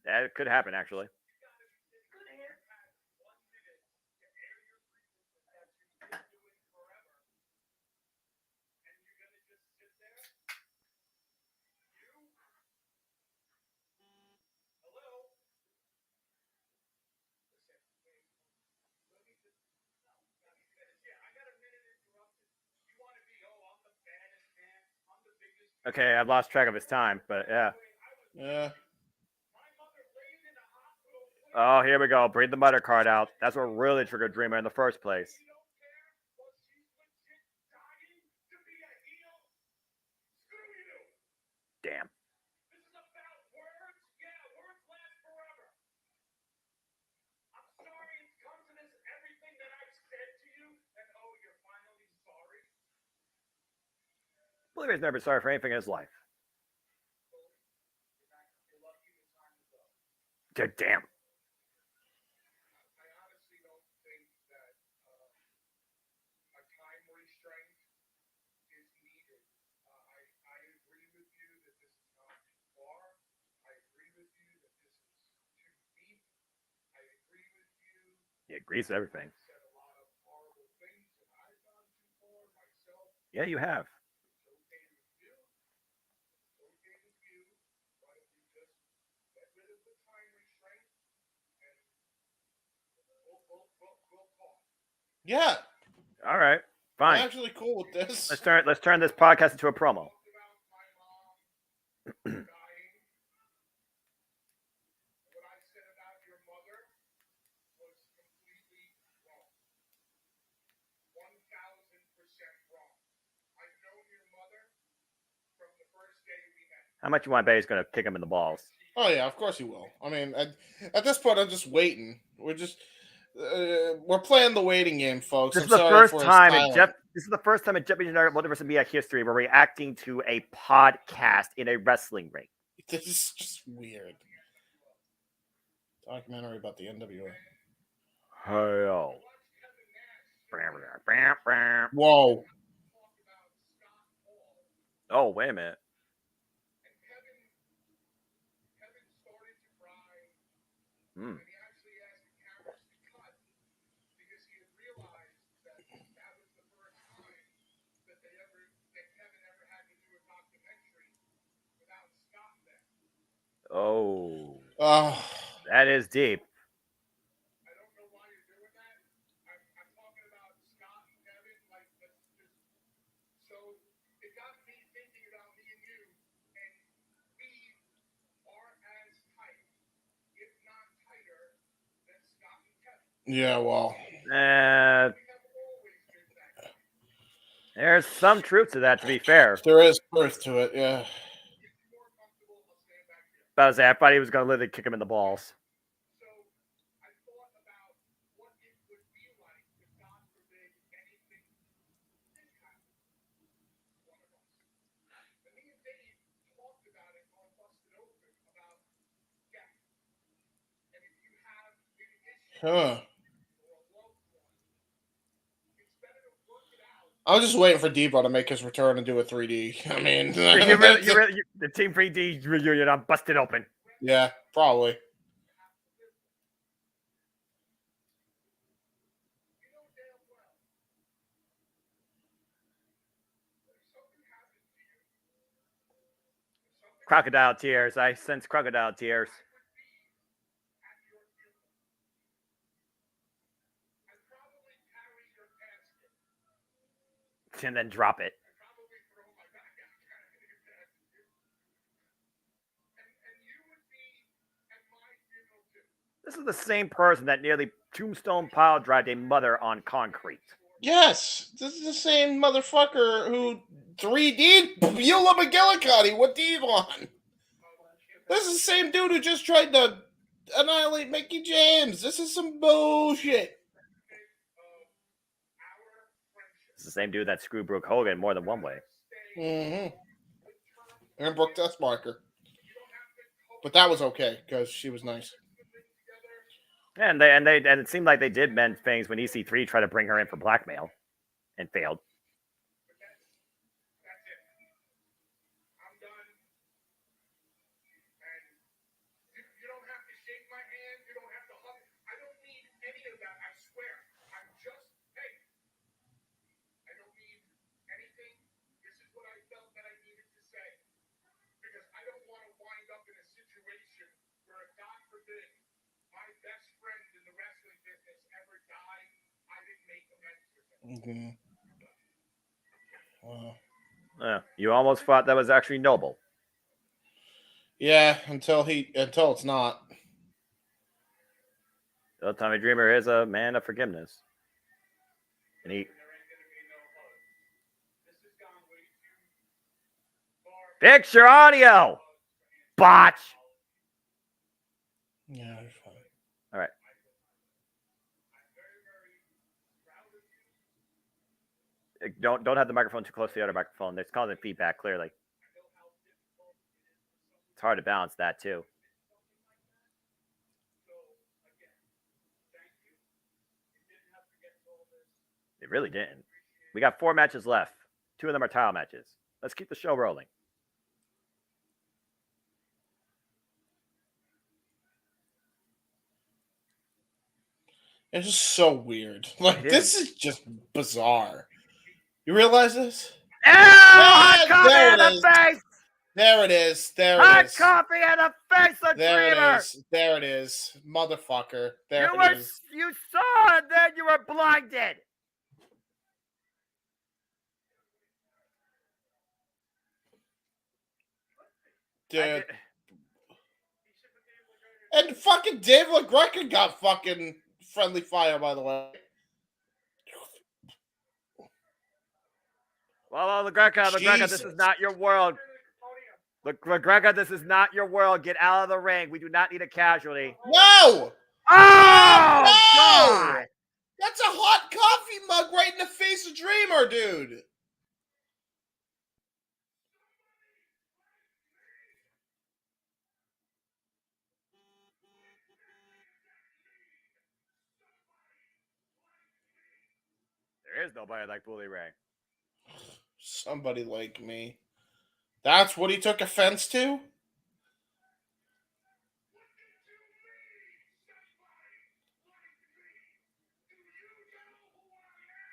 That could happen, actually. Okay, I've lost track of his time, but yeah. Yeah. Oh, here we go. Bring the mother card out. That's what really triggered Dreamer in the first place. Damn. Believe he's never sorry for anything in his life. Damn. He agrees with everything. Yeah, you have. Yeah. All right. I'm Fine. actually cool with this. Let's turn this podcast into a promo. How much you want to bet he's going to kick him in the balls? Oh yeah, of course he will. I mean, at this point, I'm just waiting. We're playing the waiting game, folks. This I'm is the sorry first for his time in silence. This is the first time in Jeff Multiverse Media history we're reacting to a podcast in a wrestling ring. This is just weird. Documentary about the NWA. Hell. Whoa. Oh, wait a minute. Hmm. Oh, Oh. that is deep. Yeah, well. There's some truth to that, to be fair. There is truth to it, yeah. But I thought he was going to literally kick him in the balls. Huh. I was just waiting for Debo to make his return and do a 3D. I mean, the Team 3D reunion, I'm busted open. Yeah, probably. Crocodile tears. I sense crocodile tears. And then drop it. This is the same person that nearly tombstone pile drived a mother on concrete. Yes, this is the same motherfucker who 3D Beulah McGillicuddy with Devon. This is the same dude who just tried to annihilate Mickey James. This is some bullshit. It's the same dude that screwed Brooke Hogan more than one way. Mm-hmm. And Brooke Tessmarker. But that was okay because she was nice. And it seemed like they did mend things when EC3 tried to bring her in for blackmail and failed. Mm-hmm. Wow. You almost thought that was actually noble. Yeah, until it's not. Well, Tommy Dreamer is a man of forgiveness. And he fix your audio. Botch. Yeah, it's fine. All right. Don't have the microphone too close to the other microphone. It's causing feedback, clearly. It's hard to balance that, too. It really didn't. We got 4 matches left. 2 of them are title matches. Let's keep the show rolling. It's just so weird. Like, It this is just bizarre. You realize this? Ew! Hot Ah, coffee there in it the is. face! There it is. There it Hot is. coffee in the face of There it Dreamer! is. There it is. Motherfucker. There You it is. saw it, then you were blinded! Dude. And fucking Dave LaGreca got fucking friendly fire, by the way. Well, LaGreca, this is not your world. LaGreca, this is not your world. Get out of the ring. We do not need a casualty. No! Oh, no! God! That's a hot coffee mug right in the face of Dreamer, dude. There is nobody like Bully Ray. Somebody like me. That's what he took offense to?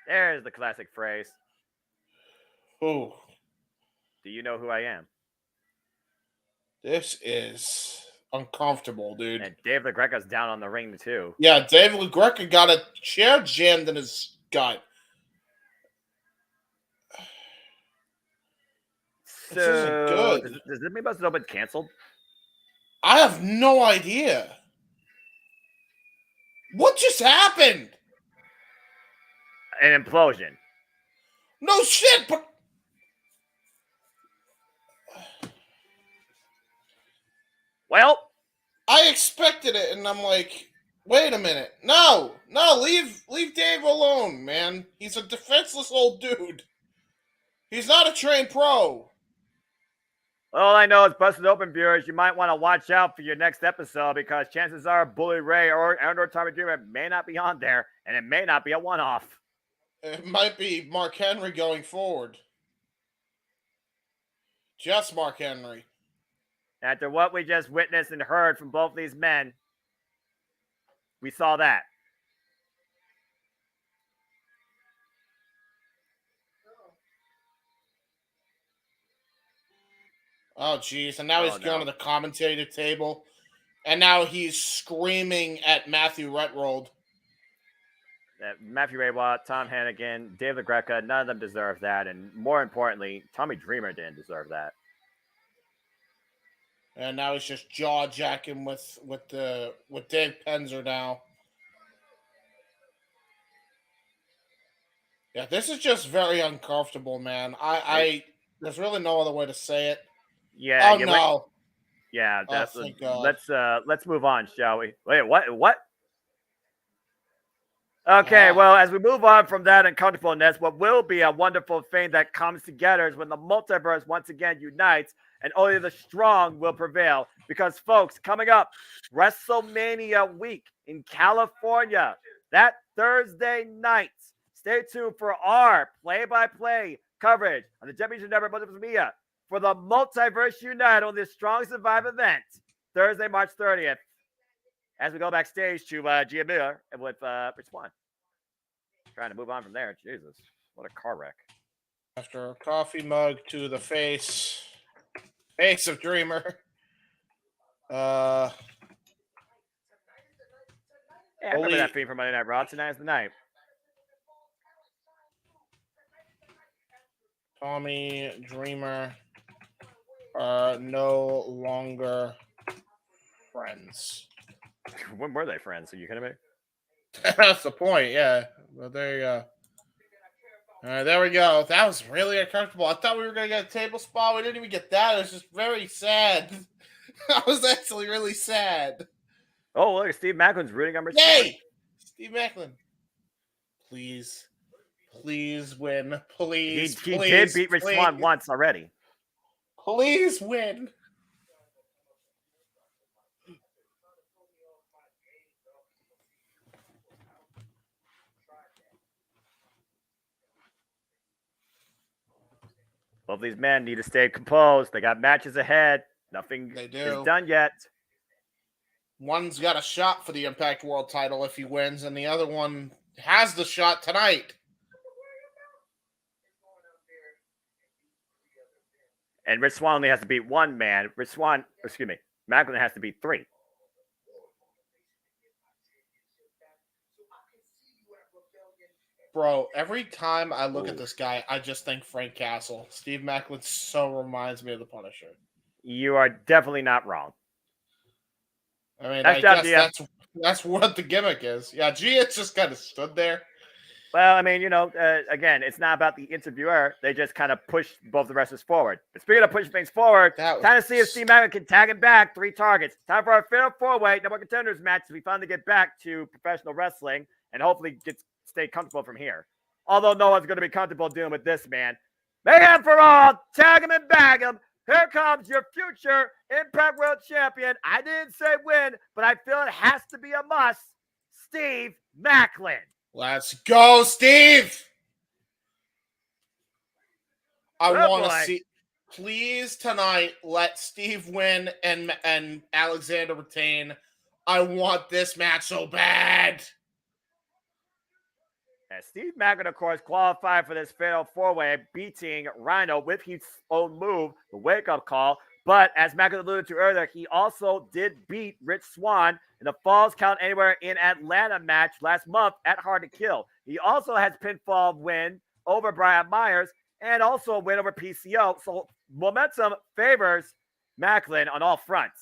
There's the classic phrase. Ooh. Do you know who I am? This is uncomfortable, dude. And Dave LaGreca's down on the ring, too. Yeah, Dave LaGreca got a chair jammed in his gut. So, this isn't good. Does this mean Busted Open canceled? I have no idea. What just happened? An implosion. No shit, but Well, I expected it, and I'm like, wait a minute. No, leave Dave alone, man. He's a defenseless old dude. He's not a trained pro. all I know is Busted Open viewers, you might want to watch out for your next episode because chances are Bully Ray or Tommy Dreamer may not be on there, and it may not be a one-off. It might be Mark Henry going forward. Just Mark Henry. After what we just witnessed and heard from both these men, we saw that. Oh, jeez. And now he's going to the commentator table. And now he's screaming at Matthew Retrold. Matthew Raywatt, Tom Hannigan, Dave LaGreca, none of them deserve that. And more importantly, Tommy Dreamer didn't deserve that. And now he's just jaw-jacking with Dave Penzer now. Yeah, this is just very uncomfortable, man. There's really no other way to say it. Yeah. Oh, no. Yeah, that's thank God. Let's move on, shall we? Wait, what? Okay, well, as we move on from that uncomfortableness, what will be a wonderful thing that comes together is when the multiverse once again unites and only the strong will prevail. Because, folks, coming up, WrestleMania week in California, that Thursday night. Stay tuned for our play-by-play coverage on the Championship Network Multiverse Media for the Multiverse Unite on this Strong Survive event, Thursday, March 30th. As we go backstage to Gia Miller and with Rich Swann. Trying to move on from there. Jesus, what a car wreck. After a coffee mug to the face of Dreamer. Yeah, I remember that theme from Monday Night Raw. Tonight's the night. Tommy Dreamer are no longer friends. When were they friends? Are you kidding me? That's the point, yeah. But there you go. All right, there we go. That was really uncomfortable. I thought we were going to get a table spot. We didn't even get that. It was just very sad. I was actually really sad. Oh, look, Steve Macklin's rooting on Rich Swann. Yay! Steve Macklin. Please. Please win. Please. He please, did beat Rich please. Swann once already. Please win. Both these men need to stay composed. They got matches ahead. Nothing They do. is done yet. One's got a shot for the Impact World title if he wins, and the other one has the shot tonight. And Rich Swann only has to beat one man. Macklin has to beat 3. Bro, every time I look at this guy, I just think Frank Castle. Steve Macklin so reminds me of the Punisher. You are definitely not wrong. I mean, That's I guess that's what the gimmick is. Yeah, Gia just kind of stood there. Well, I mean, again, it's not about the interviewer. They just kind of push both the wrestlers forward. But speaking of pushing things forward, time to see if Steve Macklin can tag him back. 3 targets. Time for our fatal 4-way number contenders match as we finally get back to professional wrestling and hopefully stay comfortable from here. Although no one's going to be comfortable dealing with this man. Mayhem for all. Tag him and bag him. Here comes your future Impact World Champion. I didn't say win, but I feel it has to be a must. Steve Macklin. Let's go, Steve! I want to see. Please tonight, let Steve win and Alexander retain. I want this match so bad. As Steve Macklin, of course, qualified for this fatal 4-way, beating Rhino with his own move, the wake-up call. But as Macklin alluded to earlier, he also did beat Rich Swann in the Falls Count Anywhere in Atlanta match last month at Hard to Kill. He also has pinfall win over Brian Myers and also a win over PCO. So momentum favors Macklin on all fronts.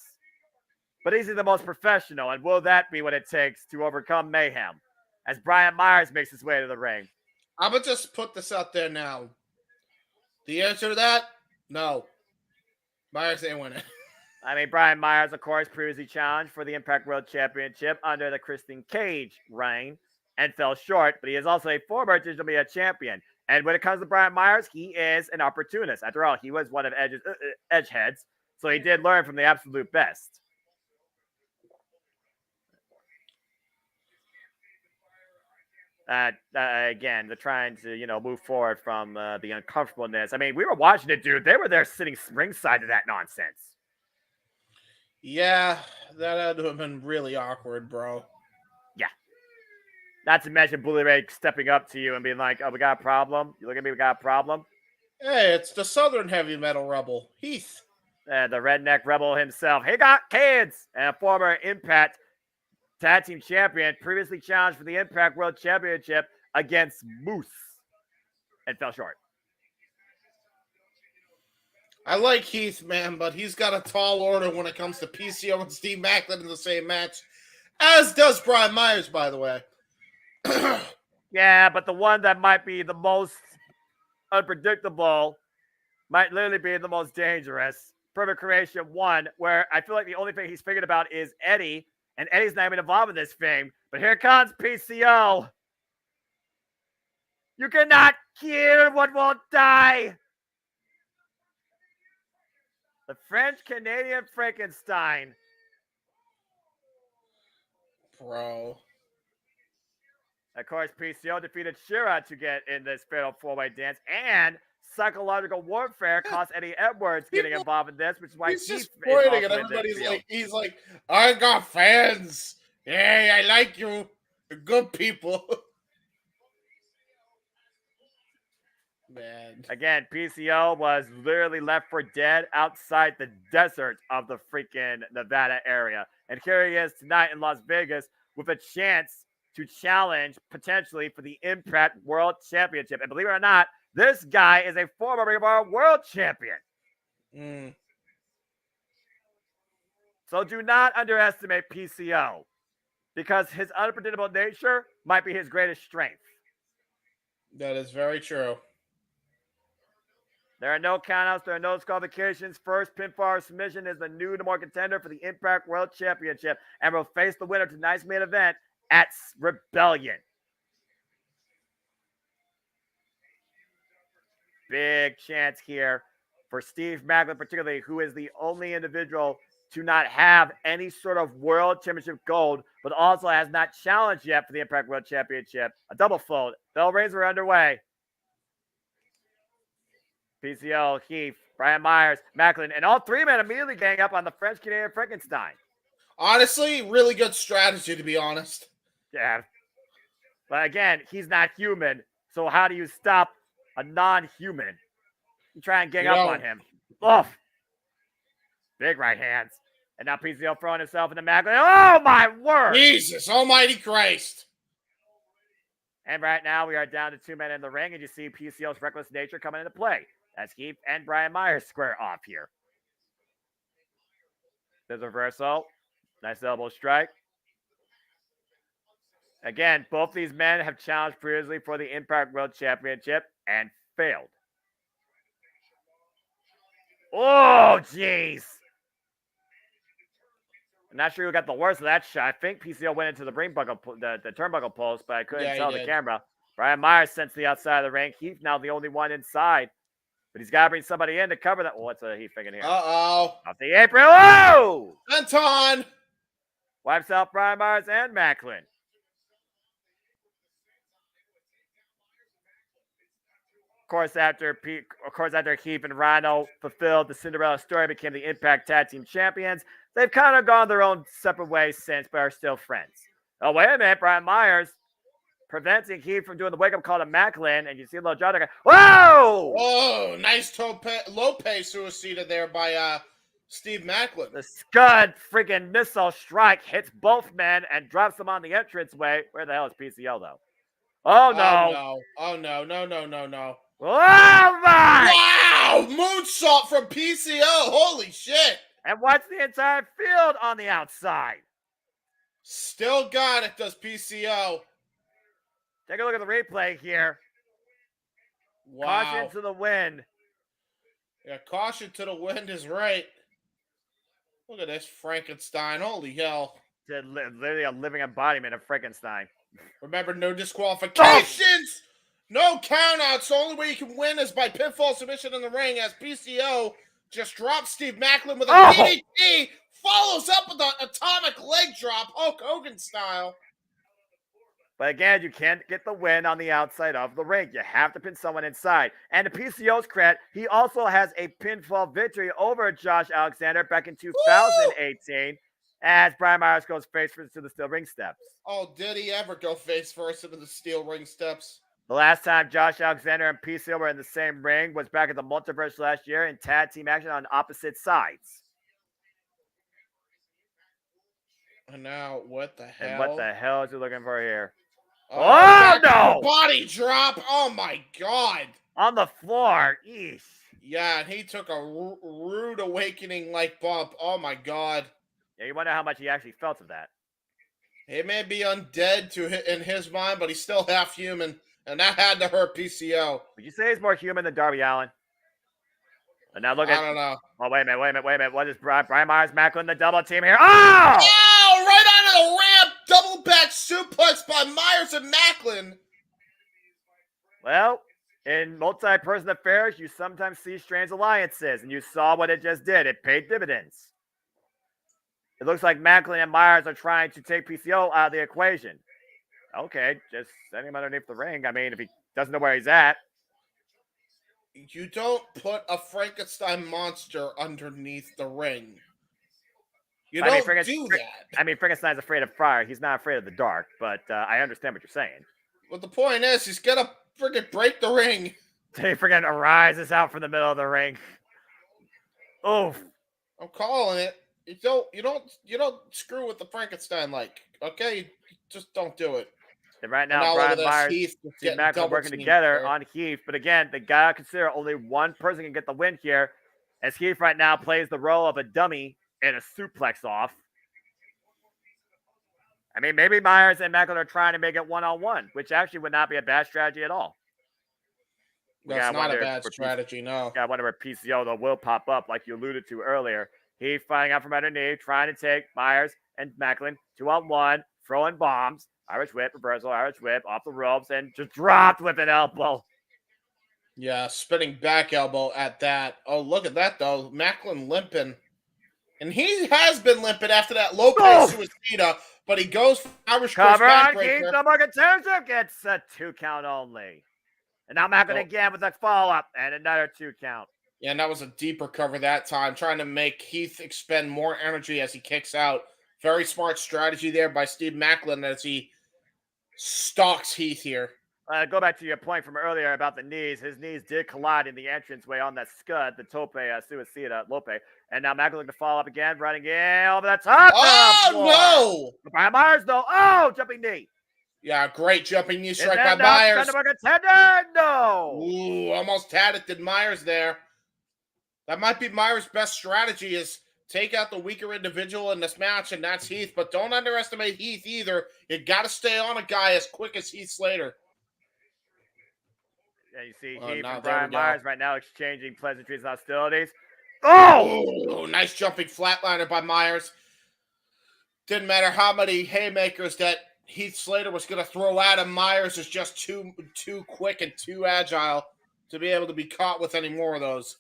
But is he the most professional? And will that be what it takes to overcome Mayhem as Brian Myers makes his way to the ring? I'm going to just put this out there now. The answer to that, no. Myers ain't winning. I mean, Brian Myers, of course, previously challenged for the Impact World Championship under the Christian Cage reign and fell short, but he is also a former Digital Media champion. And when it comes to Brian Myers, he is an opportunist. After all, he was one of Edge heads, so he did learn from the absolute best. Again, they're trying to, move forward from the uncomfortableness. I mean, we were watching it, dude. They were there sitting ringside to that nonsense. Yeah, that had to have been really awkward, bro. Yeah. Not to mention Bully Ray stepping up to you and being like, oh, we got a problem? You look at me, we got a problem? Hey, it's the Southern Heavy Metal Rebel, Heath. The redneck rebel himself. He got kids! And a former Impact Tag Team Champion, previously challenged for the Impact World Championship against Moose and fell short. I like Heath, man, but he's got a tall order when it comes to PCO and Steve Macklin in the same match, as does Brian Myers, by the way. Yeah, but the one that might be the most unpredictable might literally be the most dangerous. Perfect Creation 1, where I feel like the only thing he's figured about is Eddie, and Eddie's not even involved in this thing. But here comes PCO. You cannot kill what won't die. The French-Canadian Frankenstein. Bro. Of course, PCO defeated Shira to get in this fatal 4-way dance. And psychological warfare cost Eddie Edwards getting involved in this, which is why he's just pointing and everybody's like, he's like, I got fans. Hey, I like you. You're good people. Man. Again, PCO was literally left for dead outside the desert of the freaking Nevada area. And here he is tonight in Las Vegas with a chance to challenge potentially for the Impact World Championship. And believe it or not, This guy is a former Ring of Honor World Champion. Mm. So do not underestimate PCO because his unpredictable nature might be his greatest strength. That is very true. There are no countouts. There are no disqualifications. First pinfall or submission is the new number one contender for the Impact World Championship and will face the winner of tonight's main event at Rebellion. Big chance here for Steve Maclin, particularly, who is the only individual to not have any sort of World Championship gold, but also has not challenged yet for the Impact World Championship. A double fold. Bell rings are underway. PCO, Heath, Brian Myers, Macklin, and all three men immediately gang up on the French-Canadian Frankenstein. Honestly, really good strategy, to be honest. Yeah. But again, he's not human, so how do you stop a non-human? You try and gang up on him. Ugh. Big right hands. And now PCO throwing himself into Macklin. Oh, my word! Jesus almighty Christ. And right now, we are down to two men in the ring, and you see PCO's reckless nature coming into play as Heath and Brian Myers square off here. There's a reversal. Nice elbow strike. Again, both these men have challenged previously for the Impact World Championship and failed. Oh, jeez. I'm not sure who got the worst of that shot. I think PCO went into the the turnbuckle post, but I couldn't tell the camera. Brian Myers sent to the outside of the ring. Heath now the only one inside. But he's got to bring somebody in to cover that. What's Heath thinking here? Uh-oh. Off the apron. Whoa! Anton! Wipes out Brian Myers and Macklin. Of course, after Heath and Rhino fulfilled the Cinderella story, became the Impact Tag Team Champions, they've kind of gone their own separate ways since, but are still friends. Oh, wait a minute. Brian Myers preventing Heath from doing the wake-up call to Macklin, and you see a little John. Whoa! Whoa! Nice Lope suicida there by Steve Macklin. The Scud freaking missile strike hits both men and drops them on the entranceway. Where the hell is PCO, though? Oh, no. Oh, no. No. Oh, my! Wow! Moonsault from PCO. Holy shit. And watch the entire field on the outside. Still got it, does PCO. Take a look at the replay here. Wow. Caution to the wind. Yeah, caution to the wind is right. Look at this Frankenstein. Holy hell. Literally a living embodiment of Frankenstein. Remember, no disqualifications. No countouts. The only way you can win is by pinfall submission in the ring as PCO just drops Steve Macklin with a DDT. Follows up with an atomic leg drop, Hulk Hogan style. But again, you can't get the win on the outside of the ring. You have to pin someone inside. And to PCO's credit, he also has a pinfall victory over Josh Alexander back in 2018 as Brian Myers goes face first to the steel ring steps. Oh, did he ever go face first into the steel ring steps? The last time Josh Alexander and PCO were in the same ring was back at the Multiverse last year in tag team action on opposite sides. And now, what the hell? And what the hell is he looking for here? Oh no! Body drop! Oh my god! On the floor. Eesh. Yeah, and he took a rude awakening like bump. Oh my god. Yeah, you wonder how much he actually felt of that. He may be undead in his mind, but he's still half human, and that had to hurt PCO. Would you say he's more human than Darby Allin? And now look at. I don't know. Oh, wait a minute. What is Brian Myers Macklin the double team here? Oh! Ow! Right onto the ramp! Double back suplex by Myers and Macklin. Well, in multi-person affairs, you sometimes see strange alliances, and you saw what it just did. It paid dividends. It looks like Macklin and Myers are trying to take PCO out of the equation. Okay, just send him underneath the ring. I mean, if he doesn't know where he's at. You don't put a Frankenstein monster underneath the ring. You don't do that. I mean, Frankenstein's afraid of fire. He's not afraid of the dark, but I understand what you're saying. But the point is, he's going to freaking break the ring. He freaking arises out from the middle of the ring. Oof. I'm calling it. You don't screw with the Frankenstein like, okay? You just don't do it. And right And now, look Brian at this, Myers, Heath Steve getting Macklin double working teamed together there. on Heath. But again, the guy consider only one person can get the win here, as Heath right now plays the role of a dummy and a suplex off. I mean, maybe Myers and Macklin are trying to make it one-on-one, which actually would not be a bad strategy at all. That's not a bad strategy, no. I wonder where PCO though will pop up, like you alluded to earlier. Heath flying out from underneath, trying to take Myers and Macklin 2-on-1, throwing bombs. Irish whip, reversal, Irish whip, off the ropes, and just dropped with an elbow. Yeah, spinning back elbow at that. Oh, look at that, though. Macklin limping. And he has been limping after that low pace suicida, but he goes for Irish Cover on Keith. backbreaker. The Morgan gets a 2 count only. And now Macklin again with a follow-up and another 2 count. Yeah, and that was a deeper cover that time, trying to make Heath expend more energy as he kicks out. Very smart strategy there by Steve Macklin as he stalks Heath here. Go back to your point from earlier about the knees. His knees did collide in the entranceway on that scud, the tope suicida lope. And now Macklin looking to follow up again, running in over the top. Oh, no! Brian Myers, though. Oh, jumping knee. Yeah, great jumping knee strike by Myers. No. Ooh, almost had it, did Myers there. That might be Myers' best strategy is take out the weaker individual in this match, and that's Heath. But don't underestimate Heath either. You got to stay on a guy as quick as Heath Slater. Yeah, you see Heath and there Brian we go. Myers right now exchanging pleasantries and hostilities. Oh, nice jumping flatliner by Myers. Didn't matter how many haymakers that Heath Slater was going to throw at him. Myers is just too quick and too agile to be able to be caught with any more of those.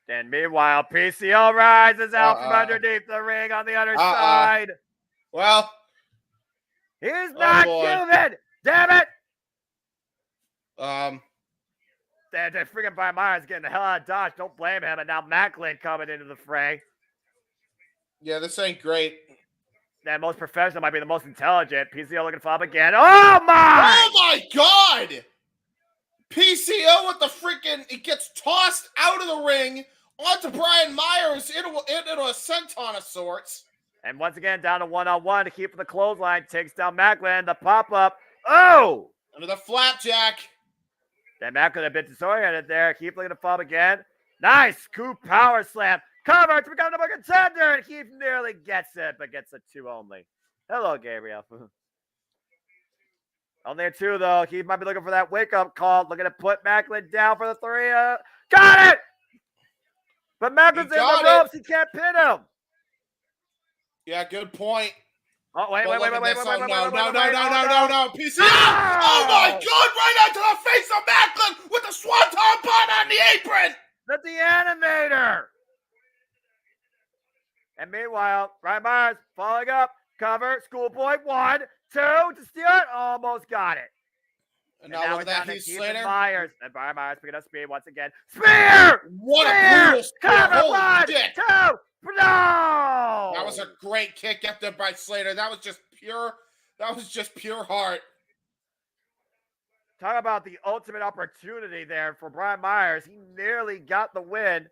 And meanwhile, PCO rises out from underneath the ring on the other side. Well, he's not human. Damn it. That freaking Brian Myers getting the hell out of Dodge. Don't blame him. And now Macklin coming into the fray. Yeah, this ain't great. That most professional might be the most intelligent. PCO looking to follow up again. Oh my God! PCO with the freaking, it gets tossed out of the ring onto Brian Myers into a senton of sorts. And once again, down to one-on-one to keep the clothesline. Takes down Macklin. The pop-up. Oh! Under the flapjack. That Macklin a bit disoriented there. Keep looking to follow up again. Nice scoop power slam. Cover to become the contender. And Keith nearly gets it, but gets a 2 only. Hello, Gabriel. Only a 2, though. Keith might be looking for that wake-up call. Looking to put Macklin down for the 3. Got it! But Macklin's in the ropes. He can't pin him. Yeah, good point. Oh, wait. No. PCO! No! Oh, my God! Right onto the face of Macklin with the swanton bomb on the apron! The animator! And meanwhile, Brian Myers following up. Cover. Schoolboy. 1, 2 to steal it. Almost got it. And now look at that, Heath Slater. Myers. And Brian Myers picking up speed once again. Spear! What a brutal spear. Cover. Holy 1, shit. 2. No! That was a great kick up there by Slater. That was just pure heart. Talk about the ultimate opportunity there for Brian Myers. He nearly got the win.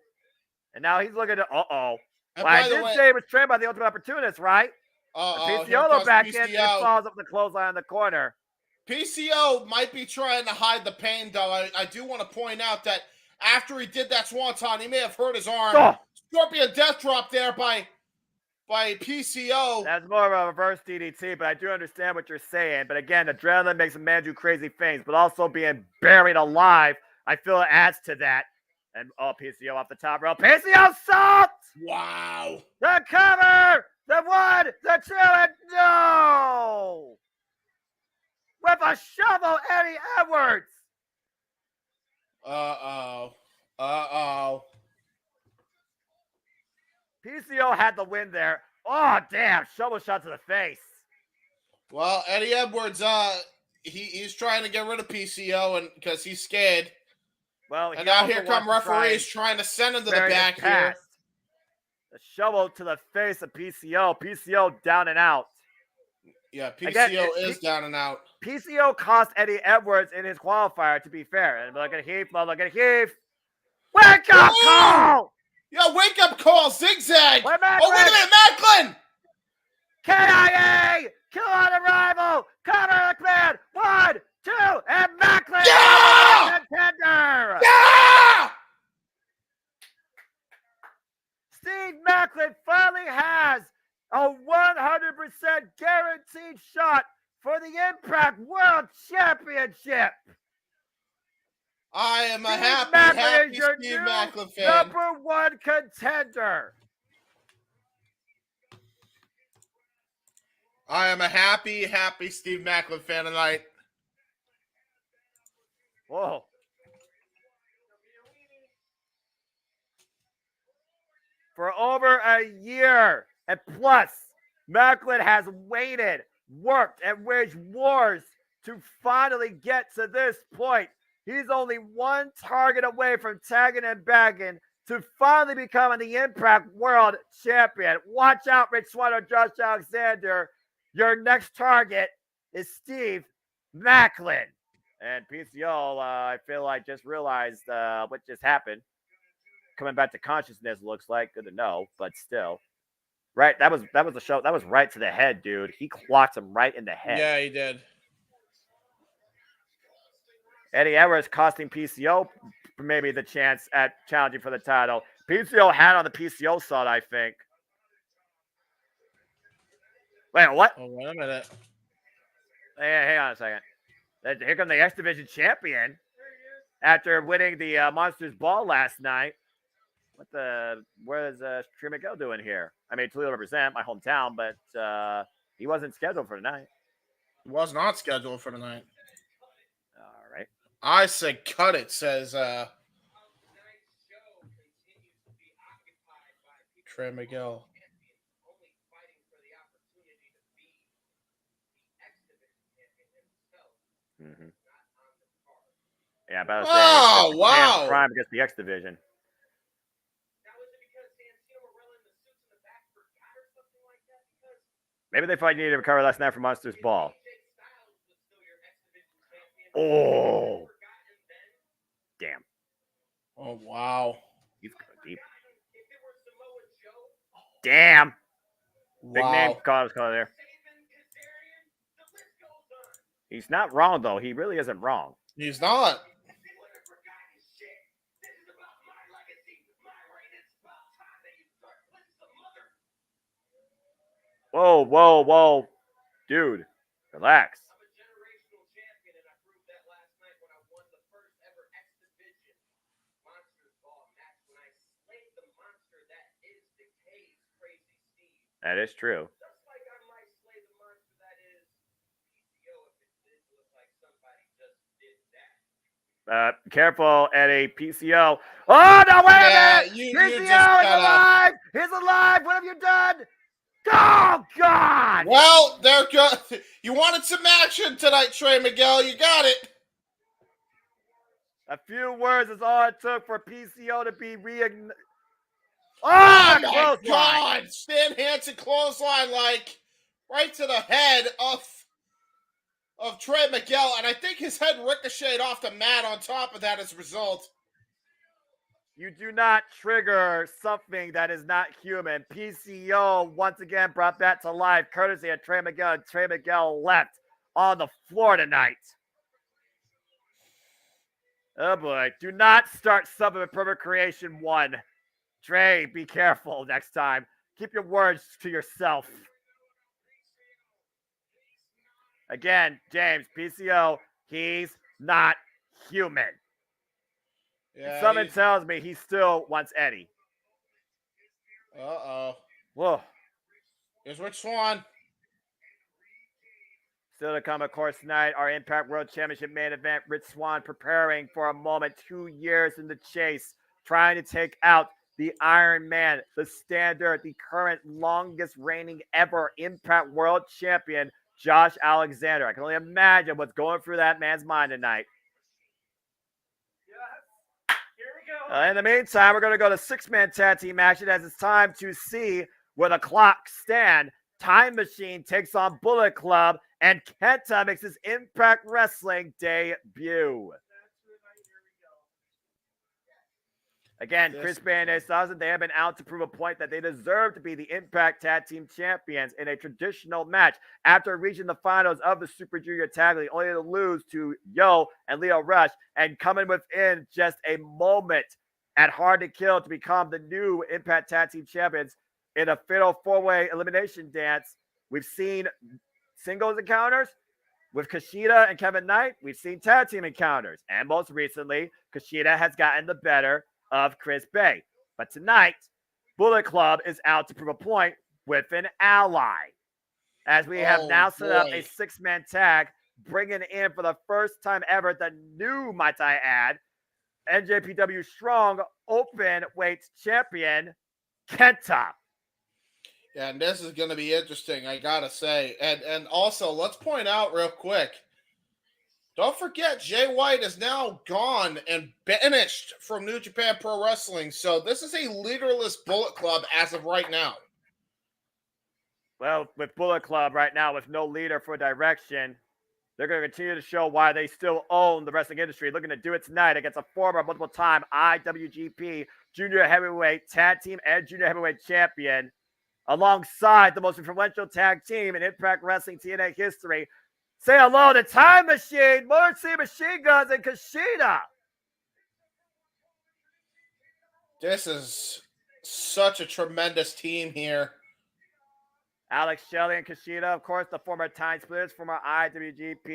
And now he's looking to, well, I did say he was trained by the ultimate opportunist, right? PCO back in and falls up the clothesline in the corner. PCO might be trying to hide the pain, though. I do want to point out that after he did that swanton, he may have hurt his arm. Scorpion death drop there by PCO. That's more of a reverse DDT, but I do understand what you're saying. But again, adrenaline makes a man do crazy things, but also being buried alive, I feel it adds to that. And PCO off the top rope. PCO salt! Wow. The cover! The 1, the 2, and no! With a shovel, Eddie Edwards! PCO had the win there. Oh, damn. Shovel shot to the face. Well, Eddie Edwards, he's trying to get rid of PCO and because he's scared. Well, and now here come referees trying to send him to the back here. The shovel to the face of PCO. PCO down and out. Yeah, PCO is down and out. PCO cost Eddie Edwards in his qualifier, to be fair. And look at Heath. Wake up call! Yeah, wake up call, zigzag. Wait a minute, Macklin! KIA! Kill on arrival! Cover McMahon! 1, 1, 2, and Macklin Yeah! contender. Yeah! Steve Macklin finally has a 100% guaranteed shot for the Impact World Championship. I am a Steve happy Macklin is your Steve new Macklin fan. #1 contender. I am a happy Steve Macklin fan tonight. Whoa. For over a year and plus, Macklin has waited, worked, and waged wars to finally get to this point. He's only one target away from tagging and bagging to finally becoming the Impact World Champion. Watch out, Rich Swann or Josh Alexander. Your next target is Steve Macklin. And PCO, I feel like just realized what just happened. Coming back to consciousness, looks like. Good to know, but still. Right, that was the show. That was right to the head, dude. He clocked him right in the head. Yeah, he did. Eddie Edwards costing PCO maybe the chance at challenging for the title. PCO had on the PCO side, I think. Wait, what? Oh, wait a minute. Hey, hang on a second. Here come the X Division champion after winning the Monsters Ball last night. Where is Trey Miguel doing here? I mean, Toledo represent my hometown, but he wasn't scheduled for tonight. He was not scheduled for tonight. All right. I said cut it, says Trey Miguel. Mm-hmm. Yeah, about to say. Oh, wow. Prime against the X Division. Maybe they thought you needed to recover last night from Monsters Ball. Oh. Damn. Oh, wow. He's going deep. Damn. Big Wow. name call there. He's not wrong, though. He really isn't wrong. He's not. Whoa. Dude, relax. That is true. Careful, Eddie. PCO. Oh, no, wait a minute. you PCO just is alive. He's alive. What have you done? Oh, God. Well, there go. You wanted some action tonight, Trey Miguel. You got it. A few words is all it took for PCO to be reignited. Oh, my God. Stan Hansen clothesline, like, right to the head of Trey Miguel. And I think his head ricocheted off the mat on top of that as a result. You do not trigger something that is not human. PCO once again brought that to life, courtesy of Trey Miguel. And Trey Miguel left on the floor tonight. Oh boy. Do not start something with Pervert Creation 1. Trey, be careful next time. Keep your words to yourself. Again, James, PCO, he's not human. Yeah, Someone tells me he still wants Eddie. Uh-oh. Whoa. Here's Rich Swann. Still to come, of course, tonight, our Impact World Championship main event. Rich Swann preparing for a moment, 2 years in the chase, trying to take out the Iron Man, the standard, the current longest reigning ever Impact World Champion, Josh Alexander. I can only imagine what's going through that man's mind tonight. In the meantime, we're going to go to 6-man tag team action as it's time to see where the clock stand. Time Machine takes on Bullet Club, and Kenta makes his Impact Wrestling debut. Again, Chris Bay and Ace Austin, they have been out to prove a point that they deserve to be the Impact Tag Team Champions in a traditional match after reaching the finals of the Super Junior Tag League, only to lose to Yo and Leo Rush and coming within just a moment at Hard to Kill to become the new Impact Tag Team Champions in a fatal four-way elimination dance. We've seen singles encounters with Kushida and Kevin Knight. We've seen tag team encounters. And most recently, Kushida has gotten the better of Chris Bay. But tonight, Bullet Club is out to prove a point with an ally. As we have now set up a six-man tag, bringing in for the first time ever the new, might I add, NJPW Strong Open Weight Champion, Kenta. Yeah, and this is going to be interesting, I gotta say. And also, let's point out real quick, don't forget, Jay White is now gone and banished from New Japan Pro Wrestling. So this is a leaderless Bullet Club as of right now. Well, with Bullet Club right now, with no leader for direction, they're going to continue to show why they still own the wrestling industry. Looking to do it tonight against a former multiple-time IWGP Junior Heavyweight Tag Team and Junior Heavyweight Champion, alongside the most influential tag team in Impact Wrestling TNA history. Say hello to Time Machine, Mercy Machine Guns, and Kushida. This is such a tremendous team here. Alex Shelley and Kushida, of course, the former Time Splitters, former IWGP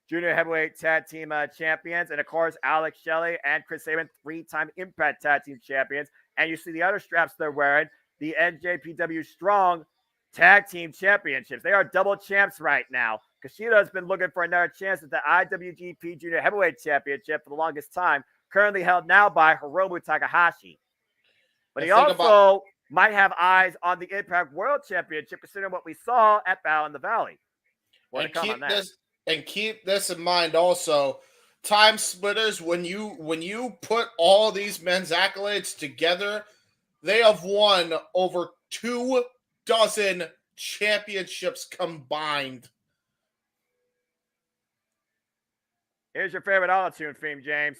Junior Heavyweight Tag Team Champions. And, of course, Alex Shelley and Chris Sabin, three-time Impact Tag Team Champions. And you see the other straps they're wearing, the NJPW Strong Tag Team Championships. They are double champs right now. Kushida has been looking for another chance at the IWGP Junior Heavyweight Championship for the longest time, currently held now by Hiromu Takahashi. But he also might have eyes on the Impact World Championship, considering what we saw at Battle in the Valley. Keep this in mind also. Time Splitters, when you put all these men's accolades together, they have won over 24 championships combined. Here's your favorite auto-tune theme, James.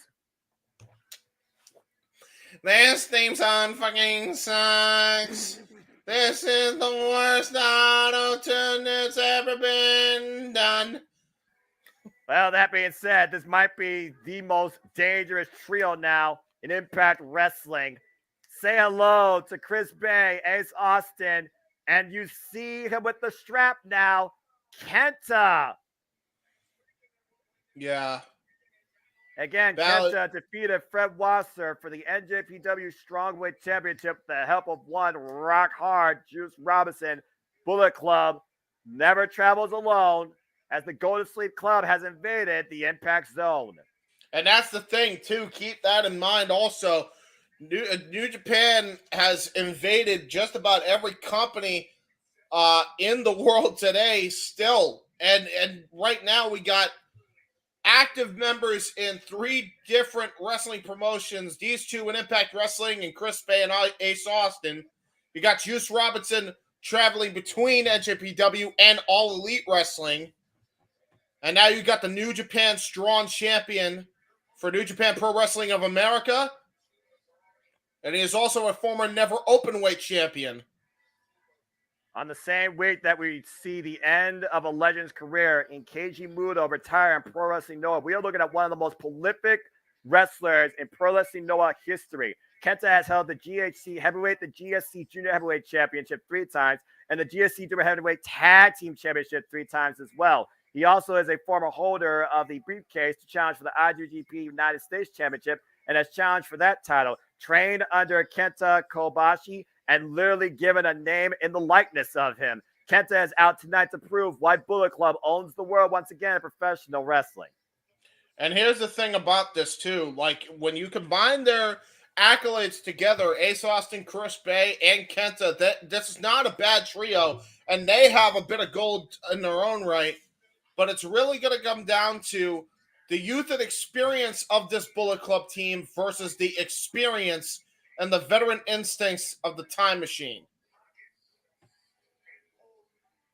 This theme song fucking sucks. This is the worst auto-tune that's ever been done. Well, that being said, this might be the most dangerous trio now in Impact Wrestling. Say hello to Chris Bay, Ace Austin, and you see him with the strap now, Kenta. Yeah. Again, Kenta defeated Fred Wasser for the NJPW Strongweight Championship with the help of one rock hard Juice Robinson. Bullet Club never travels alone, as the Go to Sleep Club has invaded the Impact Zone. And that's the thing, too. Keep that in mind also. New Japan has invaded just about every company in the world today still. And right now we got active members in 3 different wrestling promotions. These two in Impact Wrestling and Chris Bay and Ace Austin. You got Juice Robinson traveling between NJPW and All Elite Wrestling. And now you got the New Japan Strong Champion for New Japan Pro Wrestling of America. And he is also a former Never Openweight champion. On the same week that we see the end of a legend's career in Keiji Muto retire in Pro Wrestling Noah, we are looking at one of the most prolific wrestlers in Pro Wrestling Noah history. Kenta has held the GHC Heavyweight, the GSC Junior Heavyweight Championship 3 times, and the GSC Junior Heavyweight Tag Team Championship 3 times as well. He also is a former holder of the briefcase to challenge for the IWGP United States Championship and has challenged for that title. Trained under Kenta Kobashi and literally given a name in the likeness of him. Kenta is out tonight to prove why Bullet Club owns the world once again in professional wrestling. And here's the thing about this too. Like, when you combine their accolades together, Ace Austin, Chris Bay, and Kenta, this is not a bad trio. And they have a bit of gold in their own right. But it's really going to come down to the youth and experience of this Bullet Club team versus the experience and the veteran instincts of the Time Machine.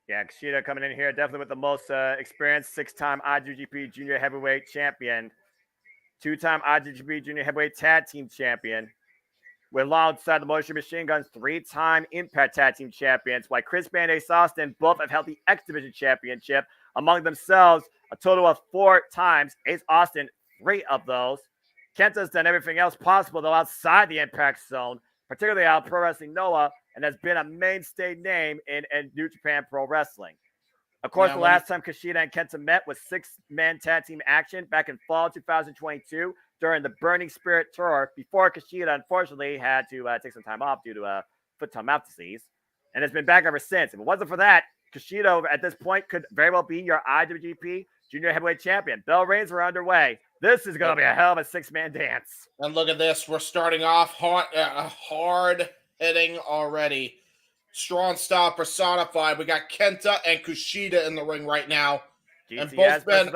Yeah, Kushida coming in here definitely with the most experience, 6-time IWGP Junior Heavyweight Champion. two-time IWGP Junior Heavyweight Tag Team Champion, with alongside the Motor City Machine Guns, three-time Impact Tag Team Champions, while Chris Bay and Ace Austin both have held the X Division Championship among themselves a total of 4 times. Ace Austin, 3 of those. Kenta's done everything else possible, though, outside the Impact Zone, particularly out of Pro Wrestling Noah, and has been a mainstay name in New Japan Pro Wrestling. Of course, the last time Kushida and Kenta met was 6-man tag team action back in fall 2022 during the Burning Spirit Tour, before Kushida unfortunately had to take some time off due to foot-tongue mouth disease, and has been back ever since. If it wasn't for that, Kushida at this point could very well be your IWGP Junior Heavyweight Champion. Bell Reigns are underway. This is going to be a hell of a 6-man dance. And look at this. We're starting off hard hitting already. Strong style personified. We got Kenta and Kushida in the ring right now. And both men.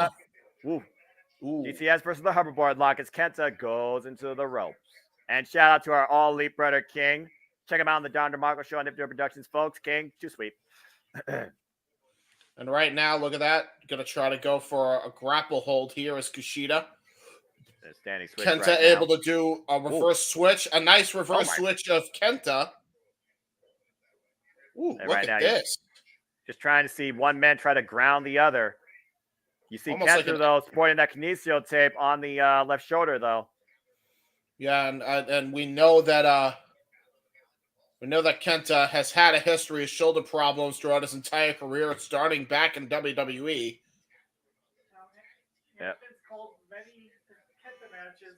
GTS versus the hoverboard lock as Kenta goes into the ropes. And shout out to our all elite brother King. Check him out on the Don DeMarco Show on Nifty Productions, folks. King, too sweet. And right now, look at that. Gonna try to go for a grapple hold here as Kushida. Standing switch. Kenta right able now. to do a reverse switch. A nice reverse switch of Kenta. Ooh, and look right at now, this. Just trying to see one man try to ground the other. You see Almost Kenta, like though, sporting that kinesio tape on the left shoulder, though. Yeah, and we know that Kenta has had a history of shoulder problems throughout his entire career, starting back in WWE. Yep. It's called many Kenta matches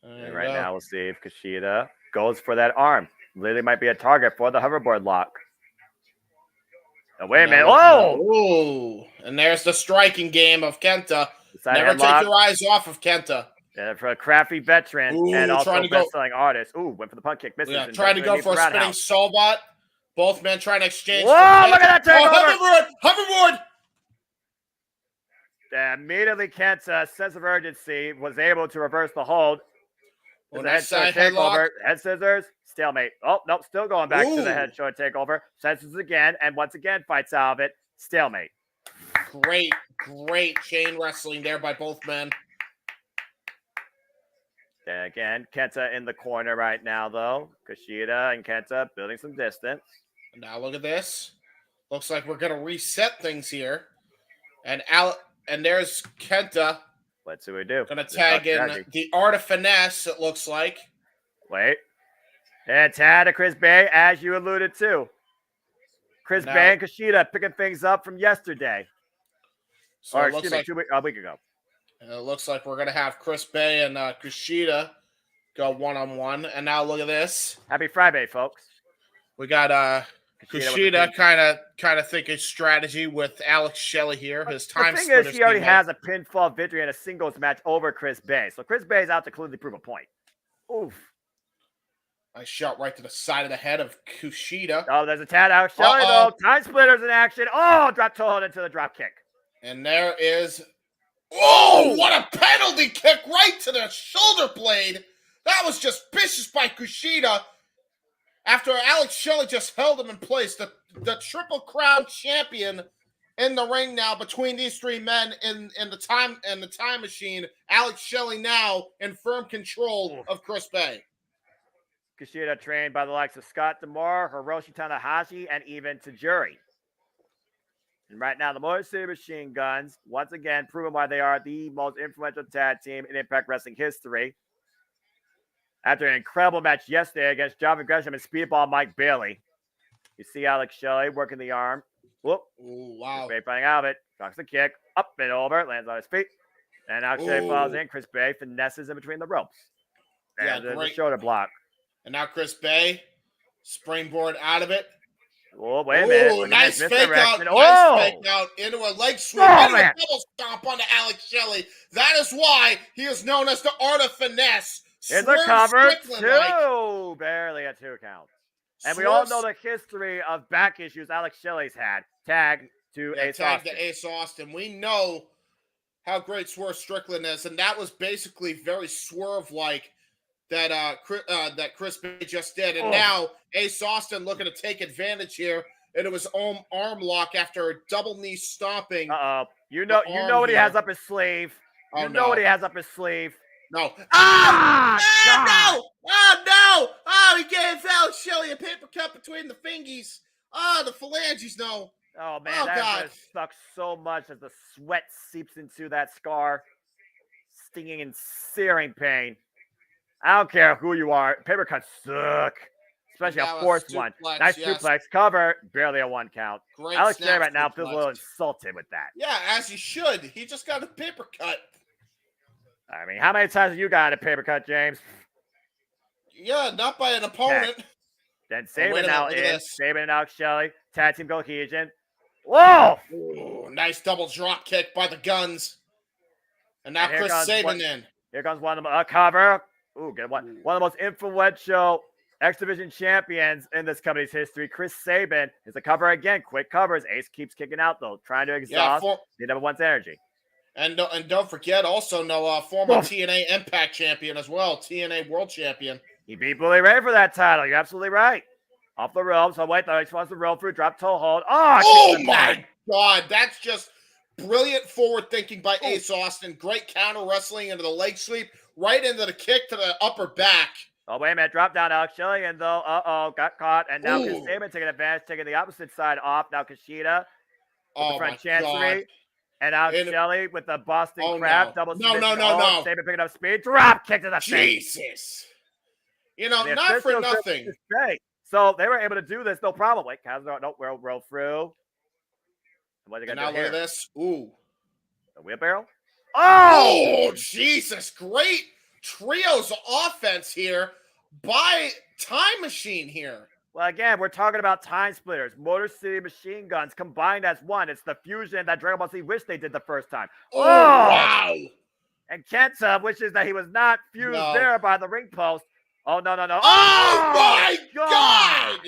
in NXT. And right now, we'll see if Kushida goes for that arm. Literally might be a target for the hoverboard lock. Oh, wait a minute. Oh! Ooh. And there's the striking game of Kenta. Never take your eyes off of Kenta. Yeah, for a crafty veteran and also best-selling artist. Ooh, went for the punt kick. Misses. Yeah, trying to go for a spinning soulbot. Both men trying to exchange. Whoa, look at that takeover! Hoverboard! Immediately, Kenta, sense of urgency, was able to reverse the hold. Well, head takeover. Head scissors. Stalemate. Oh, nope. Still going back to the head short takeover. Senses again. And once again, fights out of it. Stalemate. Great chain wrestling there by both men. And again, Kenta in the corner right now, though. Kushida and Kenta building some distance. Now look at this. Looks like we're going to reset things here. And there's Kenta. Let's see what we do. Going to tag in the Art of Finesse, it looks like. Wait. And tag to Chris Bay, as you alluded to. Chris Bay and Kushida picking things up from yesterday. So or excuse me, a week ago. It looks like we're going to have Chris Bay and Kushida go one-on-one. And now look at this. Happy Friday, folks. We got Kushida kind of thinking strategy with Alex Shelley here. His time. The thing is, he already has a pinfall victory in a singles match over Chris Bay. So Chris Bay is out to clearly prove a point. Oof. Nice shot right to the side of the head of Kushida. Oh, there's a tag out. Shelley, though. Time splitters in action. Oh, drop toe hold into the drop kick. And there is... Oh, what a penalty kick right to the shoulder blade. That was just vicious by Kushida. After Alex Shelley just held him in place, the Triple Crown champion in the ring now between these three men in the time machine. Alex Shelley now in firm control of Chris Bay. Kushida trained by the likes of Scott D'Amore, Hiroshi Tanahashi, and even Tajiri. And right now, the Motor City Machine Guns, once again, proving why they are the most influential tag team in Impact Wrestling history. After an incredible match yesterday against Jonathan Gresham and Speedball Mike Bailey. You see Alex Shelley working the arm. Whoop. Ooh, wow. Chris Bay fighting out of it. Drops the kick. Up and over. Lands on his feet. And Alex Shelley follows in. Chris Bay finesses in between the ropes. And there's a shoulder block. And now Chris Bay, springboard out of it. Oh, wait a minute. Nice fake out. Nice fake out into a leg sweep. Into a double stomp onto Alex Shelley. That is why he is known as the Art of Finesse. It's a cover, two. Barely a 2 count. And we all know the history of back issues Alex Shelley's had. Tag to Ace Austin. Tag to Ace Austin. We know how great Swerve Strickland is, and that was basically very Swerve-like that Chris Bay just did. And now Ace Austin looking to take advantage here and it was arm lock after a double knee stomping. Uh-oh. You know arm what he here. has up his sleeve. Oh, You know no. what he has up his sleeve. No. Ah! No! Oh, no! Oh, he gave Alex Shelley a paper cut between the fingies. Oh, the phalanges, no. Oh, man, Oh, that God. just sucks so much as the sweat seeps into that scar. Stinging and searing pain. I don't care who you are. Paper cuts suck. Especially Now a a forced one. suplex, Nice yes. suplex cover. Barely a 1 count. Great Alex snap Shelley right now feels a suplex. little insulted with that. Yeah, as he should. He just got a paper cut. I mean, how many times have you gotten a paper cut, James? Yeah, not by an opponent. Then Oh, wait Saban a minute, now look at in. this. Saban and Alex Shelley. Tag team cohesion. Whoa! Ooh, nice double drop kick by the Guns. And now And here Chris comes Sabin what- in. Here comes one of them. A cover. Ooh, good one. One of the most influential X Division champions in this company's history. Chris Sabin is a cover again. Quick covers. Ace keeps kicking out, though. Trying to exhaust the number one's energy. And don't forget also former TNA Impact champion as well. TNA World Champion. He beat Bully Ray for that title. You're absolutely right. Off the ropes. Oh, wait. He wants to roll through. Drop toe hold. Oh, my God. That's just brilliant forward thinking by Ace Austin. Great counter wrestling into the leg sweep. Right into the kick to the upper back. Oh, wait a minute. Drop down Alex Shelley. And though, got caught. And now Chris Ooh. Sabin taking advantage, taking the opposite side off. Now Kushida with the Oh, front my chancery. God. And Alex And- Shelley with the Boston Oh, Crab. no. Double No, submission. no, no. Sabin picking up speed. Drop kick to the face. Jesus. You know, The not for officials don't nothing. say. So they were able to do this, no problem. Wait, Kazner, no, roll through. What they And got now to look do at here? this. Ooh. The wheelbarrow. Oh! Oh, Jesus. Great trios of offense here by Time Machine here. Well, again, we're talking about time splitters, Motor City Machine Guns combined as one. It's the fusion that Dragon Ball Z wished they did the first time. Oh, wow. And Kenta wishes that he was not fused there by the ring post. Oh, no. Oh, my God.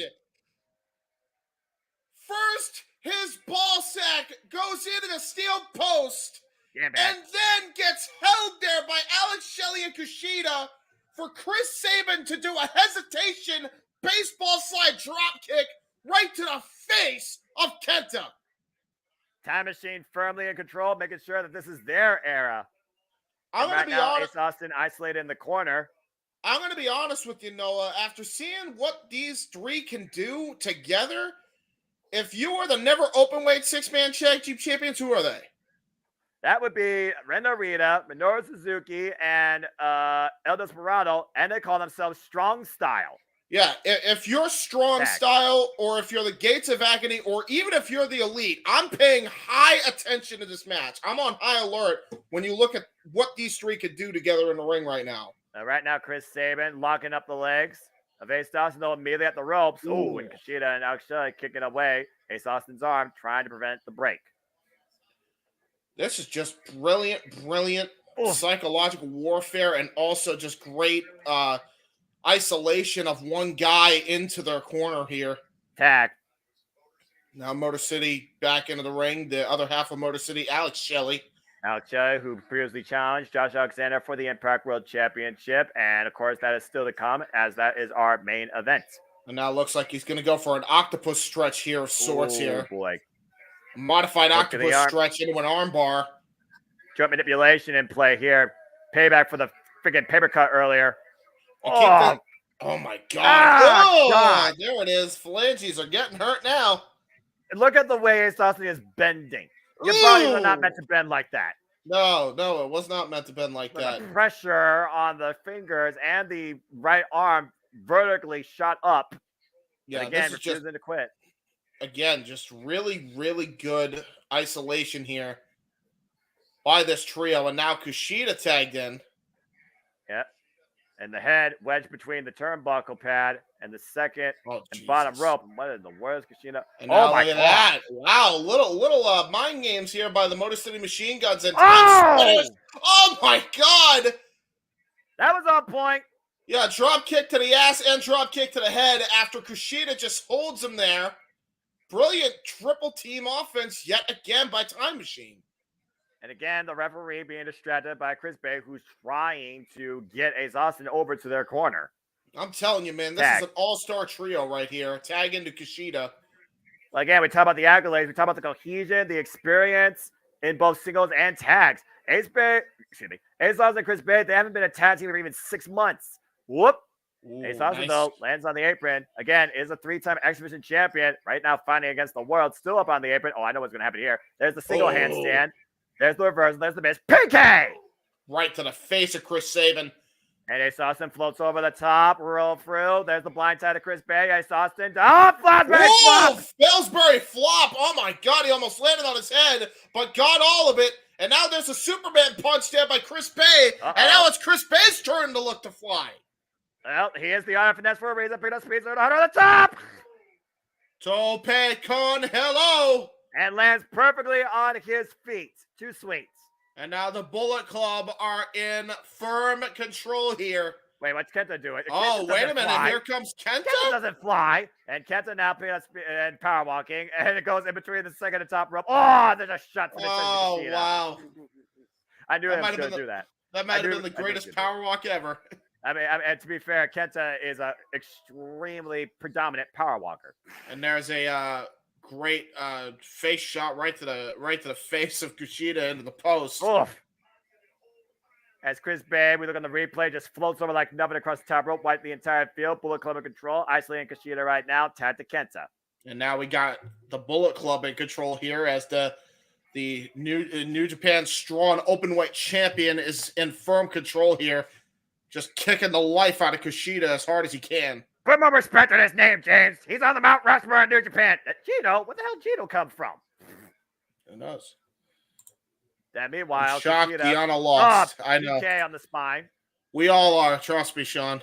First, his ball sack goes into the steel post. Yeah, man. And then gets held there by Alex Shelley and Kushida for Chris Sabin to do a hesitation baseball slide drop kick right to the face of Kenta. Time Machine firmly in control, making sure that this is their era. I'm going to be honest. Ace Austin isolated in the corner. I'm going to be honest with you, Noah. After seeing what these three can do together, if you are the never openweight 6-man tag team champions, who are they? That would be Ren Narita, Minoru Suzuki, and El Desperado, and they call themselves Strong Style. Yeah, if you're Strong Style, or if you're the Gates of Agony, or even if you're the Elite, I'm paying high attention to this match. I'm on high alert when you look at what these three could do together in the ring right now. Right now, Chris Sabin locking up the legs of Ace Austin, though immediately at the ropes. Ooh, and Kushida and Alex Shelley kicking away Ace Austin's arm, trying to prevent the break. This is just brilliant psychological warfare, and also just great isolation of one guy into their corner here. Tag. Now Motor City back into the ring. The other half of Motor City, Alex Shelley. Alex Shelley, who previously challenged Josh Alexander for the Impact World Championship. And, of course, that is still to come, as that is our main event. And now it looks like he's going to go for an octopus stretch here of sorts here. Boy. Modified octopus stretch into an armbar. Joint manipulation in play here. Payback for the freaking paper cut earlier. Oh my God. God. There it is. Phalanges are getting hurt now. Look at the way Ace Austin is bending. Your bodies are not meant to bend like that. No, it was not meant to bend like that. The pressure on the fingers and the right arm vertically shot up. Yeah, again, this is refusing to quit. Again, just really, really good isolation here by this trio. And now Kushida tagged in. Yep. And the head wedged between the turnbuckle pad and the second and bottom rope. What in the world is Kushida? And now look at that. Wow, little mind games here by the Motor City Machine Guns. And oh my God. That was on point. Yeah, drop kick to the ass and drop kick to the head after Kushida just holds him there. Brilliant triple team offense yet again by Time Machine. And again, the referee being distracted by Chris Bay, who's trying to get Ace Austin over to their corner. I'm telling you, man, this is an all-star trio right here. Tag into Kushida. Well, again, we talk about the accolades. We talk about the cohesion, the experience in both singles and tags. Ace Austin and Chris Bay, they haven't been a tag team for even 6 months. Whoop. Ooh, Ace Austin, nice. though, lands on the apron. Again, is a 3-time X Division champion. Right now, fighting against the world. Still up on the apron. Oh, I know what's going to happen here. There's the single handstand. There's the reverse. There's the miss. PK! Right to the face of Chris Sabin. And Ace Austin floats over the top, roll through. There's the blind side of Chris Bay. Ace Austin. Oh, Fosbury flop! Fillsbury flop. Oh, my God. He almost landed on his head, but got all of it. And now there's a Superman punch there by Chris Bay. And now it's Chris Bay's turn to look to fly. Well, he is the honor finesse for a reason. Pick up speed, on the top! Tope con hello. And lands perfectly on his feet. Too sweet. And now the Bullet Club are in firm control here. Wait, what's Kenta doing? Oh, wait a minute. Fly. Here comes Kenta? Kenta doesn't fly. And Kenta now and power walking. And it goes in between the second and top rope. Oh, there's a shot. Oh, wow. I knew I was going to do that. That might have been the greatest power walk ever. I mean, and to be fair, Kenta is an extremely predominant power walker. And there's a great face shot right to the face of Kushida into the post. Oof. As Chris Bay, we look on the replay, just floats over like nothing across the top rope, wipe the entire field. Bullet Club in control, isolating Kushida right now. Tag to Kenta. And now we got the Bullet Club in control here as the New Japan Strong Openweight Champion is in firm control here. Just kicking the life out of Kushida as hard as he can. Put more respect on his name, James. He's on the Mount Rushmore in New Japan. Gino, what the hell Gino come from? Who knows? Then meanwhile, shocked Kushida, Diana lost. I know. PK on the spine. We all are. Trust me, Sean.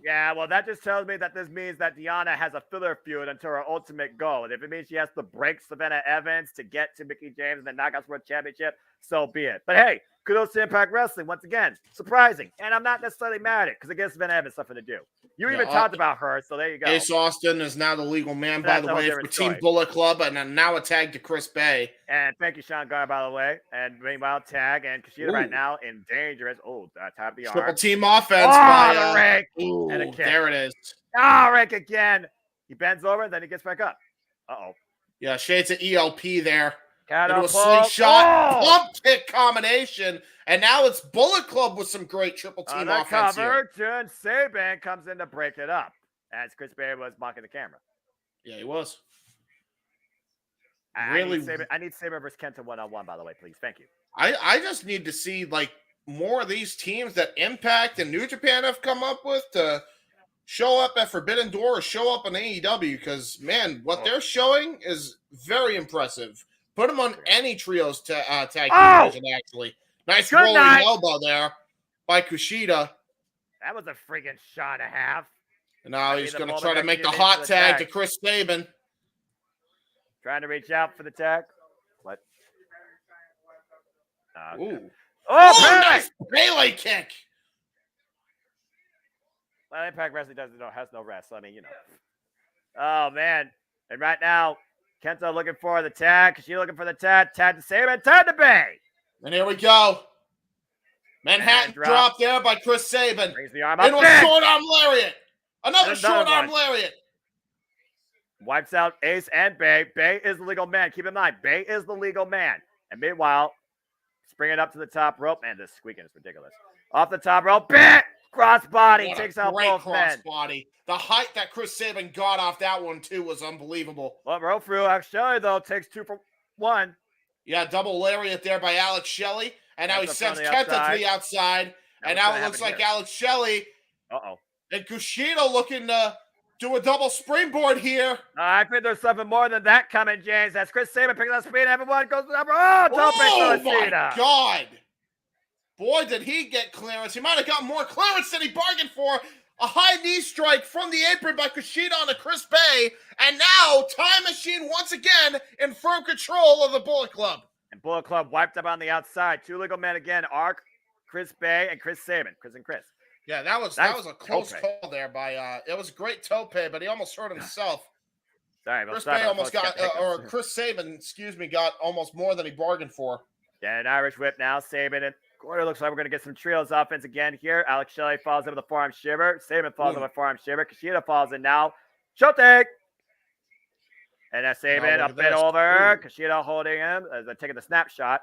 Yeah, well, that just tells me that this means that Diana has a filler feud until her ultimate goal. And if it means she has to break Savannah Evans to get to Mickie James and the Knockouts World Championship, so be it. But hey, kudos to Impact Wrestling. Once again, surprising. And I'm not necessarily mad at it because it gives Savannah Evans something to do. You even talked about her, so there you go. Ace Austin is now the legal man, by the way, for Team Bullet Club, and now a tag to Chris Bay. And thank you, Sean Garr, by the way. And meanwhile, tag and Kushida right now in dangerous. Oh, top of the arm. Triple team offense by the rake. Ooh, and a kick. There it is. Oh, rake again. He bends over, then he gets back up. Uh-oh. Yeah, shades of ELP there. Into a Catapult. slingshot, pump kick combination, and now it's Bullet Club with some great triple team offense here. Jun Saban comes in to break it up as Chris Bay was mocking the camera. Yeah, he was. I need Saban versus Kenta one-on-one, by the way, please. Thank you. I just need to see like more of these teams that Impact and New Japan have come up with to show up at Forbidden Door or show up on AEW because, man, what they're showing is very impressive. Put them on any trios tag team division, actually. Nice rolling elbow there by Kushida. That was a freaking shot and a half. And now he's going to try to make the hot tag to Chris Sabin. Trying to reach out for the tag. What? Ooh. Oh, nice Pele kick. Well, Impact Wrestling has no rest. So, I mean, you know. Oh, man. And right now, Kenta looking for the tag. Kushida looking for the tag. Tag to Sabin. Tag to Bay. And here we go. Manhattan drop there by Chris Sabin. Brings the arm up. Into a short arm lariat. Another short arm lariat. Wipes out Ace and Bay. Bay is the legal man. Keep in mind, Bay is the legal man. And meanwhile, springing up to the top rope. Man, this squeaking is ridiculous. Off the top rope. Bit! Crossbody. Takes out both men. Crossbody. The height that Chris Sabin got off that one, too, was unbelievable. Well, rope through. Alex Shelley, though, takes 2 for 1. Yeah, double lariat there by Alex Shelley. And now he sends Kenta to the outside. And now it looks like Alex Shelley and Kushida looking to do a double springboard here. I think there's something more than that coming, James. That's Chris Sabin picking up speed. Everyone goes to the upper. Oh, my God. Boy, did he get clearance. He might have got more clearance than he bargained for. A high knee strike from the apron by Kushida onto Chris Bay. And now, Time Machine once again in firm control of the Bullet Club. And Bullet Club wiped up on the outside. 2 legal men again. Ark, Chris Bay, and Chris Sabin. Chris and Chris. Yeah, that was a close call there by it was a great tope, but he almost hurt himself. Sorry, Chris Bay almost got Chris Sabin, got almost more than he bargained for. Yeah, an Irish whip now. Sabin and Gordy looks like we're going to get some trios offense again here. Alex Shelley falls in with a forearm shiver. Sabin falls in with a forearm shiver. Kushida falls in now. Shote! And that's Saban look up at and this. over. Ooh. Kushida holding him as they're taking the snapshot.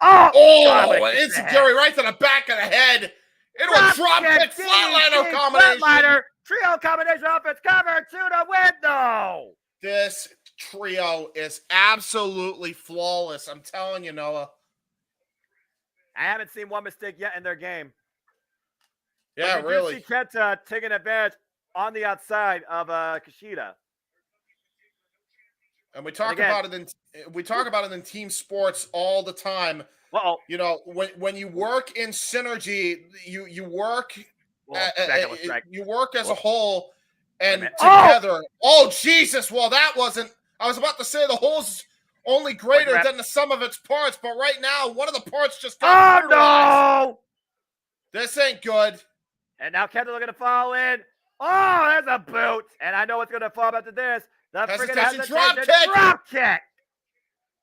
Oh! Oh, it's Gary right to the back of the head. Into a drop kick flatliner combination. Flatliner. Trio combination offense cover to the window. This trio is absolutely flawless. I'm telling you, Noah. I haven't seen one mistake yet in their game. Yeah, but really. You see Kenta taking advantage on the outside of Kushida. And we talk about it in team sports all the time. Uh-oh. You know, when you work in synergy, you work you work as a whole and together. Oh Jesus! Well, that wasn't. I was about to say the whole's only greater than the sum of its parts, but right now one of the parts just got no! This ain't good. And now Kenta looking to fall in. Oh, there's a boot. And I know what's going to fall after this. The freaking hesitation drop kick.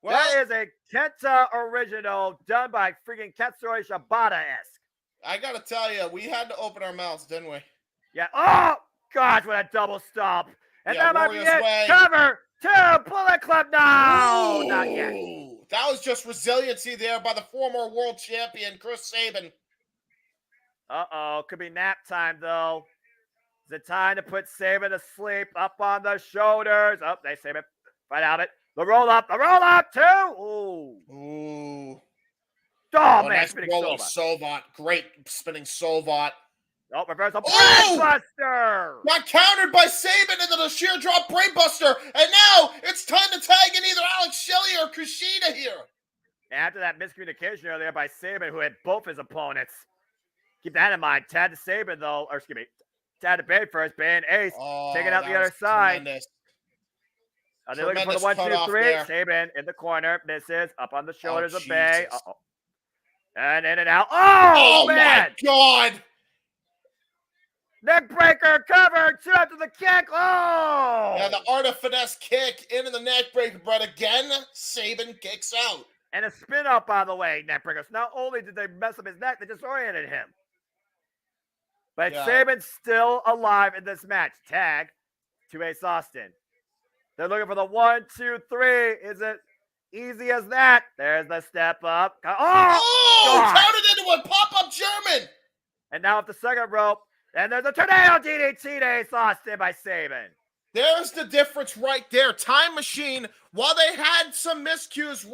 Well, that is a Kenta original done by freaking Katsuri Shibata-esque. I got to tell you, we had to open our mouths, didn't we? Yeah. Oh, gosh, what a double stomp. And that might be it. Way. Cover 2, Bullet Club. No, Ooh, not yet. That was just resiliency there by the former world champion, Chris Sabin. Uh-oh, could be nap time, though. Is it time to put Sabin to sleep? Up on the shoulders. Oh, they Sabin. Right out of it. The roll up, too. Ooh. Ooh. Oh, man, nice spinning rolling Sovat. Great spinning Sovat. Oh, reversal brainbuster. Got countered by Sabin into the sheer drop brainbuster. And now it's time to tag in either Alex Shelley or Kushida here. After that miscommunication earlier by Sabin, who had both his opponents. Keep that in mind. Tad to Sabin, though. Or, excuse me. Tad to Bay first. Bay and Ace. Taking out the other side. Tremendous. They're looking for the 1, 2, 3. Sabin in the corner. Misses. Up on the shoulders of Bay. Uh-oh. And in and out. Oh man. My God. Neck breaker covered. 2 after the kick. Oh. Yeah, the art of finesse kick into the neck breaker. But again, Sabin kicks out. And a spin up, by the way, neck breakers. Not only did they mess up his neck, they disoriented him. But Sabin's still alive in this match. Tag to Ace Austin. They're looking for the 1, 2, 3. Is it easy as that? There's the step up. Oh, counted into a pop-up German. And now off the second rope. And there's a tornado DDT to Ace Austin by Sabin. There's the difference right there. Time Machine, while they had some miscues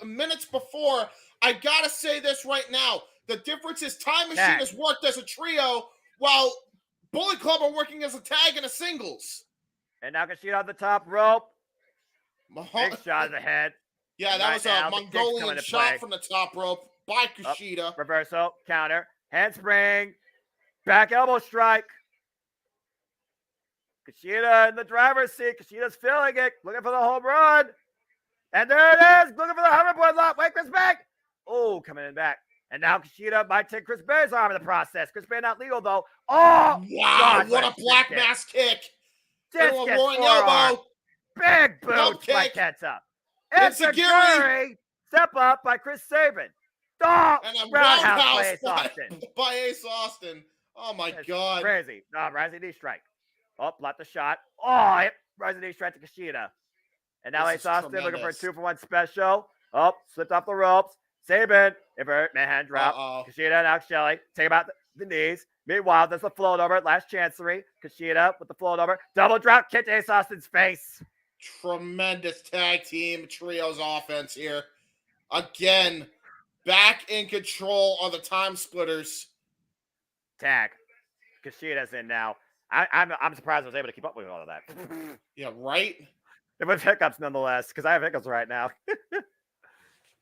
minutes before, I got to say this right now. The difference is Time Machine has worked as a trio while Bullet Club are working as a tag and a singles. And now Kushida on the top rope. Big shot of the head. Yeah, that was a Mongolian shot from the top rope by Kushida. Reversal, counter, handspring, back elbow strike. Kushida in the driver's seat. Kushida's feeling it. Looking for the home run. And there it is. Looking for the hoverboard lock. Wait, Chris Bay. Oh, coming in back. And now Kushida might take Chris Bay's arm in the process. Chris Bay not legal, though. Oh, wow. What a black mass kick. Discus elbow. Big boot by Kenta. Enziguri. Step up by Chris Sabin. Oh, and a roundhouse by Ace Austin. Oh, my God. Crazy. No, rising knee strike. Oh, blocked the shot. Oh, rising knee strike to Kushida. And now Ace Austin looking for a 2-for-1 special. Oh, slipped off the ropes. Sabin, invert, manhand drop. Kushida and Alex Shelley take him out the knees. Meanwhile, there's the float over. Last chancery. Kushida with the float over. Double drop kick to Ace Austin's face. Tremendous tag team trios offense here. Again, back in control of the time splitters. Tag. Kushida's in now. I'm surprised I was able to keep up with all of that. Yeah, right? With hiccups nonetheless, because I have hiccups right now.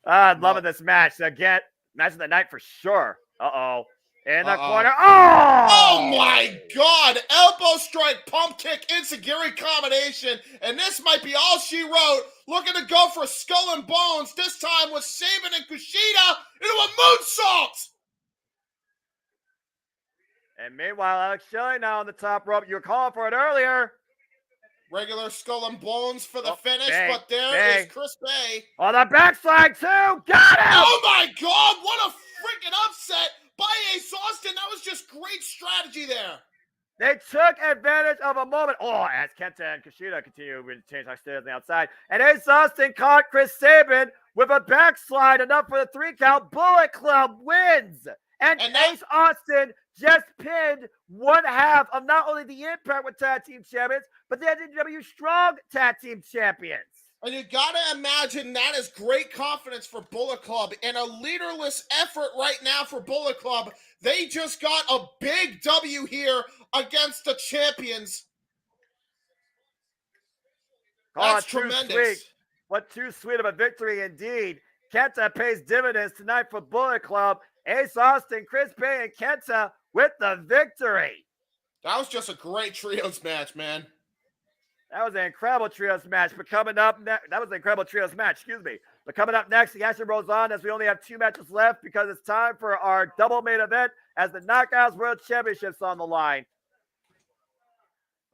I'm loving this match. Again, match of the night for sure. Uh-oh. In the corner. Oh, my God. Elbow strike, pump kick, enziguri combination. And this might be all she wrote. Looking to go for skull and bones. This time with Sabin and Kushida into a moonsault. And meanwhile, Alex Shelley now on the top rope. You were calling for it earlier. Regular skull and bones for the finish, but is Chris Bay. On the backslide, too. Got him! Oh, my God. What a freaking upset by Ace Austin. That was just great strategy there. They took advantage of a moment. Oh, as Kenta and Kushida continue to change upstairs on the outside. And Ace Austin caught Chris Sabin with a backslide, enough for the 3 count. Bullet Club wins. And Ace Austin just pinned one half of not only the Impact with Tag Team Champions, but the NJW Strong Tag Team Champions. And you gotta imagine that is great confidence for Bullet Club and a leaderless effort right now for Bullet Club. They just got a big W here against the champions. That's tremendous. Sweet. What too sweet of a victory indeed. Kenta pays dividends tonight for Bullet Club. Ace Austin, Chris Bay, and Kenta with the victory. That was just a great trios match, man. That was an incredible trios match. But coming up next, that was an incredible trios match, excuse me. But coming up next, the action rolls on as we only have 2 matches left because it's time for our double main event as the Knockouts World Championships on the line.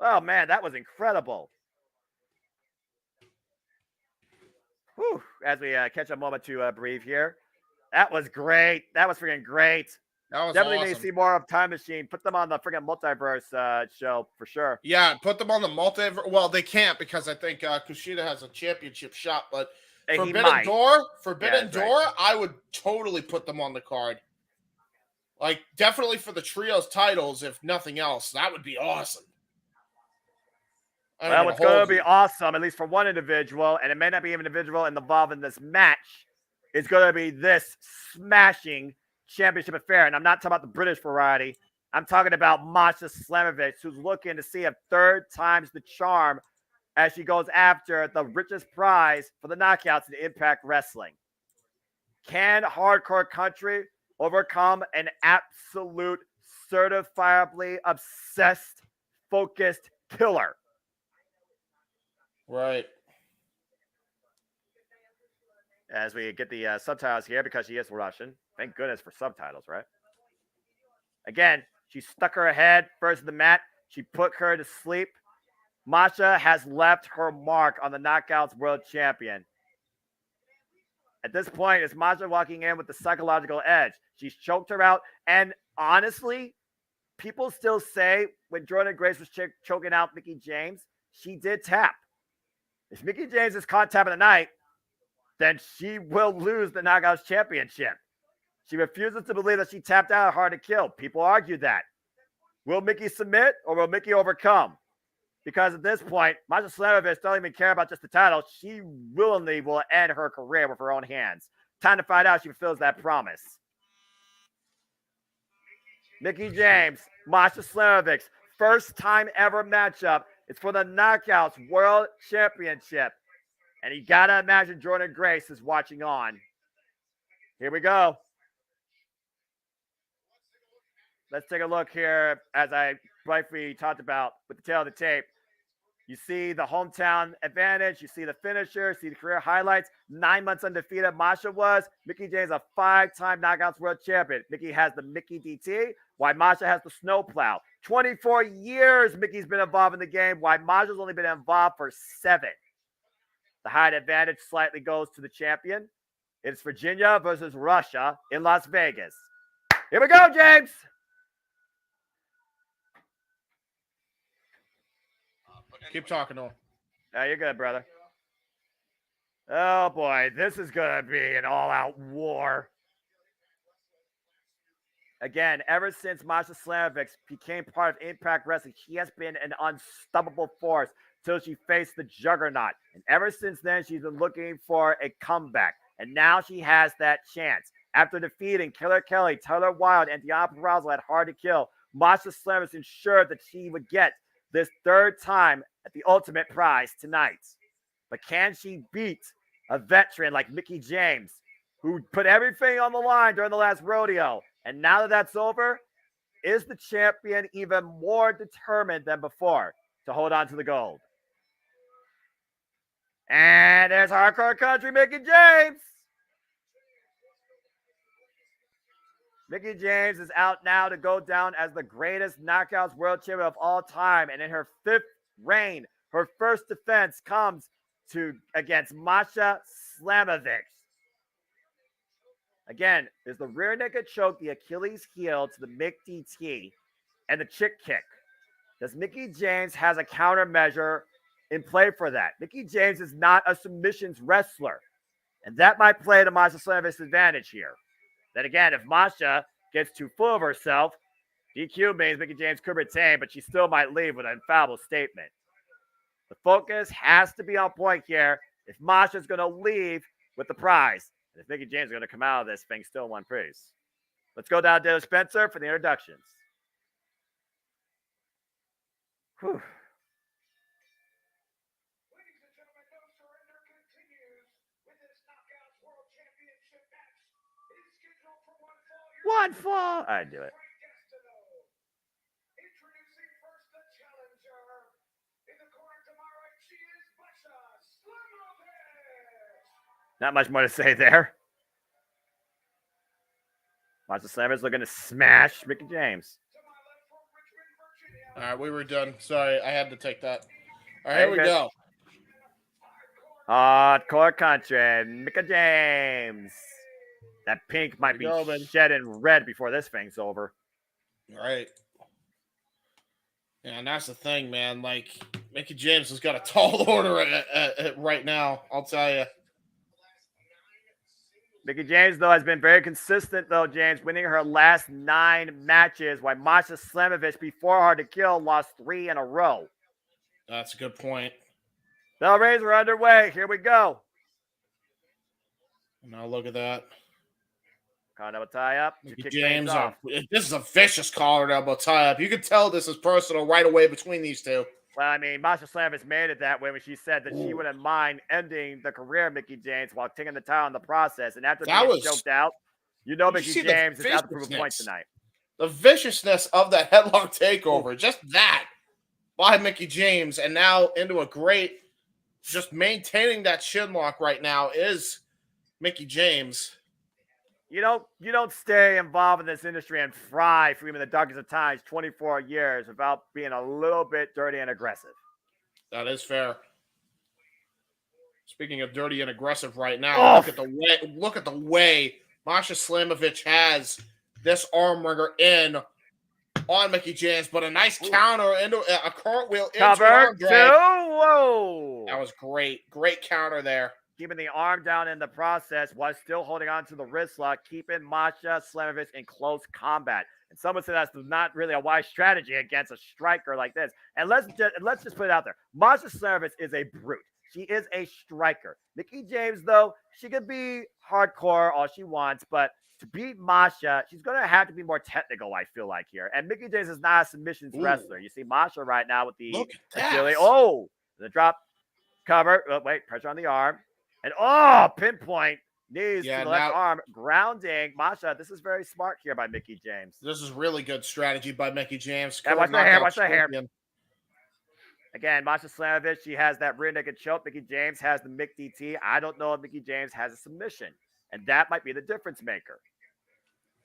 Oh, man, that was incredible. Whew, as we catch a moment to breathe here. That was great. That was freaking great. That was definitely awesome. need to see more of Time Machine. Put them on the freaking Multiverse show for sure. Yeah, put them on the Multiverse. Well, they can't because I think Kushida has a championship shot, but Forbidden Door, right. I would totally put them on the card. Like, definitely for the trios titles, if nothing else. That would be awesome. Well, it's going to be awesome, at least for one individual, and it may not be an individual involved in this match. It's going to be this smashing championship affair. And I'm not talking about the British variety. I'm talking about Masha Slamovich, who's looking to see if 3rd time's the charm as she goes after the richest prize for the knockouts in Impact Wrestling. Can Hardcore Country overcome an absolute, certifiably obsessed, focused killer? Right. As we get the subtitles here because she is Russian. Thank goodness for subtitles, right? Again, she stuck her head first in the mat. She put her to sleep. Masha has left her mark on the Knockouts World Champion. At this point, it's Masha walking in with the psychological edge. She's choked her out. And honestly, people still say when Jordan Grace was choking out Mickie James, she did tap. If Mickie James is caught tapping tonight, then she will lose the Knockouts Championship. She refuses to believe that she tapped out hard to kill. People argue that. Will Mickie submit or will Mickie overcome? Because at this point, Masha Slamovich doesn't even care about just the title. She willingly will end her career with her own hands. Time to find out if she fulfills that promise. Mickie James, Masha Slamovich, first time ever matchup. It's for the Knockouts World Championship. And you got to imagine Jordan Grace is watching on. Here we go. Let's take a look here as I briefly talked about with the tail of the tape. You see the hometown advantage. You see the finisher. See the career highlights. 9 months undefeated Masha was. Mickie James, a 5-time Knockouts World Champion. Mickie has the Mickie DT, while Masha has the snowplow. 24 years Mickey's been involved in the game, while Masha's only been involved for 7. The height advantage slightly goes to the champion. It's Virginia versus Russia in Las Vegas. Here we go, James. Keep talking to him. No, you're good, brother. Oh, boy. This is going to be an all-out war. Again, ever since Masha Slamovich became part of Impact Wrestling, she has been an unstoppable force till she faced the Juggernaut. And ever since then, she's been looking for a comeback. And now she has that chance. After defeating Killer Kelly, Tyler Wilde, and Deanna Purrazzo at Hard to Kill, Masha Slamovich ensured that she would get this 3rd time at the ultimate prize tonight. But can she beat a veteran like Mickie James, who put everything on the line during the last rodeo? And now that that's over, is the champion even more determined than before to hold on to the gold? And there's Hardcore Country Mickie James. Mickie James is out now to go down as the greatest Knockouts World Champion of all time. And in her 5th reign, her first defense comes against Masha Slamovich. Again, there's the rear naked choke, the Achilles heel to the Mick DT, and the chick kick. Does Mickie James has a countermeasure in play for that? Mickie James is not a submissions wrestler, and that might play to Masha Slamovic's advantage here. Then again, if Masha gets too full of herself, DQ means Mickie James could retain, but she still might leave with an infallible statement. The focus has to be on point here if Masha's going to leave with the prize. And if Mickie James is going to come out of this thing still in one piece. Let's go down to Spencer for the introductions. Whew. One fall. I do it. Not much more to say there. Masha Slamovic's looking to smash Mickie James. All right, we were done. Sorry, I had to take that. All right, here we go. Hardcore country, Mickie James. That pink might be shed in red before this thing's over. All right. Yeah, and that's the thing, man. Like, Mickie James has got a tall order right now, I'll tell you. Mickie James, though, has been very consistent, though, James, winning her last 9 matches, while Masha Slamovich, before Hard to Kill, lost 3 in a row. That's a good point. Bell rings are underway. Here we go. Now look at that. Collar elbow tie up. Mickie James, this is a vicious collar elbow tie up. You can tell this is personal right away between these two. Well, I mean, Masha Slamovich made it that way when she said that she wouldn't mind ending the career of Mickie James while taking the title in the process. And after being choked out, you know Mickie James is out to prove a point tonight. The viciousness of that headlock takeover, just that by Mickie James, and now into a great, just maintaining that chin lock right now is Mickie James. You don't stay involved in this industry and fry for even the darkest of times 24 years without being a little bit dirty and aggressive. That is fair. Speaking of dirty and aggressive right now, look at the way Masha Slamovich has this arm wringer in on Mickie James, but a nice counter into a cartwheel into an arm drag. Whoa! That was great. Great counter there. Keeping the arm down in the process while still holding on to the wrist lock, keeping Masha Slamovich in close combat. And someone said that's not really a wise strategy against a striker like this. And let's just put it out there. Masha Slamovich is a brute. She is a striker. Mickie James, though, she could be hardcore all she wants, but to beat Masha, she's going to have to be more technical, I feel like, here. And Mickie James is not a submissions wrestler. You see Masha right now with the agility. Oh, the drop cover. Oh, wait, pressure on the arm. And pinpoint knees to the left arm, grounding. Masha, this is very smart here by Mickie James. This is really good strategy by Mickie James. Yeah, watch the hair. Again, Masha Slamovich, she has that rear naked choke. Mickie James has the Mick DT. I don't know if Mickie James has a submission, and that might be the difference maker.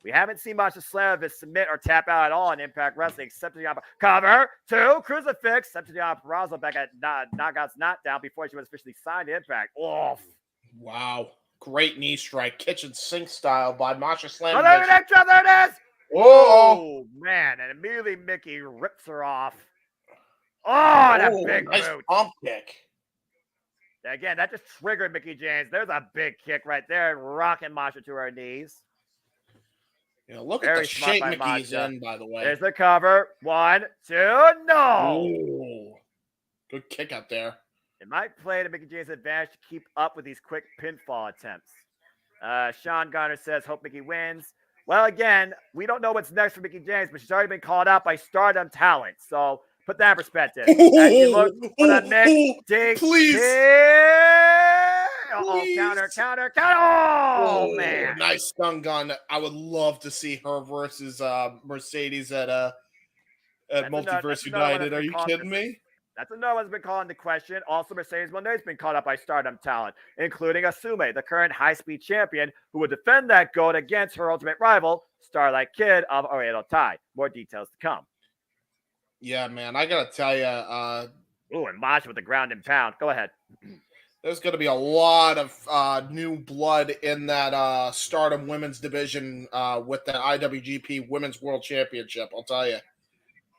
We haven't seen Masha Slamovich submit or tap out at all in Impact Wrestling, except to the cover, 2, crucifix, except to the Peraza back at Knockouts Not Down before she was officially signed to Impact. Oh, wow. Great knee strike, kitchen sink style by Masha Slamovich. Oh, there it is. Oh, man. And immediately Mickie rips her off. Oh, that big nice boot. pump kick. Again, that just triggered Mickie James. There's a big kick right there, rocking Masha to her knees. Look at the shape Mickey's in, by the way. There's the cover. 1, 2, no. Ooh. Good kick out there. It might play to Mickie James' advantage to keep up with these quick pinfall attempts. Sean Garner says, hope Mickie wins. Well, again, we don't know what's next for Mickie James, but she's already been called out by Stardom talent. So put that in perspective. As you look for the next dig. Please. Counter. Oh, man. Nice stun gun. I would love to see her versus Mercedes at Multiverse United. Are you kidding me? That's another one's been called into question. Also, Mercedes Monet's been called up by Stardom talent, including Asume, the current high-speed champion, who would defend that gold against her ultimate rival, Starlight Kid of Oedo Tai. More details to come. Yeah, man, I gotta tell you. And Masha with the ground and pound. Go ahead. There's going to be a lot of new blood in that Stardom women's division with the IWGP Women's World Championship, I'll tell you.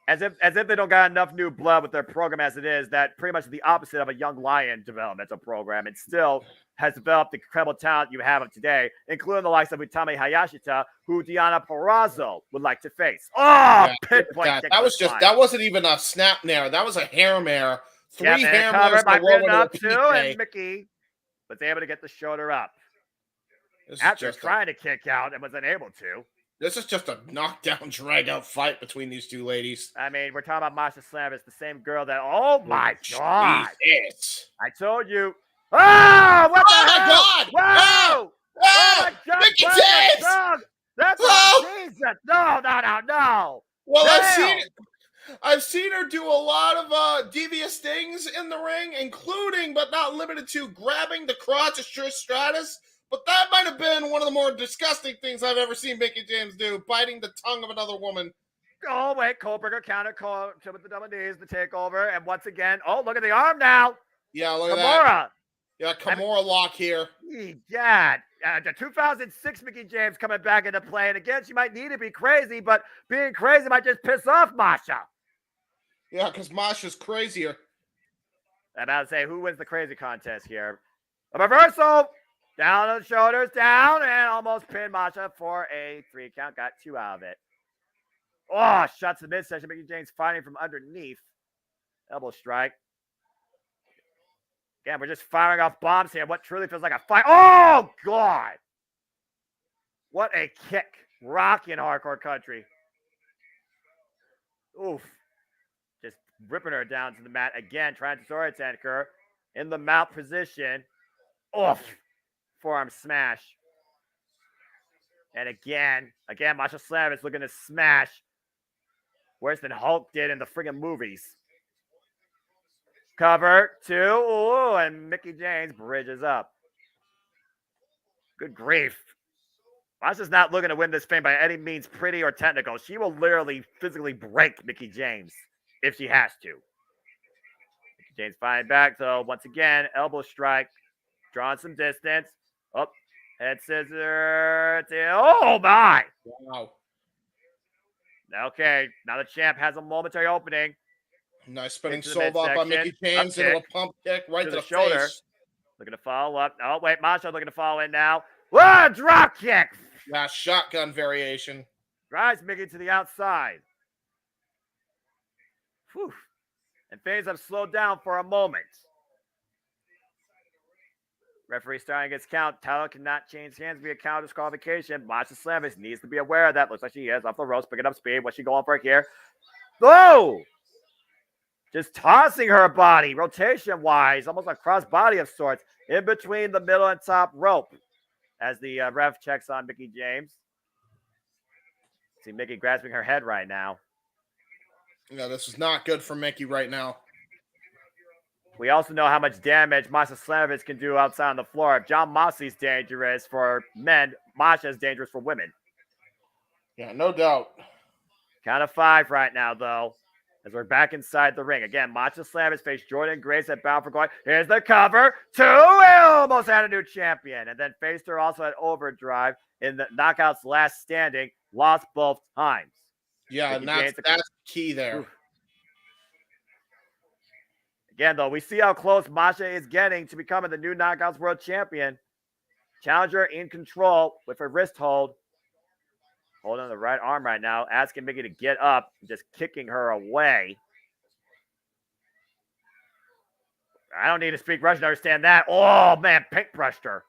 As if they don't got enough new blood with their program as it is, that pretty much is the opposite of a young lion developmental program. It still has developed the incredible talent you have of today, including the likes of Utami Hayashita, who Diana Perazzo would like to face. Oh, pinpoint kick. That wasn't even a snap mare. That was a hair mare. Yeah, Three man, hair covered mares by in a row into up a too, PK. and Mickey was able to get the shoulder up. This After is just trying to kick out and was unable to. This is just a knockdown, drag-out fight between these two ladies. I mean, we're talking about Masha Slavis, the same girl that, oh my God. Jesus. I told you. Oh, what the hell? My God. Whoa! Oh my God! Mickey what James! the dog? That's Jesus! No! Well, Damn. I've seen her do a lot of devious things in the ring, including but not limited to grabbing the crotch of Trish Stratus. But that might have been one of the more disgusting things I've ever seen Mickey James do, biting the tongue of another woman. Oh, wait. Coldberger counter with the double knees, the takeover. And once again, oh, look at the arm now. Yeah, look at Kimura. that. Yeah, Kimura lock here. Yeah. The 2006 Mickey James coming back into play. And again, she might need to be crazy, but being crazy might just piss off Masha. Yeah, because Masha's crazier. I'm about to say, who wins the crazy contest here? A reversal. Down on the shoulders, down, and almost pinned Masha for a 3 count. Got 2 out of it. Oh, shots to the midsection. Mickey James fighting from underneath. Elbow strike. Again, we're just firing off bombs here. What truly feels like a fight. Oh, God. What a kick. Rocking hardcore country. Oof. Just ripping her down to the mat again, trying to disorient her in the mount position. Oof. Forearm smash. And again, Masha Slavis looking to smash worse than Hulk did in the friggin' movies. Cover 2. Ooh, and Mickey James bridges up. Good grief. Masha's not looking to win this thing by any means pretty or technical. She will literally physically break Mickey James if she has to. Mickey James fighting back, so once again, elbow strike. Drawing some distance. Up. Head scissor. Oh, my. Wow. Okay. Now the champ has a momentary opening. Nice spinning Into the soul up by midsection. Mickey James Up into a kick. pump kick right to the shoulder. face. Looking to follow up. Oh, wait. Masha looking to follow in now. Whoa, drop kick. Yeah, shotgun variation. Drives Mickey to the outside. Whew. And things have slowed down for a moment. Referee starting his count. Tyler cannot change hands via count disqualification. Masha Slavis needs to be aware of that. Looks like she is off the ropes, picking up speed. What's she going for here? Oh! Just tossing her body, rotation-wise, almost a cross-body of sorts, in between the middle and top rope as the ref checks on Mickey James. See Mickey grasping her head right now. Yeah, this is not good for Mickey right now. We also know how much damage Masha Slavis can do outside on the floor. If John Moxley's dangerous for men, Masha is dangerous for women. Yeah, no doubt. Count of 5 right now, though, as we're back inside the ring. Again, Masha Slavis faced Jordan Grace at Bound for Glory. Here's the cover. 2, almost had a new champion. And then faced her also at Overdrive in the Knockouts Last Standing. Lost both times. Yeah, Mickey and that's key there. Oof. Again, though, we see how close Masha is getting to becoming the new Knockouts World Champion. Challenger in control with her wrist hold. Holding on the right arm right now, asking Mickey to get up, just kicking her away. I don't need to speak Russian to understand that. Oh, man, paintbrushed her.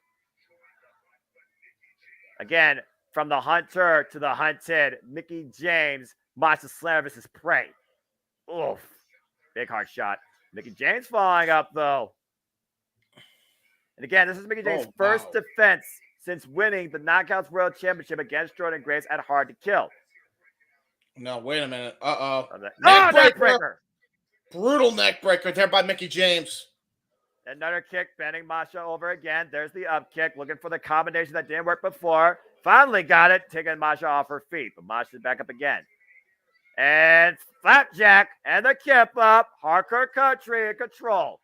Again, from the hunter to the hunted, Mickey James, Masha Slavis' prey. Oof. Big hard shot. Mickey James falling up, though. And again, this is Mickey James' first defense since winning the Knockouts World Championship against Jordan Grace at Hard to Kill. No, wait a minute. Uh-oh. Neck breaker. Brutal neck breaker there by Mickey James. Another kick, bending Masha over again. There's the up kick, looking for the combination that didn't work before. Finally got it, taking Masha off her feet. But Masha's back up again. And flapjack and the kip up. Hardcore country in control.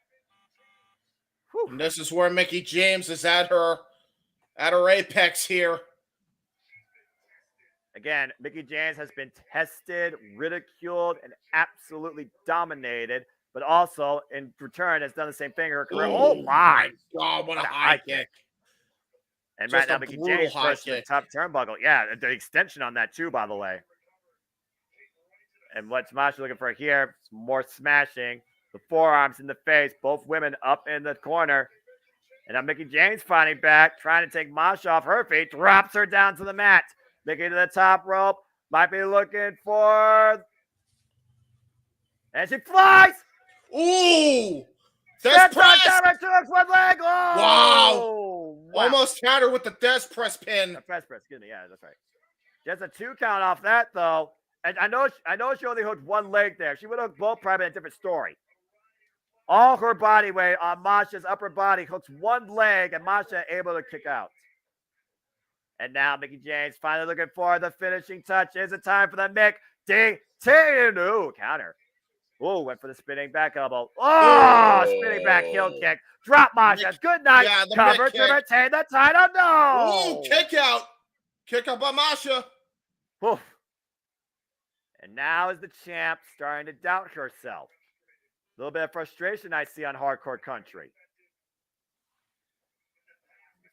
And this is where Mickey James is at her apex here. Again, Mickie James has been tested, ridiculed, and absolutely dominated, but also in return has done the same thing in her career. Oh my God, what a What a high high kick. kick. And Just right now, a Mickie brutal James high first to the kick. top turnbuckle. Yeah, the extension on that too, by the way. And what Masha looking for here, more smashing. The forearms in the face, both women up in the corner. And now Mickie James fighting back, trying to take Masha off her feet, drops her down to the mat. Mickie to the top rope, might be looking for... And she flies! Ooh! Death Senton press! cover to the front leg! Oh! Wow! Almost had her with the death press pin. Press, excuse me. Yeah, that's right. Just a 2 count off that, though. And I know she only hooked one leg there. She would have hooked both, probably a different story. All her body weight on Masha's upper body hooks one leg, and Masha able to kick out. And now Mickie James finally looking for the finishing touch. Is it time for the Mick D.T. Ooh, counter. Ooh, went for the spinning back elbow. Oh, spinning back heel kick. Drop Masha. Good night. Yeah, the Cover Mick to kick. retain the title. No. Ooh, kick out. Kick out by Masha. Oof. And now is the champ starting to doubt herself. A little bit of frustration I see on Hardcore Country.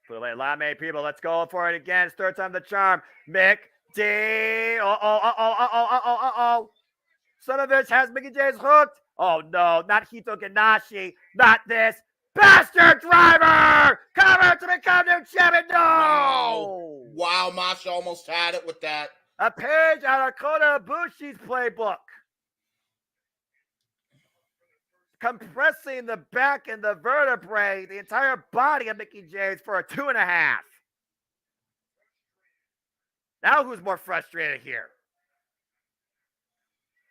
Put away a lot many people. Let's go for it again. It's third time the charm. Mick D. Uh-oh. Son of a bitch has Mickie James hooked. Oh, no. Not Hito Ganashi. Not this. Bastard driver. Cover to become new champion. No. Wow, Masha almost had it with that. A page out of Kota Ibushi's playbook. Compressing the back and the vertebrae, the entire body of Mickie James for a 2.5. Now who's more frustrated here?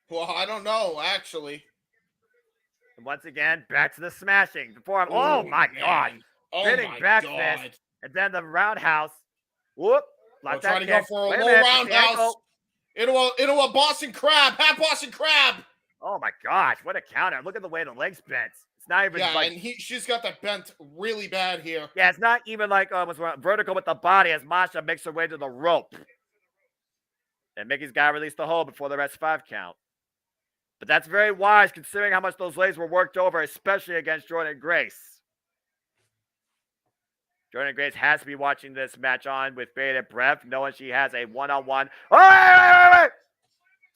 Well, I don't know, actually. And once again, back to the smashing. The forearm. Oh, my God. Spinning back fist. And then the roundhouse. Whoop. Like trying to go for a low roundhouse. Into a Boston Crab. Half Boston Crab. Oh, my gosh. What a counter. Look at the way the legs bent. It's not even like... and she's got that bent really bad here. Yeah, it's not even like almost vertical with the body as Masha makes her way to the rope. And Mickey's got to release the hold before the rest 5 count. But that's very wise considering how much those legs were worked over, especially against Jordan Grace. Jordan Grace has to be watching this match on with bated breath, knowing she has a one-on-one. Oh, wait!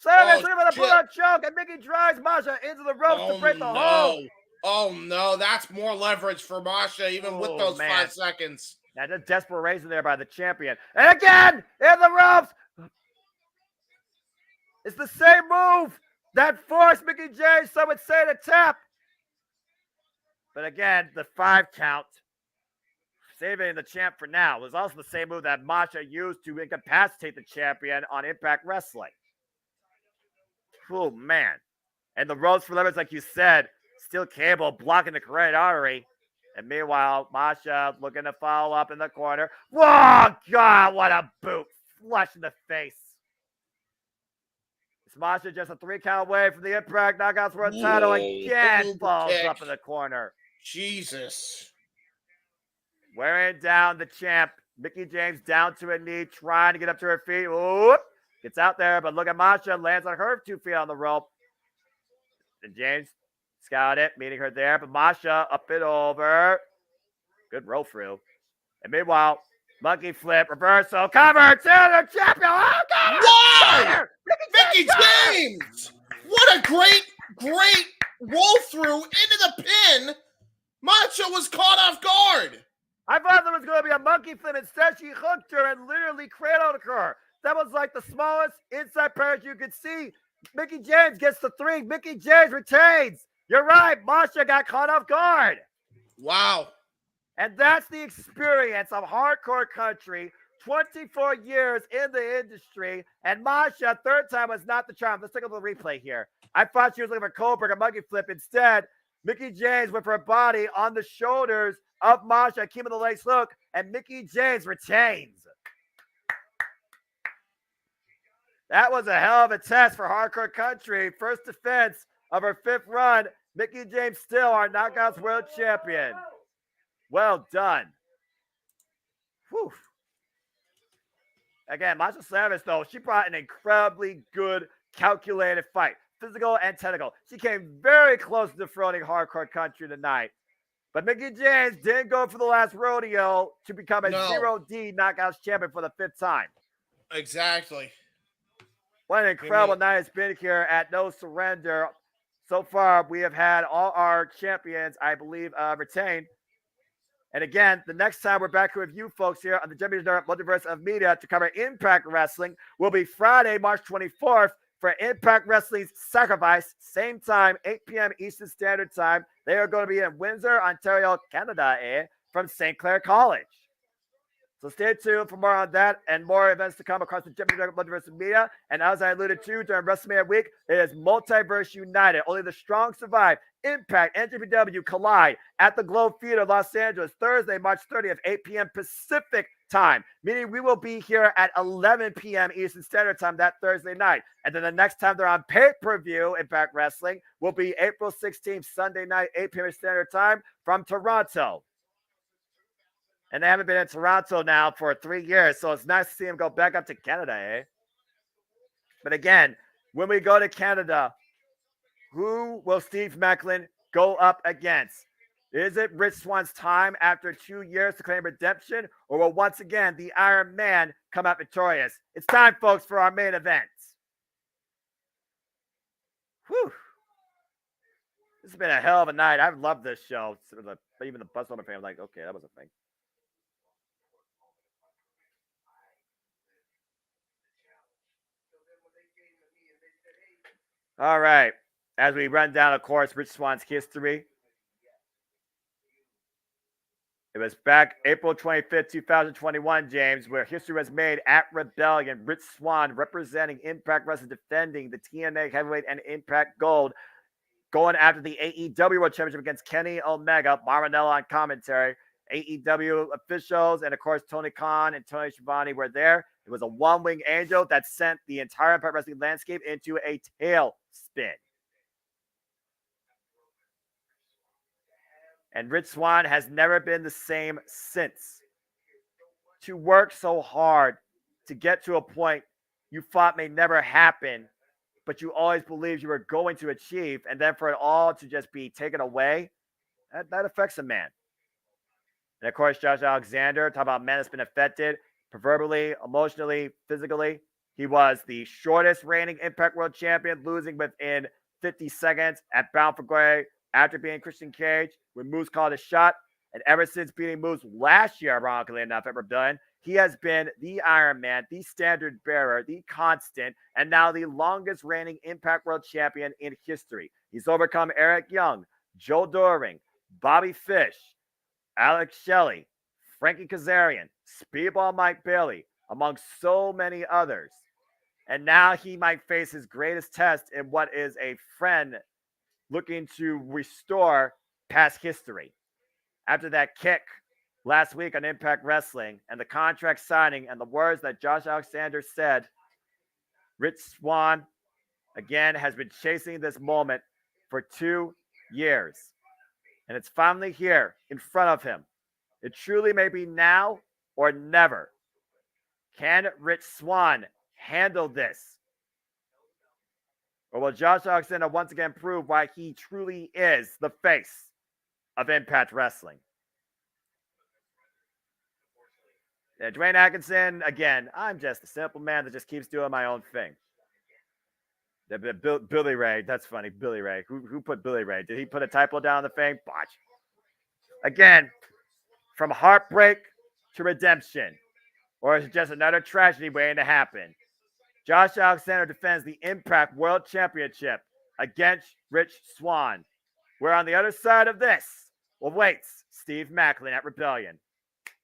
Look at the bullet choke, and Mickey drives Masha into the ropes to break the hold. Oh, no. That's more leverage for Masha, even with those 5 seconds. Now, just desperation there by the champion. And again, in the ropes. It's the same move that forced Mickie James, some would say, to tap. But again, the 5 count, saving the champ for now, was also the same move that Masha used to incapacitate the champion on Impact Wrestling. Oh, man. And the ropes for leverage, like you said, steel cable blocking the carotid artery. And meanwhile, Masha looking to follow up in the corner. Whoa, God, what a boot. Flush in the face. It's Masha just a 3 count away from the Impact Knockouts World title. Again, falls up in the corner. Jesus. Wearing down the champ. Mickie James down to a knee, trying to get up to her feet. Whoop. Gets out there, but look at Masha. Lands on her 2 feet on the rope. And James scouted it, meeting her there. But Masha up and over. Good roll through. And meanwhile, monkey flip, reversal, cover to the champion. Oh, God! Wow! Mickie James! What a great roll through into the pin. Masha was caught off guard. I thought there was going to be a monkey flip. Instead, she hooked her and literally cradled her. That was like the smallest inside parachute you could see. Mickie James gets the 3. Mickie James retains. You're right. Masha got caught off guard. Wow. And that's the experience of Hardcore Country. 24 years in the industry. And Masha, 3rd time, was not the charm. Let's take a little replay here. I thought she was looking for Cobra, a monkey flip. Instead, Mickie James with her body on the shoulders of Masha, keeping the legs hook, and Mickie James retains. That was a hell of a test for Hardcore Country. First defense of her 5th run. Mickie James still our Knockouts World Champion. Well done. Whew. Again, Masha Slavis, though, she brought an incredibly good, calculated fight, physical and technical. She came very close to defrauding Hardcore Country tonight. But Mickey James didn't go for the last rodeo to become a No. 0D Knockouts champion for the 5th time. Exactly. What an incredible night it's been here at No Surrender. So far, we have had all our champions, I believe, retained. And again, the next time we're back with you folks here on the JMN Multiverse of Media to cover Impact Wrestling will be Friday, March 24th for Impact Wrestling's Sacrifice. Same time, 8 p.m. Eastern Standard Time. They are going to be in Windsor, Ontario, Canada, from St. Clair College. So stay tuned for more on that and more events to come across the JMN Multiverse of Media. And as I alluded to during WrestleMania week, it is Multiverse United. Only the strong survive. Impact and NJPW collide at the Globe Theater, Los Angeles, Thursday, March 30th, 8 p.m. Pacific time, meaning we will be here at 11 p.m. Eastern Standard Time that Thursday night. And then the next time they're on pay-per-view, Impact Wrestling, will be April 16th, Sunday night, 8 p.m. Standard Time from Toronto. And they haven't been in Toronto now for 3 years, so it's nice to see them go back up to Canada, But again, when we go to Canada, who will Steve Macklin go up against? Is it Rich Swann's time after 2 years to claim redemption, or will once again the Iron Man come out victorious? It's time, folks, for our main event. Whew. This has been a hell of a night. I've loved this show. Even the Bus Number fan was like, okay, that was a thing. All right. As we run down, of course, Rich Swann's history. It was back April 25th, 2021, James, where history was made at Rebellion. Rich Swann representing Impact Wrestling, defending the TNA Heavyweight and Impact Gold, going after the AEW World Championship against Kenny Omega, Marinella on commentary. AEW officials and, of course, Tony Khan and Tony Schiavone were there. It was a one-wing angel that sent the entire Impact Wrestling landscape into a tailspin. And Rich Swann has never been the same since. To work so hard to get to a point you thought may never happen, but you always believed you were going to achieve, and then for it all to just be taken away, that affects a man. And of course, Josh Alexander, talk about a man that's been affected, proverbially, emotionally, physically. He was the shortest reigning Impact World Champion, losing within 50 seconds at Bound for Glory after beating Christian Cage when Moose called a shot. And ever since beating Moose last year, ironically enough, at Rebellion, he has been the Iron Man, the standard bearer, the constant, and now the longest reigning Impact World Champion in history. He's overcome Eric Young, Joe Doring, Bobby Fish, Alex Shelley, Frankie Kazarian, Speedball Mike Bailey, among so many others. And now he might face his greatest test in what is a friend looking to restore past history. After that kick last week on Impact Wrestling and the contract signing and the words that Josh Alexander said, Rich Swann, again, has been chasing this moment for 2 years. And it's finally here in front of him. It truly may be now or never. Can Rich Swann handle this? Or will Josh Alexander once again prove why he truly is the face of Impact Wrestling? Yeah, Dwayne Atkinson, again, I'm just a simple man that just keeps doing my own thing. Billy Ray, that's funny. Billy Ray. Who put Billy Ray? Did he put a typo down the thing? Botch. Again, from heartbreak to redemption. Or is it just another tragedy waiting to happen? Josh Alexander defends the Impact World Championship against Rich Swann. Where on the other side of this waits Steve Macklin at Rebellion.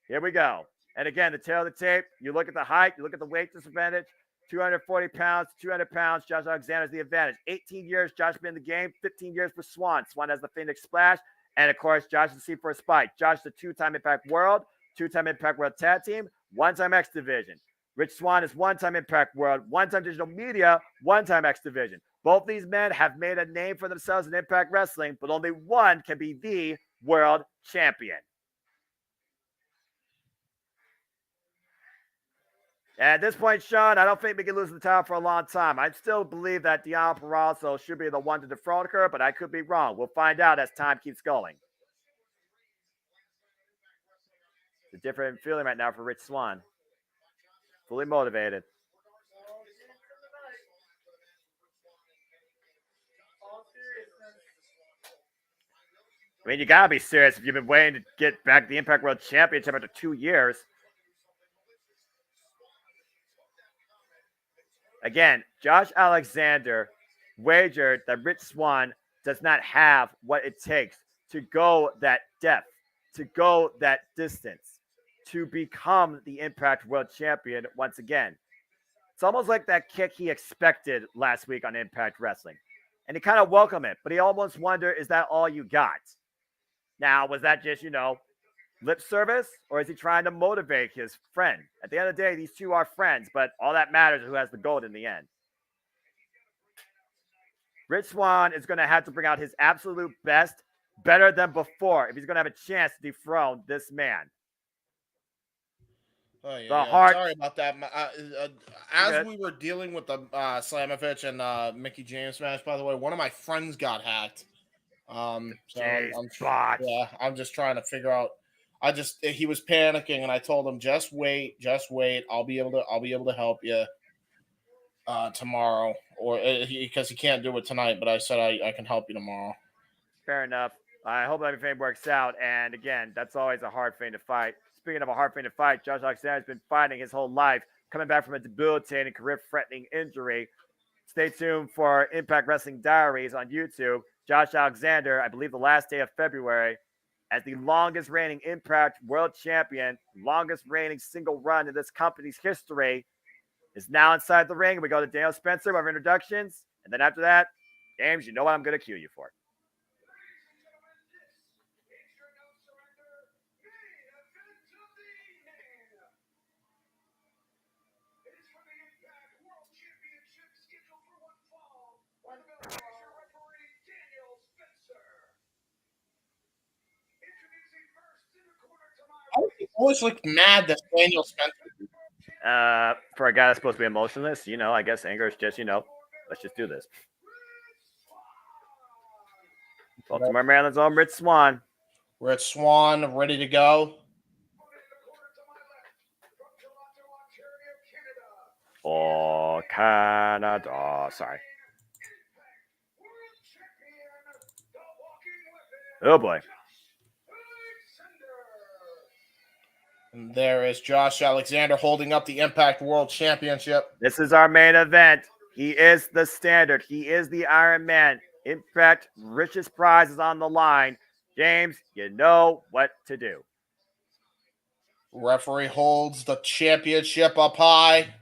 Here we go. And again, the tail of the tape, you look at the height, you look at the weight disadvantage, 240 pounds, 200 pounds, Josh Alexander's the advantage. 18 years, Josh been in the game, 15 years for Swann. Swann has the Phoenix Splash, and of course, Josh is the C for a spike. Josh is a two-time Impact World, two-time Impact World Tag Team, one-time X Division. Rich Swann is one-time Impact World, one-time Digital Media, one-time X Division. Both these men have made a name for themselves in Impact Wrestling, but only one can be the World Champion. At this point, Sean, I don't think we can lose the title for a long time. I still believe that Deonna Purrazzo should be the one to defraud her, but I could be wrong. We'll find out as time keeps going. It's a different feeling right now for Rich Swann. Fully motivated. I mean, you gotta be serious if you've been waiting to get back the Impact World Championship after 2 years. Again, Josh Alexander wagered that Rich Swann does not have what it takes to go that depth, to go that distance, to become the Impact World Champion once again. It's almost like that kick he expected last week on Impact Wrestling. And he kind of welcomed it, but he almost wondered, is that all you got? Now, was that just, lip service? Or is he trying to motivate his friend? At the end of the day, these two are friends, but all that matters is who has the gold in the end. Rich Swann is going to have to bring out his absolute best, better than before, if he's going to have a chance to dethrone this man. Oh, yeah, The heart. Sorry about that. As we were dealing with the Slamovich and Mickey James match, by the way, one of my friends got hacked. So I'm just trying to figure out. He was panicking, and I told him, just wait. I'll be able to help you tomorrow, or because he can't do it tonight. But I said I can help you tomorrow. Fair enough. I hope everything works out. And again, that's always a hard thing to fight. Speaking of a hard thing to fight, Josh Alexander has been fighting his whole life, coming back from a debilitating, career-threatening injury. Stay tuned for Impact Wrestling Diaries on YouTube. Josh Alexander, I believe the last day of February, as the longest reigning Impact World Champion, longest reigning single run in this company's history, is now inside the ring. We go to Daniel Spencer with our introductions. And then after that, James, you know what I'm going to cue you for. I always look mad that Daniel Spencer. For a guy that's supposed to be emotionless, I guess anger is just, let's just do this. Baltimore, Maryland's own Rich Swann. Rich Swann, ready to go. Oh, Canada. Sorry. Oh, boy. And there is Josh Alexander holding up the Impact World Championship. This is our main event. He is the standard. He is the Iron Man. Impact richest prize is on the line. James, you know what to do. Referee holds the championship up high.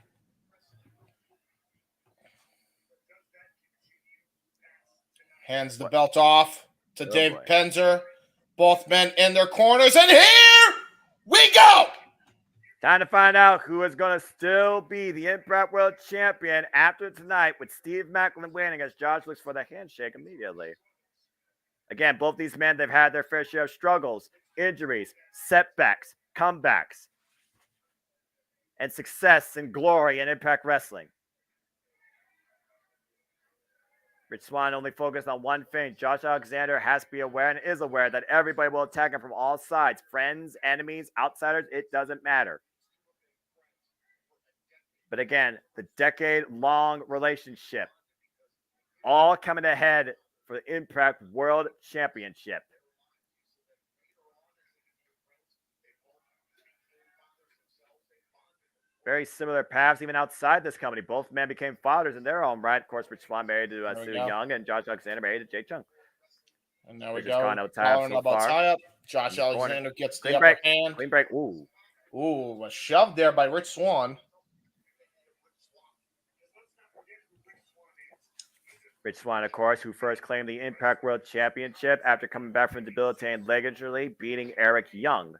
Hands the belt off to Dave Penzer. Both men in their corners. And here we go! Time to find out who is going to still be the Impact World Champion after tonight, with Steve Macklin winning as Josh looks for the handshake immediately. Again, both these men, they've had their fair share of struggles, injuries, setbacks, comebacks, and success and glory in Impact Wrestling. Rich Swann only focused on one thing. Josh Alexander has to be aware and is aware that everybody will attack him from all sides. Friends, enemies, outsiders, it doesn't matter. But again, the decade-long relationship, all coming ahead for the Impact World Championship. Very similar paths even outside this company. Both men became fathers in their own right. Of course, Rich Swann married to Sue Young, and Josh Alexander married to Jay Chung. And now we go. Tie-up. Josh Alexander gets the upper hand. Clean break. Ooh, a shove there by Rich Swann. Rich Swann, of course, who first claimed the Impact World Championship after coming back from debilitating leg injury, beating Eric Young,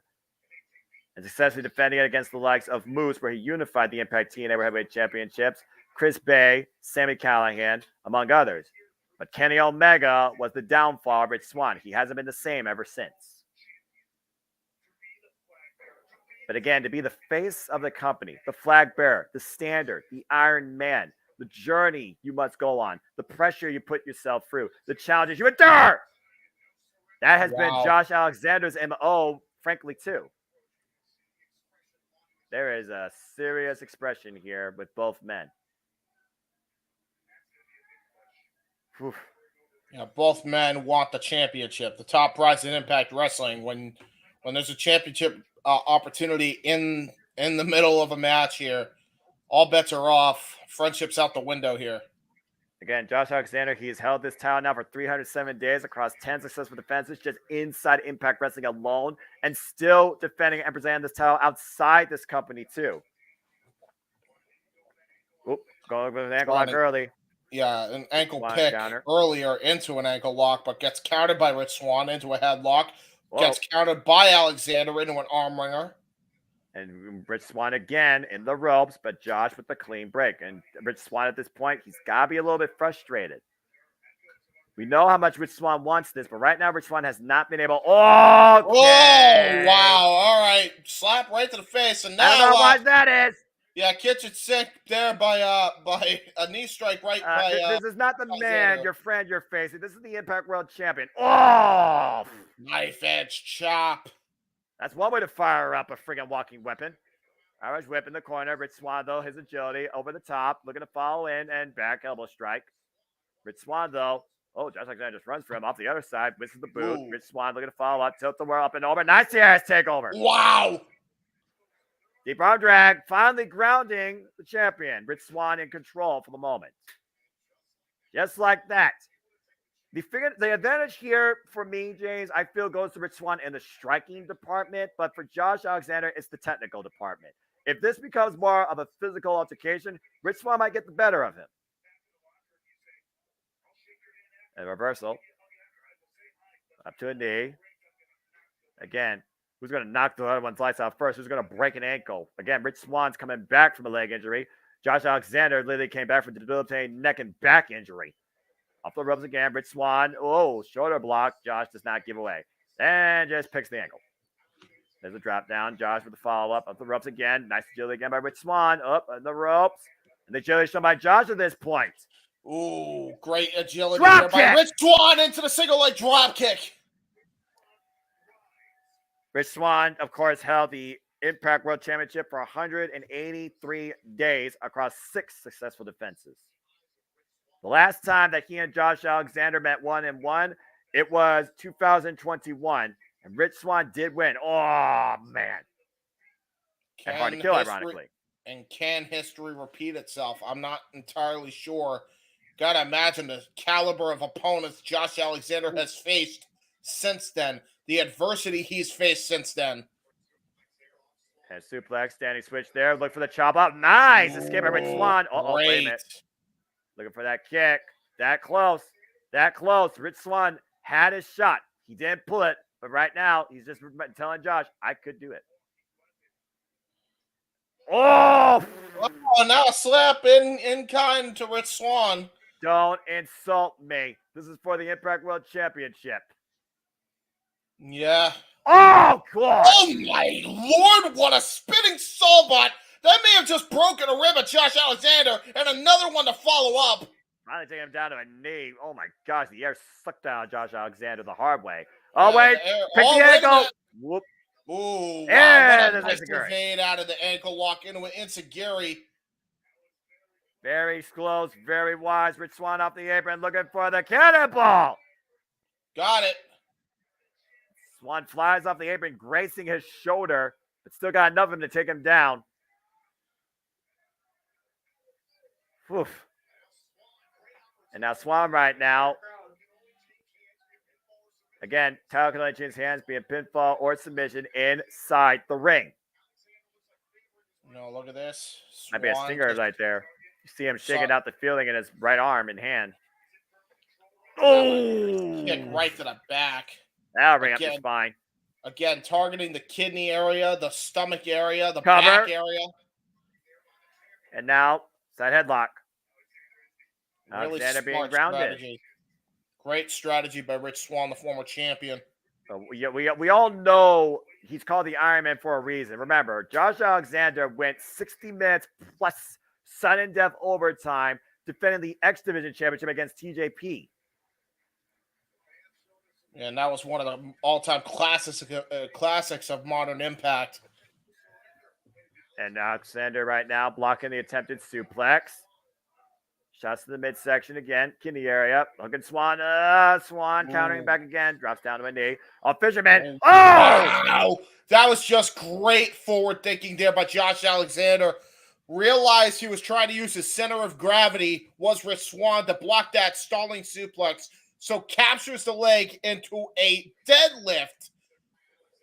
and successfully defending it against the likes of Moose, where he unified the Impact TNA World Heavyweight Championships, Chris Bay, Sami Callihan, among others. But Kenny Omega was the downfall of Rich Swann. He hasn't been the same ever since. But again, to be the face of the company, the flag bearer, the standard, the Iron Man, the journey you must go on, the pressure you put yourself through, the challenges you endure. That has been Josh Alexander's MO, frankly, too. There is a serious expression here with both men. Whew. Yeah, both men want the championship. The top prize in Impact Wrestling. When there's a championship opportunity in the middle of a match here, all bets are off. Friendship's out the window here. Again, Josh Alexander, he's held this title now for 307 days across 10 successful defenses just inside Impact Wrestling alone, and still defending and presenting this title outside this company too. Oop, going with an ankle lock early. Yeah, an ankle Swan pick counter. earlier into an ankle lock, but gets countered by Rich Swann into a headlock. Whoa. Gets countered by Alexander into an arm wringer. And Rich Swann again in the ropes, but Josh with the clean break. And Rich Swann at this point, he's got to be a little bit frustrated. We know how much Rich Swann wants this, but right now Rich Swann has not been able. Oh, okay. Wow! All right, slap right to the face, and now I don't know why that is. Yeah, kitchen sink there by a knee strike right by. This is not the man, your friend, you're facing. This is the Impact World Champion. Oh, knife edge chop. That's one way to fire up a friggin' walking weapon. Irish whip in the corner. Rich Swann, though, his agility over the top, looking to follow in and back elbow strike. Rich Swann, though. Oh, Josh Alexander just runs for him off the other side. Misses the boot. Ooh. Rich Swann looking to follow up. Tilt the world up and over. Nice TRS takeover. Wow. Deep arm drag. Finally grounding the champion. Rich Swann in control for the moment. Just like that. The advantage here for me, James, I feel goes to Rich Swann in the striking department. But for Josh Alexander, it's the technical department. If this becomes more of a physical altercation, Rich Swann might get the better of him. And reversal. Up to a knee. Again, who's going to knock the other one's lights out first? Who's going to break an ankle? Again, Rich Swann's coming back from a leg injury. Josh Alexander literally came back from a debilitating neck and back injury. Off the ropes again. Rich Swann. Oh, shoulder block. Josh does not give away. And just picks the ankle. There's a drop down. Josh with the follow-up. Up the ropes again. Nice agility again by Rich Swann. Up on the ropes. And the agility shown by Josh at this point. Ooh, great agility drop there kick. by Rich Swann into the single leg drop kick. Rich Swann, of course, held the Impact World Championship for 183 days across 6 successful defenses. The last time that he and Josh Alexander met 1-1, it was 2021, and Rich Swann did win. Oh, man. And hard to kill, ironically. And can history repeat itself? I'm not entirely sure. Gotta imagine the caliber of opponents Josh Alexander has faced since then. The adversity he's faced since then. And suplex, standing switch there. Look for the chop up. Nice. Escape by Rich Swann. Oh, wait a minute. Looking for that kick. That close. That close. Rich Swann had his shot. He didn't pull it. But right now, he's just telling Josh, I could do it. Oh! Oh, now a slap in kind to Rich Swann. Don't insult me. This is for the Impact World Championship. Yeah. Oh, God. Oh, my Lord. What a spinning sawbutt. That may have just broken a rib of Josh Alexander and another one to follow up. Finally taking him down to a knee. Oh, my gosh. The air sucked out Josh Alexander the hard way. Oh, wait. Pick the ankle. Whoop. Ooh, wow. And what a nice evade out of the ankle lock into an Insegiri. Very close, very wise. Rich Swann off the apron looking for the cannonball. Got it. Swann flies off the apron, gracing his shoulder, but still got enough of him to take him down. Oof. And now Swann right now. Again, title can only change hands, be a pinfall or submission inside the ring. No, look at this. Might be a stinger right there. You see him shaking out the feeling in his right arm and hand. Oh! Kick right to the back. That'll bring up the spine. Again, targeting the kidney area, the stomach area, the Cover. back area. And now, side headlock. Really Alexander being smart grounded. strategy. Great strategy by Rich Swann, the former champion. We all know he's called the Iron Man for a reason. Remember, Josh Alexander went 60 minutes plus sudden death overtime defending the X Division Championship against TJP. And that was one of the all-time classics of Modern Impact. And Alexander right now blocking the attempted suplex. Shots to the midsection again. Kidney area. Looking Swan. Swan countering back again. Drops down to a knee. Fisherman. Oh! Wow. That was just great forward thinking there by Josh Alexander. Realized he was trying to use his center of gravity, was Rich Swann, to block that stalling suplex. So captures the leg into a deadlift.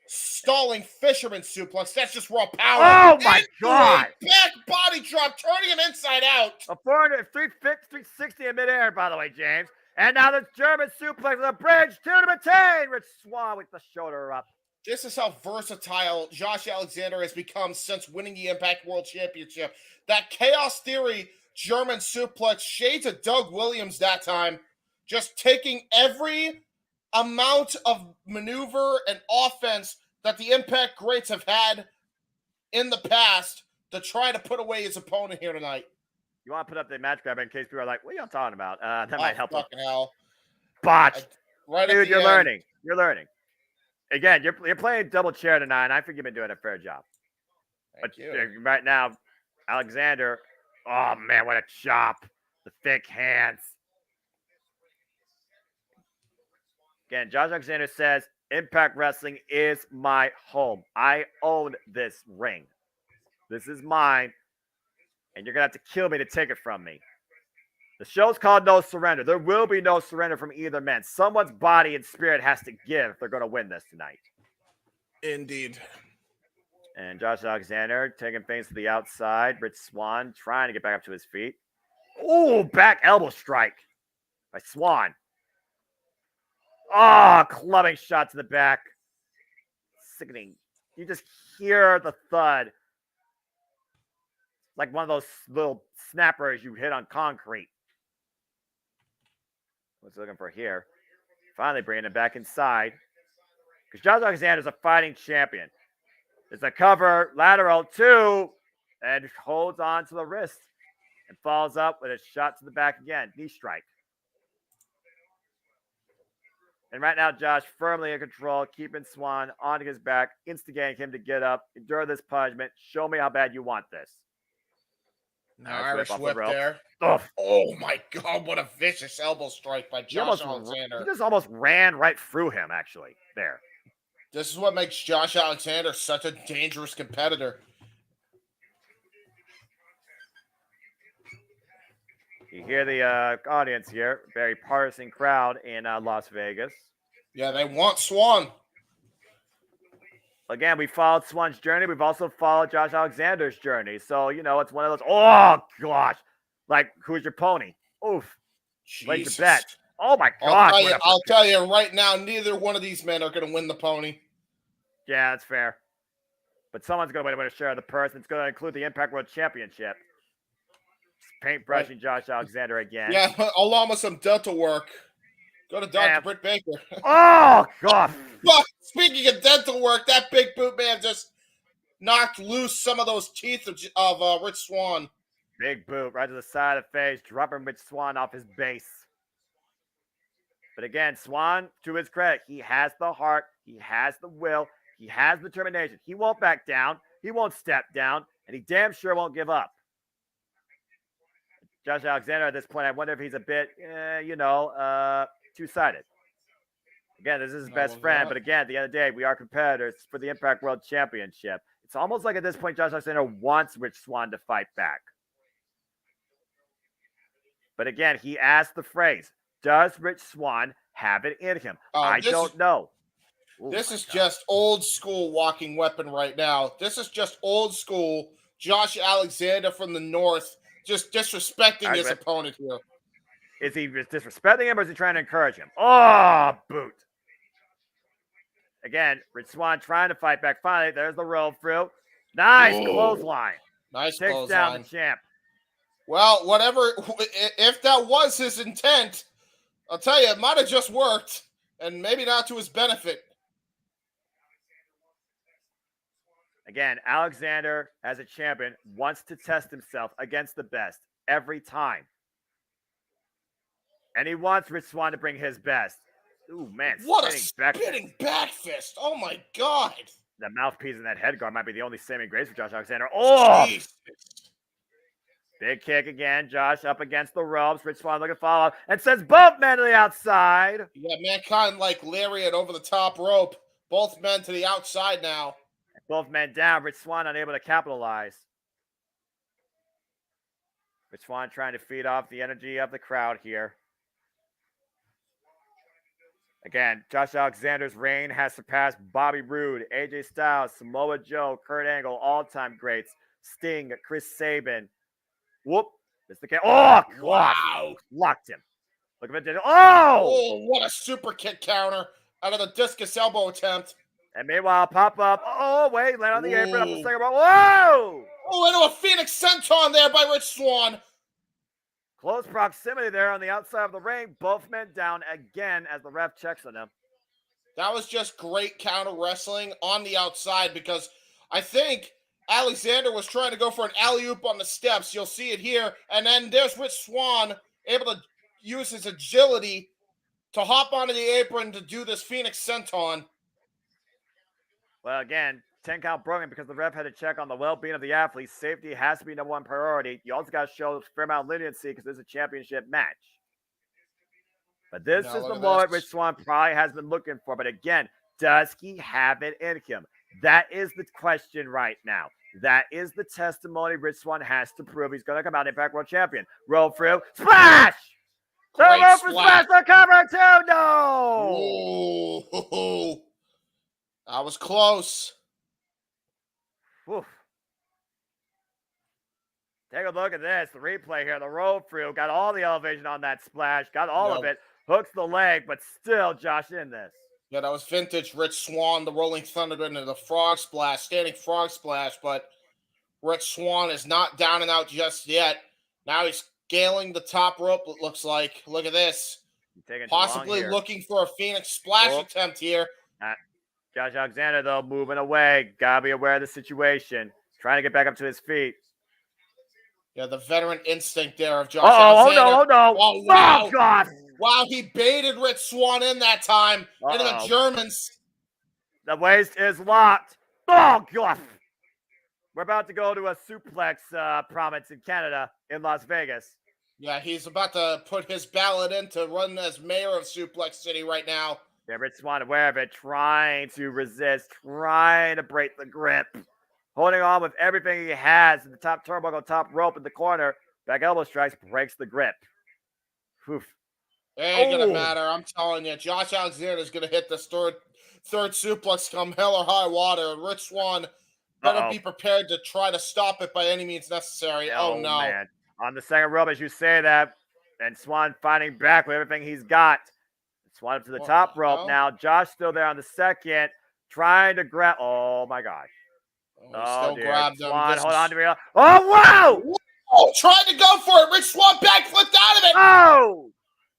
Stalling fisherman suplex. That's just raw power. Oh my God! Back body drop, turning him inside out. A 360 in midair, by the way, James. And now the German suplex with a bridge to the retain. Rich Swann with the shoulder up. This is how versatile Josh Alexander has become since winning the Impact World Championship. That Chaos Theory German suplex, shades of Doug Williams that time, just taking every amount of maneuver and offense that the Impact greats have had in the past to try to put away his opponent here tonight. You want to put up the match grab in case people are like, what are you talking about? That might help. Fucking hell. Botched. Right Dude, you're end. learning. You're learning. Again, you're playing double chair tonight, and I think you've been doing a fair job. Thank you. Right now, Alexander, oh man, what a chop. The thick hands. Again, Josh Alexander says, Impact Wrestling is my home. I own this ring. This is mine, and you're going to have to kill me to take it from me. The show's called No Surrender. There will be no surrender from either man. Someone's body and spirit has to give if they're going to win this tonight. Indeed. And Josh Alexander taking things to the outside. Rich Swann trying to get back up to his feet. Oh, back elbow strike by Swann. Oh, clubbing shot to the back. Sickening. You just hear the thud. Like one of those little snappers you hit on concrete. What's looking for here? Finally bringing it back inside. Because Josh Alexander's a fighting champion. It's a cover, lateral 2, and holds on to the wrist. And follows up with a shot to the back again. Knee strike. And right now, Josh firmly in control, keeping Swann onto his back, instigating him to get up, endure this punishment. Show me how bad you want this. Now Irish whip there. Ugh. Oh my God, what a vicious elbow strike by Josh Alexander. He just almost ran right through him, actually, there. This is what makes Josh Alexander such a dangerous competitor. You hear the audience here, very partisan crowd in Las Vegas. Yeah, they want Swann. Again, we followed Swann's journey. We've also followed Josh Alexander's journey. So, you know, it's one of those, oh, gosh. Like, who's your pony? Oof. Place your bet. Oh, my gosh. I'll tell you right now, neither one of these men are going to win the pony. Yeah, that's fair. But someone's going to win a share of the purse. It's going to include the Impact World Championship. Paintbrushing Josh Alexander again. Yeah, along with some dental work. Go to Dr. Britt Baker. Oh, God. But speaking of dental work, that big boot man just knocked loose some of those teeth of Rich Swann. Big boot right to the side of the face, dropping Rich Swann off his base. But again, Swann, to his credit, he has the heart, he has the will, he has the determination. He won't back down, he won't step down, and he damn sure won't give up. Josh Alexander at this point, I wonder if he's a bit, two-sided. Again, this is his best friend, but again, at the end of the day, we are competitors for the Impact World Championship. It's almost like at this point, Josh Alexander wants Rich Swann to fight back. But again, he asked the phrase, does Rich Swann have it in him? I don't know. This is just old school walking weapon right now. This is just old school Josh Alexander from the North just disrespecting his opponent here. Is he disrespecting him or is he trying to encourage him? Oh, boot. Again, Rich Swann trying to fight back. Finally, there's the roll through. Nice clothesline. Nice Takes clothesline. down the champ. Well, whatever, if that was his intent, I'll tell you, it might have just worked, and maybe not to his benefit. Again, Alexander, as a champion, wants to test himself against the best every time. And he wants Rich Swann to bring his best. Ooh, man, What a spinning back fist. Oh, my God. The mouthpiece in that head guard might be the only saving grace for Josh Alexander. Oh! Jesus. Big kick again. Josh up against the ropes. Rich Swann looking to follow and sends both men to the outside. You got Mankind like lariat over the top rope. Both men to the outside now. Both men down. Rich Swann unable to capitalize. Rich Swann trying to feed off the energy of the crowd here. Again, Josh Alexander's reign has surpassed Bobby Roode, AJ Styles, Samoa Joe, Kurt Angle, all-time greats, Sting, Chris Sabin. Whoop. Missed the kick. Oh, wow. Locked him. Look at it. Oh! What a super kick counter out of the discus elbow attempt. And meanwhile, pop up. Oh, wait. Land on the apron up the second rope. Whoa! Oh, into a Phoenix Senton there by Rich Swann. Close proximity there on the outside of the ring. Both men down again as the ref checks on them. That was just great counter wrestling on the outside because I think Alexander was trying to go for an alley-oop on the steps. You'll see it here. And then there's Rich Swann able to use his agility to hop onto the apron to do this Phoenix Senton. Well, again, 10 count broken because the ref had to check on the well-being of the athletes. Safety has to be number one priority. You also got to show a fair amount of leniency because this is a championship match. But this is the moment Rich Swann probably has been looking for. But again, does he have it in him? That is the question right now. That is the testimony Rich Swann has to prove he's going to come out Impact World Champion. Roll through. Splash! Third rope for splash for cover two. No! Ooh, that was close. Oof. Take a look at this. The replay here. The roll through. Got all the elevation on that splash. Got all of it. Hooks the leg, but still Josh in this. Yeah, that was vintage Rich Swann, the Rolling Thunder into the frog splash, standing frog splash, but Rich Swann is not down and out just yet. Now he's scaling the top rope, it looks like. Look at this. Possibly looking for a Phoenix splash attempt here. Josh Alexander, though, moving away. Gotta be aware of the situation. Trying to get back up to his feet. Yeah, the veteran instinct there of Josh Alexander. Oh, no. Oh, wow. Oh, God. Wow, he baited Rich Swann in that time into the Germans. The waist is locked. Oh, God. We're about to go to a suplex province in Canada, in Las Vegas. Yeah, he's about to put his ballot in to run as mayor of Suplex City right now. Yeah, Rich Swann aware of it, trying to resist, trying to break the grip. Holding on with everything he has in the top turnbuckle, top rope in the corner. Back elbow strikes, breaks the grip. Oof. It ain't gonna matter. I'm telling you, Josh Alexander's gonna hit this third suplex come hell or high water. And Rich Swann better be prepared to try to stop it by any means necessary. Oh no. Man. On the second rope, as you say that, and Swann fighting back with everything he's got. Swann up to the top rope now. Josh still there on the second, trying to grab. Oh my gosh. Still grabbed him. Swann, hold on to me. Oh, wow! Oh, tried to go for it. Rich Swann backflipped out of it. Oh!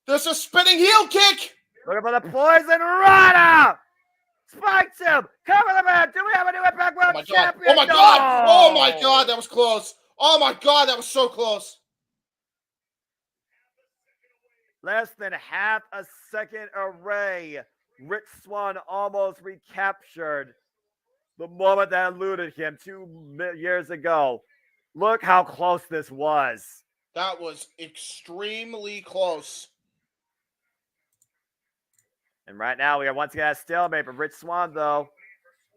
There's a spinning heel kick. Looking for the poison rana. Spikes him. Cover the man. Do we have a new Impact World Champion? Oh my God. Oh my God. That was close. Oh my God. That was so close. Less than half a second away. Rich Swann almost recaptured the moment that eluded him 2 years ago. Look how close this was. That was extremely close. And right now, we are once again at stalemate for Rich Swann, though.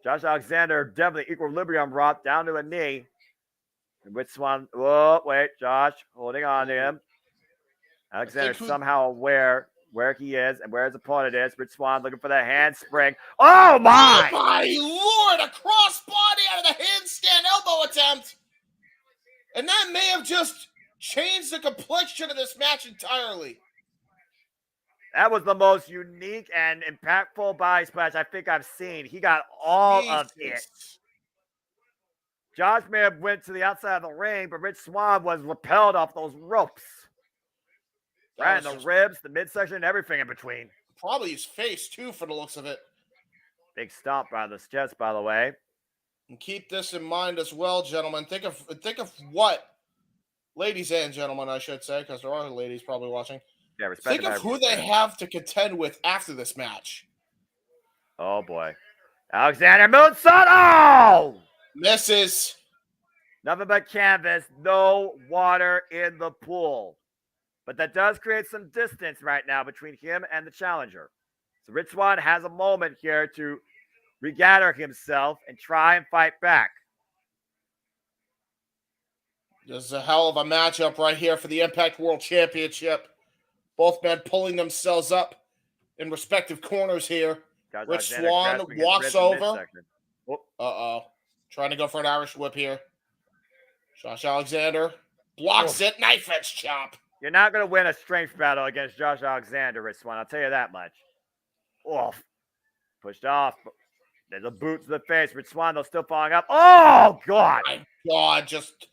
Josh Alexander definitely equilibrium rock down to a knee. And Rich Swann, oh, wait, Josh holding on to him. Alexander somehow aware where he is and where his opponent is. Rich Swann looking for the handspring. Oh, my! Oh, my Lord! A crossbody out of the handstand elbow attempt! And that may have just changed the complexion of this match entirely. That was the most unique and impactful body splash I think I've seen. He got all of it. Josh may have went to the outside of the ring, but Rich Swann was repelled off those ropes. Right in the ribs, the midsection, and everything in between. Probably his face, too, for the looks of it. Big stomp by the chest, by the way. And keep this in mind as well, gentlemen. Think of what, ladies and gentlemen, I should say, because there are ladies probably watching. Yeah, respect. Think of who they have to contend with after this match. Oh boy, Alexander Moonsault. Oh, Misses. nothing but canvas, no water in the pool. But that does create some distance right now between him and the challenger. So Rich Swann has a moment here to regather himself and try and fight back. This is a hell of a matchup right here for the Impact World Championship. Both men pulling themselves up in respective corners here. Rich Swann walks over. Uh-oh. Trying to go for an Irish whip here. Josh Alexander blocks it. Knife edge chop. You're not going to win a strength battle against Josh Alexander, Rich Swann. I'll tell you that much. Oof. Pushed off. There's a boot to the face. Rich Swann, though, still following up. Oh, God. My God, just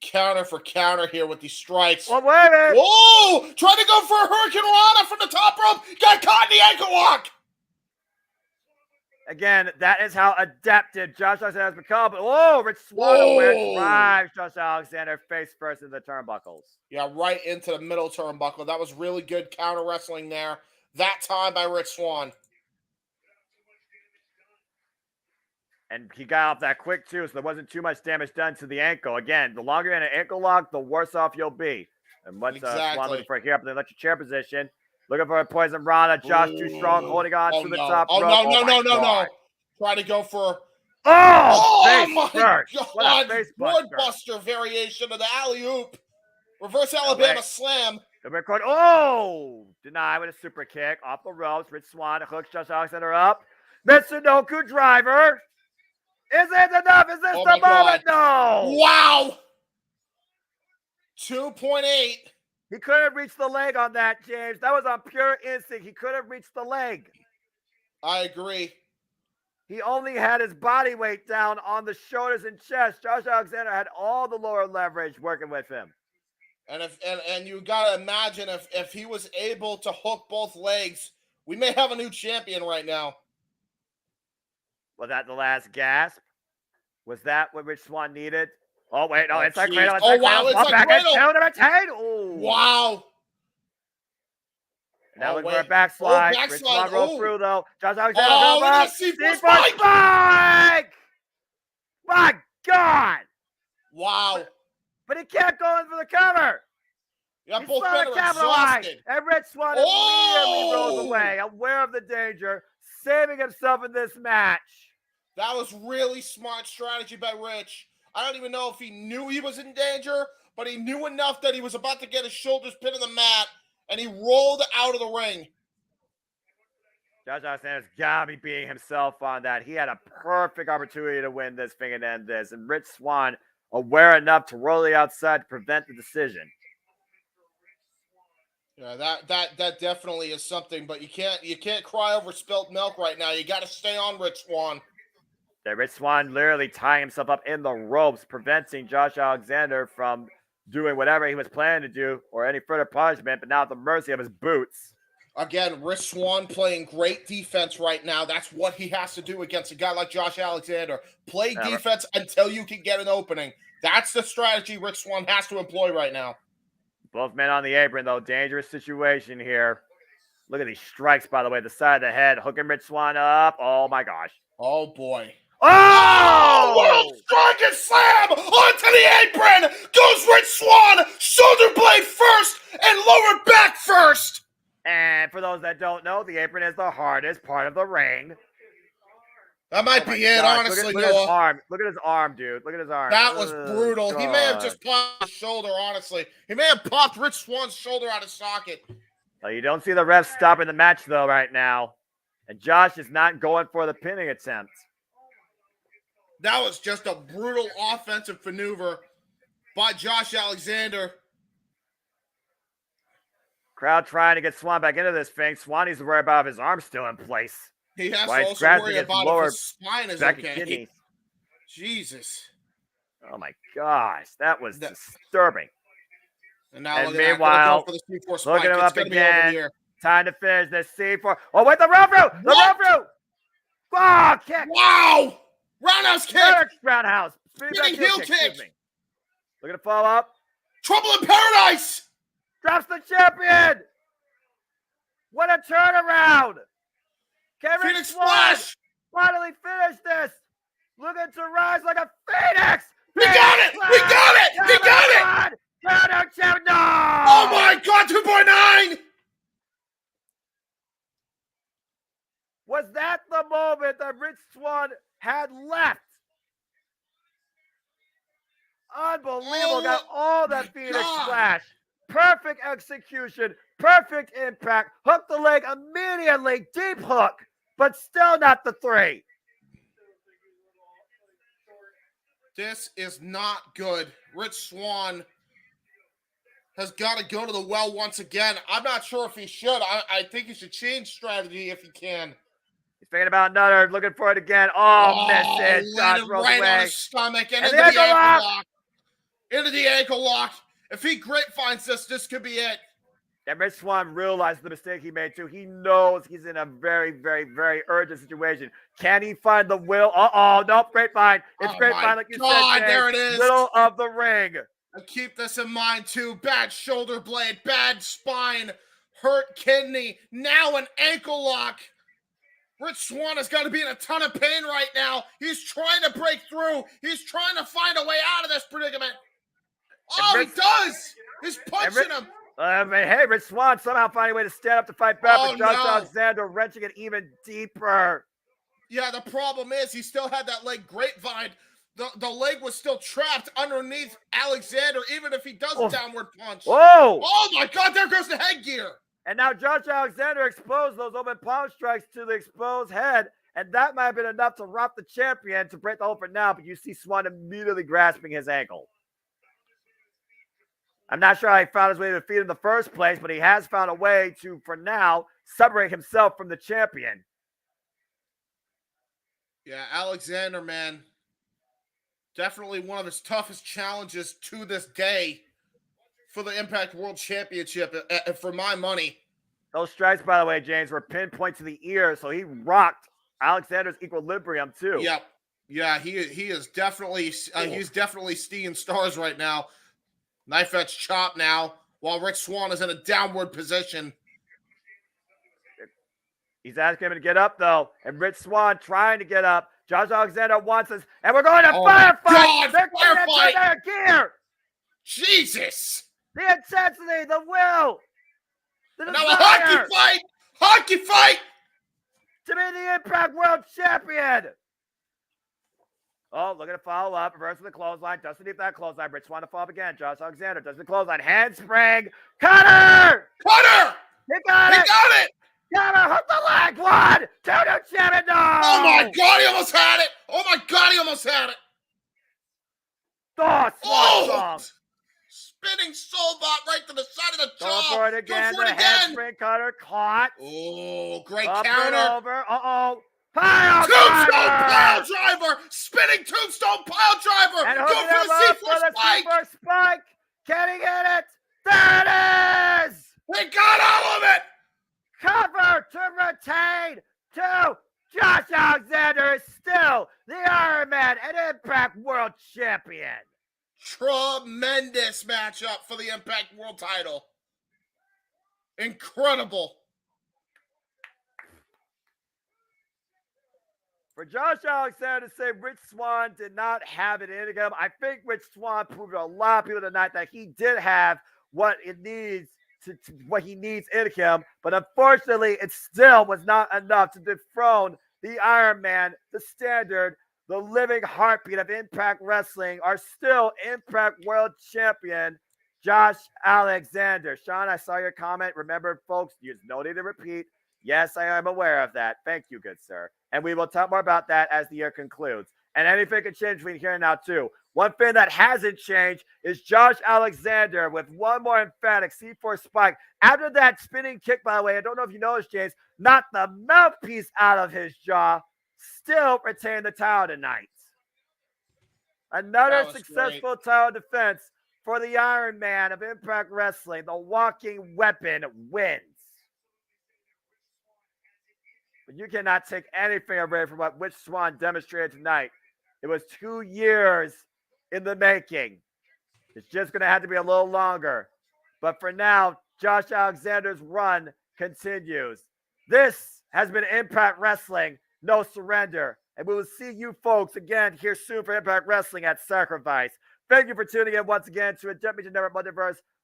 counter for counter here with these strikes. Oh, wait a minute. Whoa! Trying to go for a Hurricane Rana from the top rope. Got caught in the ankle lock. Again, that is how adapted Josh Alexander has become. But, whoa, Rich Swann drives Josh Alexander face first in the turnbuckles. Yeah, right into the middle turnbuckle. That was really good counter wrestling there. That time by Rich Swann. And he got off that quick, too, so there wasn't too much damage done to the ankle. Again, the longer you're in an ankle lock, the worse off you'll be. And what's Swann looking for here up in the electric chair position? Looking for a poison Rana. Josh too strong, holding on to the top rope. No. Try to go for... Oh my first. God. Boardbuster variation of the alley-oop. Reverse Alabama slam. The record. Oh! Denied with a super kick off the ropes. Rich Swann hooks Josh Alexander up. Mitsunoku driver. Is it enough? Is this the moment? No! Wow! 2.8. He couldn't reach the leg on that, James. That was on pure instinct. He couldn't reach the leg. I agree. He only had his body weight down on the shoulders and chest. Josh Alexander had all the lower leverage working with him. And you gotta imagine if he was able to hook both legs, we may have a new champion right now. Was that the last gasp? Was that what Rich Swann needed? Oh, wait, no, it's like cradle. It's like cradle. Number 10. Oh. Wow. Now looking for a backslide. Rich Swann rolled through, though. Josh Alexander look at C4 spike. My God. Wow. But he kept going for the cover. Yeah, he both saw men the are capitalize. exhausted. And Rich Swann immediately rolls away, aware of the danger, saving himself in this match. That was really smart strategy by Rich. I don't even know if he knew he was in danger, but he knew enough that he was about to get his shoulders pinned in the mat, and he rolled out of the ring. Josh Alexander's got to be beating himself on that. He had a perfect opportunity to win this thing and end this, and Rich Swann aware enough to roll the outside to prevent the decision. Yeah, that definitely is something, but you can't cry over spilt milk right now. You got to stay on Rich Swann. Yeah, Rich Swann literally tying himself up in the ropes, preventing Josh Alexander from doing whatever he was planning to do or any further punishment, but now at the mercy of his boots. Again, Rich Swann playing great defense right now. That's what he has to do against a guy like Josh Alexander. Play defense until you can get an opening. That's the strategy Rich Swann has to employ right now. Both men on the apron, though. Dangerous situation here. Look at these strikes, by the way. The side of the head, hooking Rich Swann up. Oh, my gosh. Oh, boy. Oh! World Strongest Slam onto the apron. Goes Rich Swann. Shoulder blade first and lower back first. And for those that don't know, the apron is the hardest part of the ring. That might be it, honestly, look at his arm. Look at his arm, dude. Look at his arm. That was brutal. God. He may have just popped his shoulder, honestly. He may have popped Rich Swann's shoulder out of socket. Well, you don't see the ref stopping the match, though, right now. And Josh is not going for the pinning attempt. That was just a brutal offensive maneuver by Josh Alexander. Crowd trying to get Swann back into this thing. Swann needs to worry about his arm still in place. He has to also worry about if his spine is okay. Kidneys. Jesus. Oh, my gosh. That was disturbing. And now meanwhile, look at him up again. Time to finish this C4. Oh, wait, the rope route! The rope route! Oh, kick! Wow! Roundhouse kick. Another roundhouse. Spinning back Spinning heel excuse kick. me. Looking to follow up. Trouble in paradise. Drops the champion. What a turnaround. Can Rich Phoenix Swann Splash. finally finish this? Looking to rise like a phoenix. We got it. We got it. We got it. Counter champ. No. Oh my God, 2.9. Was that the moment that Rich Swann had left? Unbelievable. Got all that Phoenix God. Splash. Perfect execution. Perfect impact. Hooked the leg immediately. Deep hook. But still not the 3. This is not good. Rich Swann has got to go to the well once again. I'm not sure if he should. I think he should change strategy if he can. He's thinking about another. Looking for it again. Oh, misses. Josh landed rolls right away. on his stomach and And into the the ankle ankle lock. lock. Into the ankle lock. If he grapevines this could be it. And Rich Swann realized the mistake he made too. He knows he's in a very, very, very urgent situation. Can he find the will? Nope, grapevine. It's Oh grapevine, my like you God, said, James. there it is. Middle of the ring. And keep this in mind too. Bad shoulder blade, bad spine, hurt kidney, now an ankle lock. Rich Swann has got to be in a ton of pain right now. He's trying to break through. He's trying to find a way out of this predicament. Oh, he does. He's punching him. Hey, Rich Swann somehow finding a way to stand up to fight back, Oh, but Josh no. Alexander wrenching it even deeper. Yeah, the problem is he still had that leg grapevine. The leg was still trapped underneath Alexander, even if he does a downward punch. Whoa! Oh my God, there goes the headgear. And now Josh Alexander exposed those open palm strikes to the exposed head, and that might have been enough to rock the champion to break the hold for now, but you see Swann immediately grasping his ankle. I'm not sure how he found his way to defeat in the first place, but he has found a way to, for now, separate himself from the champion. Yeah, Alexander, man. Definitely one of his toughest challenges to this day for the Impact World Championship, for my money. Those strikes, by the way, James, were pinpoint to the ear, so he rocked Alexander's equilibrium, too. Yep. Yeah, he is definitely, he's definitely seeing stars right now. Knife edge chop now, while Rich Swann is in a downward position. He's asking him to get up, though, and Rich Swann trying to get up. Josh Alexander wants us, and we're going to firefight! God, They're firefight! their gear! Jesus! The intensity, the will, the Now a hockey desire fight! Hockey fight! to be the Impact World Champion! Oh, looking to follow up. Reverse with the clothesline. Doesn't need that clothesline. Rich Swann to follow up again. Josh Alexander does the clothesline. Handspring. Cutter! Cutter! He got He it! got it! Cutter! Hook the leg! 1, 2, to champion! No! Oh my God, he almost had it! Oh my God, he almost had it! Oh, Swan song. Spinning soul bot right to the side of the Going jaw. for it again. Go for The it again. handspring cutter caught. Oh, great Up counter. and over. Uh-oh. Pile Tombstone driver! pile driver! Spinning tombstone pile driver! And Go hooking for him the up C4 for the spike! C4 spike. Can he get it? There it is! They got all of it! Cover to retain to Josh Alexander is still the Iron Man and Impact World Champion. Tremendous matchup for the Impact World title. Incredible. For Josh Alexander to say Rich Swann did not have it in him, I think Rich Swann proved to a lot of people tonight that he did have what it needs what he needs in him, but unfortunately, it still was not enough to dethrone the Iron Man, the Standard, the living heartbeat of Impact Wrestling, our still Impact World Champion, Josh Alexander. Sean, I saw your comment. Remember, folks, there's no need to repeat. Yes, I am aware of that. Thank you, good sir. And we will talk more about that as the year concludes. And anything can change between here and now, too. One thing that hasn't changed is Josh Alexander with one more emphatic C4 spike. After that spinning kick, by the way, I don't know if you noticed, James, knocked the mouthpiece out of his jaw. Still retain the title tonight. Another successful title defense for the Iron Man of Impact Wrestling. The walking weapon wins. But you cannot take anything away from what Rich Swann demonstrated tonight. It was 2 years in the making. It's just going to have to be a little longer. But for now, Josh Alexander's run continues. This has been Impact Wrestling, No Surrender. And we will see you folks again here soon for Impact Wrestling at Sacrifice. Thank you for tuning in once again to a Meacham Network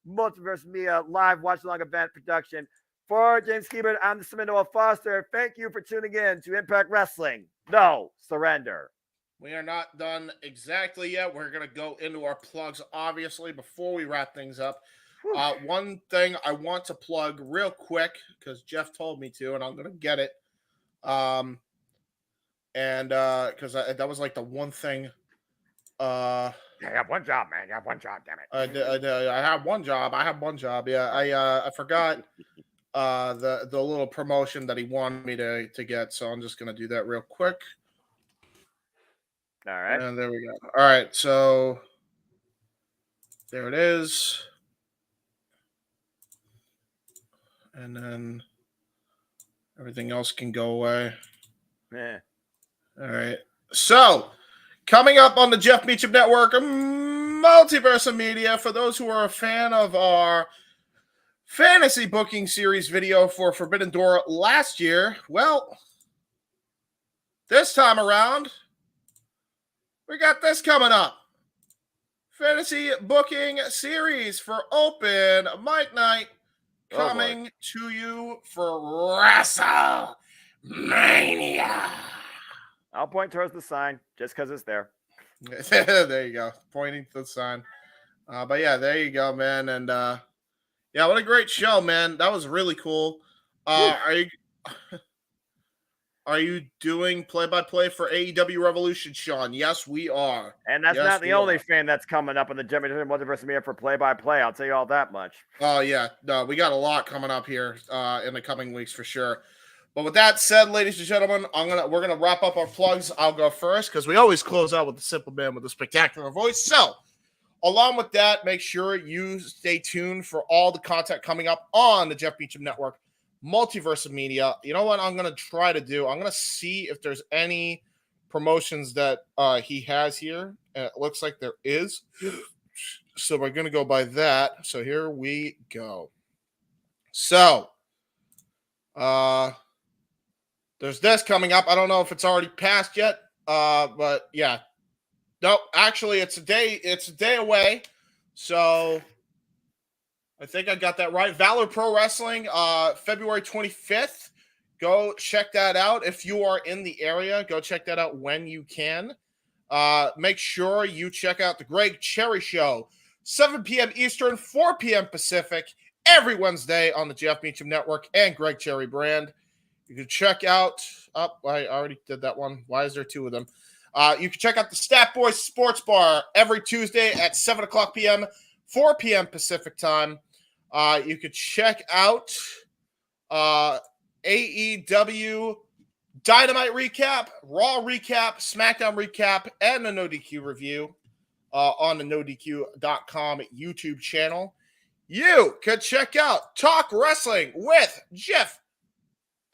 Multiverse Media live watch-along event production. For James Hebert, I'm the Seminoa Foster. Thank you for tuning in to Impact Wrestling, No Surrender. We are not done exactly yet. We're going to go into our plugs, obviously, before we wrap things up. One thing I want to plug real quick, because Jeff told me to, and I'm going to get it. Because that was like the one thing. You have one job, man. You have one job, damn it. I have one job. Yeah, I forgot the little promotion that he wanted me to get, so I'm just going to do that real quick. All right. And there we go. All right, so there it is. And then everything else can go away. Yeah. All right. So, coming up on the Jeff Meacham Network, Multiverse of Media, for those who are a fan of our fantasy booking series video for Forbidden Door last year, well, this time around, we got this coming up. Fantasy booking series for Open Mic Night coming to you for WrestleMania. I'll point towards the sign just because it's there. There you go. Pointing to the sign. But yeah, there you go, man. And yeah, what a great show, man. That was really cool. Are you doing play-by-play for AEW Revolution, Sean? Yes, we are. And that's not the only fan that's coming up on the Jeff Meacham Multiverse Media for play-by-play. I'll tell you all that much. Oh, yeah. No, we got a lot coming up here in the coming weeks for sure. But with that said, ladies and gentlemen, we're gonna wrap up our plugs. I'll go first because we always close out with the simple man with a spectacular voice. So, along with that, make sure you stay tuned for all the content coming up on the Jeff Meacham Network Multiverse of Media. You know what I'm gonna try to do? I'm gonna see if there's any promotions that he has here. It looks like there is. So we're gonna go by that. So here we go. So, there's this coming up. I don't know if it's already passed yet. But yeah. No, actually it's a day away. So I think I got that right. Valor Pro Wrestling, February 25th. Go check that out. If you are in the area, go check that out when you can. Make sure you check out the Greg Cherry Show, 7 p.m. Eastern, 4 p.m. Pacific, every Wednesday on the Jeff Meacham Network and Greg Cherry brand. You can check out, I already did that one. Why is there two of them? You can check out the Stat Boys Sports Bar every Tuesday at 7 o'clock p.m., 4 p.m. Pacific time. You could check out AEW Dynamite recap, Raw recap, SmackDown recap, and the No DQ review on the NoDQ.com YouTube channel. You could check out Talk Wrestling with Jeff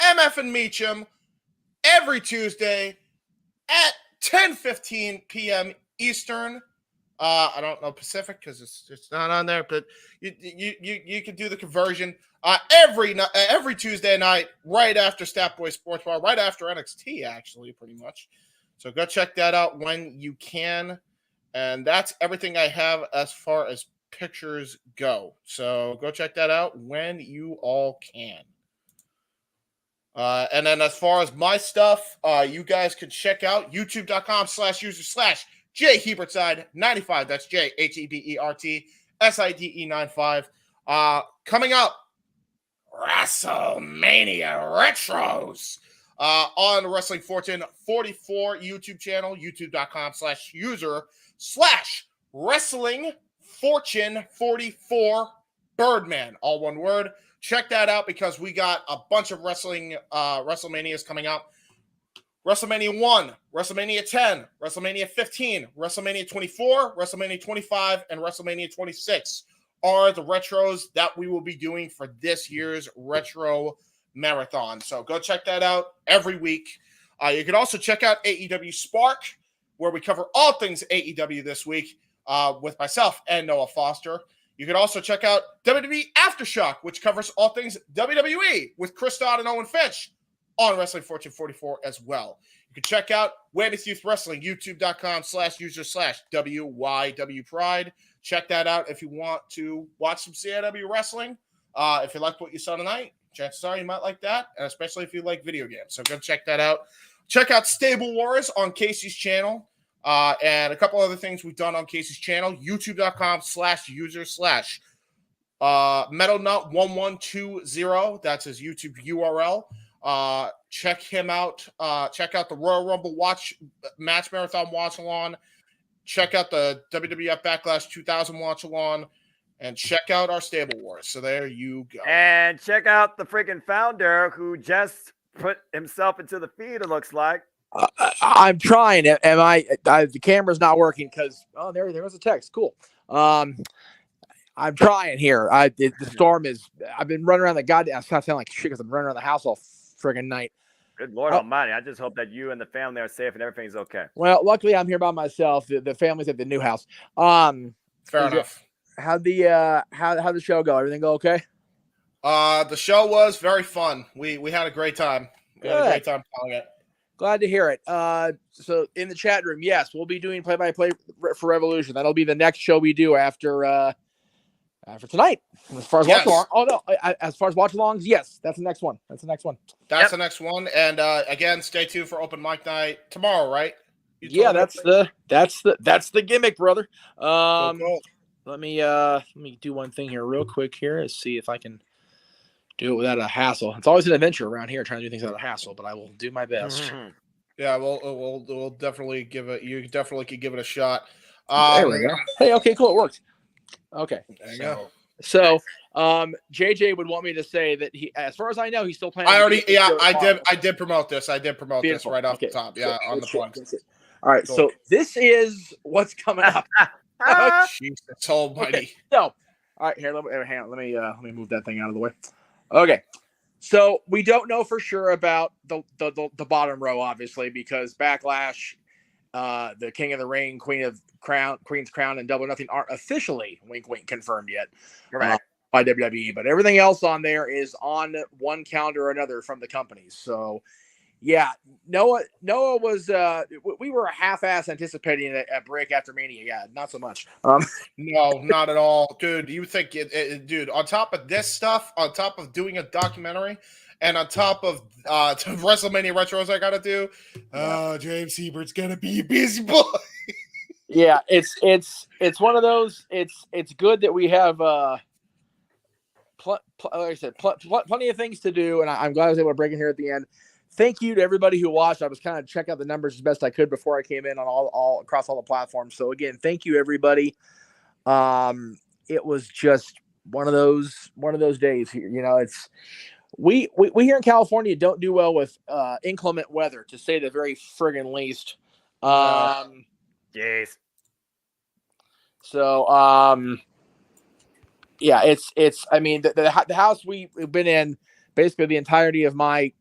MF and Meacham every Tuesday at 10:15 p.m. Eastern. I don't know Pacific because it's not on there, but you can do the conversion every Tuesday night right after Stat Boy Sports Bar, right after NXT, actually, pretty much. So go check that out when you can. And that's everything I have as far as pictures go. So go check that out when you all can. And then as far as my stuff, you guys can check out youtube.com/user/JHebertside95. That's JHEBERTSIDE95. Coming up, WrestleMania Retros on Wrestling Fortune 44 YouTube channel, youtube.com/user/Wrestling Fortune 44 Birdman, all one word. Check that out because we got a bunch of WrestleManias coming out. WrestleMania 1, WrestleMania 10, WrestleMania 15, WrestleMania 24, WrestleMania 25, and WrestleMania 26 are the retros that we will be doing for this year's Retro Marathon. So go check that out every week. You can also check out AEW Spark where we cover all things AEW this week with myself and Noah Foster. You can also check out WWE Aftershock, which covers all things WWE with Chris Dodd and Owen Finch on Wrestling 1444 as well. You can check out Wayne's Youth Wrestling, youtube.com/user/WYW Pride. Check that out if you want to watch some CIW wrestling. If you like what you saw tonight, chances are you might like that, and especially if you like video games. So go check that out. Check out Stable Wars on Casey's channel. And a couple other things we've done on Casey's channel, youtube.com/user/MetalNut1120. That's his YouTube URL. Check him out. Check out the Royal Rumble Match Marathon Watch-Along. Check out the WWF Backlash 2000 Watch-Along. And check out our Stable Wars. So there you go. And check out the freaking founder who just put himself into the feed, it looks like. I'm trying. The camera's not working because there was a text. Cool. I'm trying here. The storm is. I've been running around the goddamn. I sound like shit because I'm running around the house all friggin' night. Good Lord Almighty! I just hope that you and the family are safe and everything's okay. Well, luckily I'm here by myself. The family's at the new house. Fair enough. How'd the show go? Everything go okay? The show was very fun. We had a great time. We had a great time calling it. Glad to hear it. So in the chat room, yes, we'll be doing play-by-play for Revolution. That'll be the next show we do after tonight. As far as as far as watch-alongs, yes, that's the next one. That's the next one. The next one. And again, stay tuned for open mic night tomorrow, right? Yeah, that's the gimmick, brother. Cool. Let me do one thing here real quick here. Let's see if I can do it without a hassle. It's always an adventure around here trying to do things without a hassle, but I will do my best. Mm-hmm. Yeah, we'll definitely give it. You definitely could give it a shot. There we go. Hey, okay, cool. It worked. Okay. There you go. So, JJ would want me to say that he, as far as I know, he's still playing. I did promote this. I did promote this right off the top. Yeah, on the plug. All right. Cool. So this is what's coming up. Jesus almighty. Okay, so, all right, here, let me move that thing out of the way. Okay. So we don't know for sure about the bottom row, obviously, because Backlash, the King of the Ring, Queen's Crown, and Double or Nothing aren't officially wink confirmed yet by WWE, but everything else on there is on one calendar or another from the companies. So yeah, Noah was we were a half-ass anticipating a break after Mania. Yeah, not so much. No, not at all, dude. You think dude? On top of this stuff, on top of doing a documentary, and on top of WrestleMania retros, I gotta do. James Hebert's gonna be a busy boy. Yeah, it's one of those. It's good that we have like I said, plenty of things to do, and I'm glad I was able to break in here at the end. Thank you to everybody who watched. I was kind of checking out the numbers as best I could before I came in on all across all the platforms. So again, thank you everybody. It was just one of those days here. You know, it's we here in California don't do well with inclement weather, to say the very friggin' least. Jeez. So yeah, it's I mean the house we've been in basically the entirety of my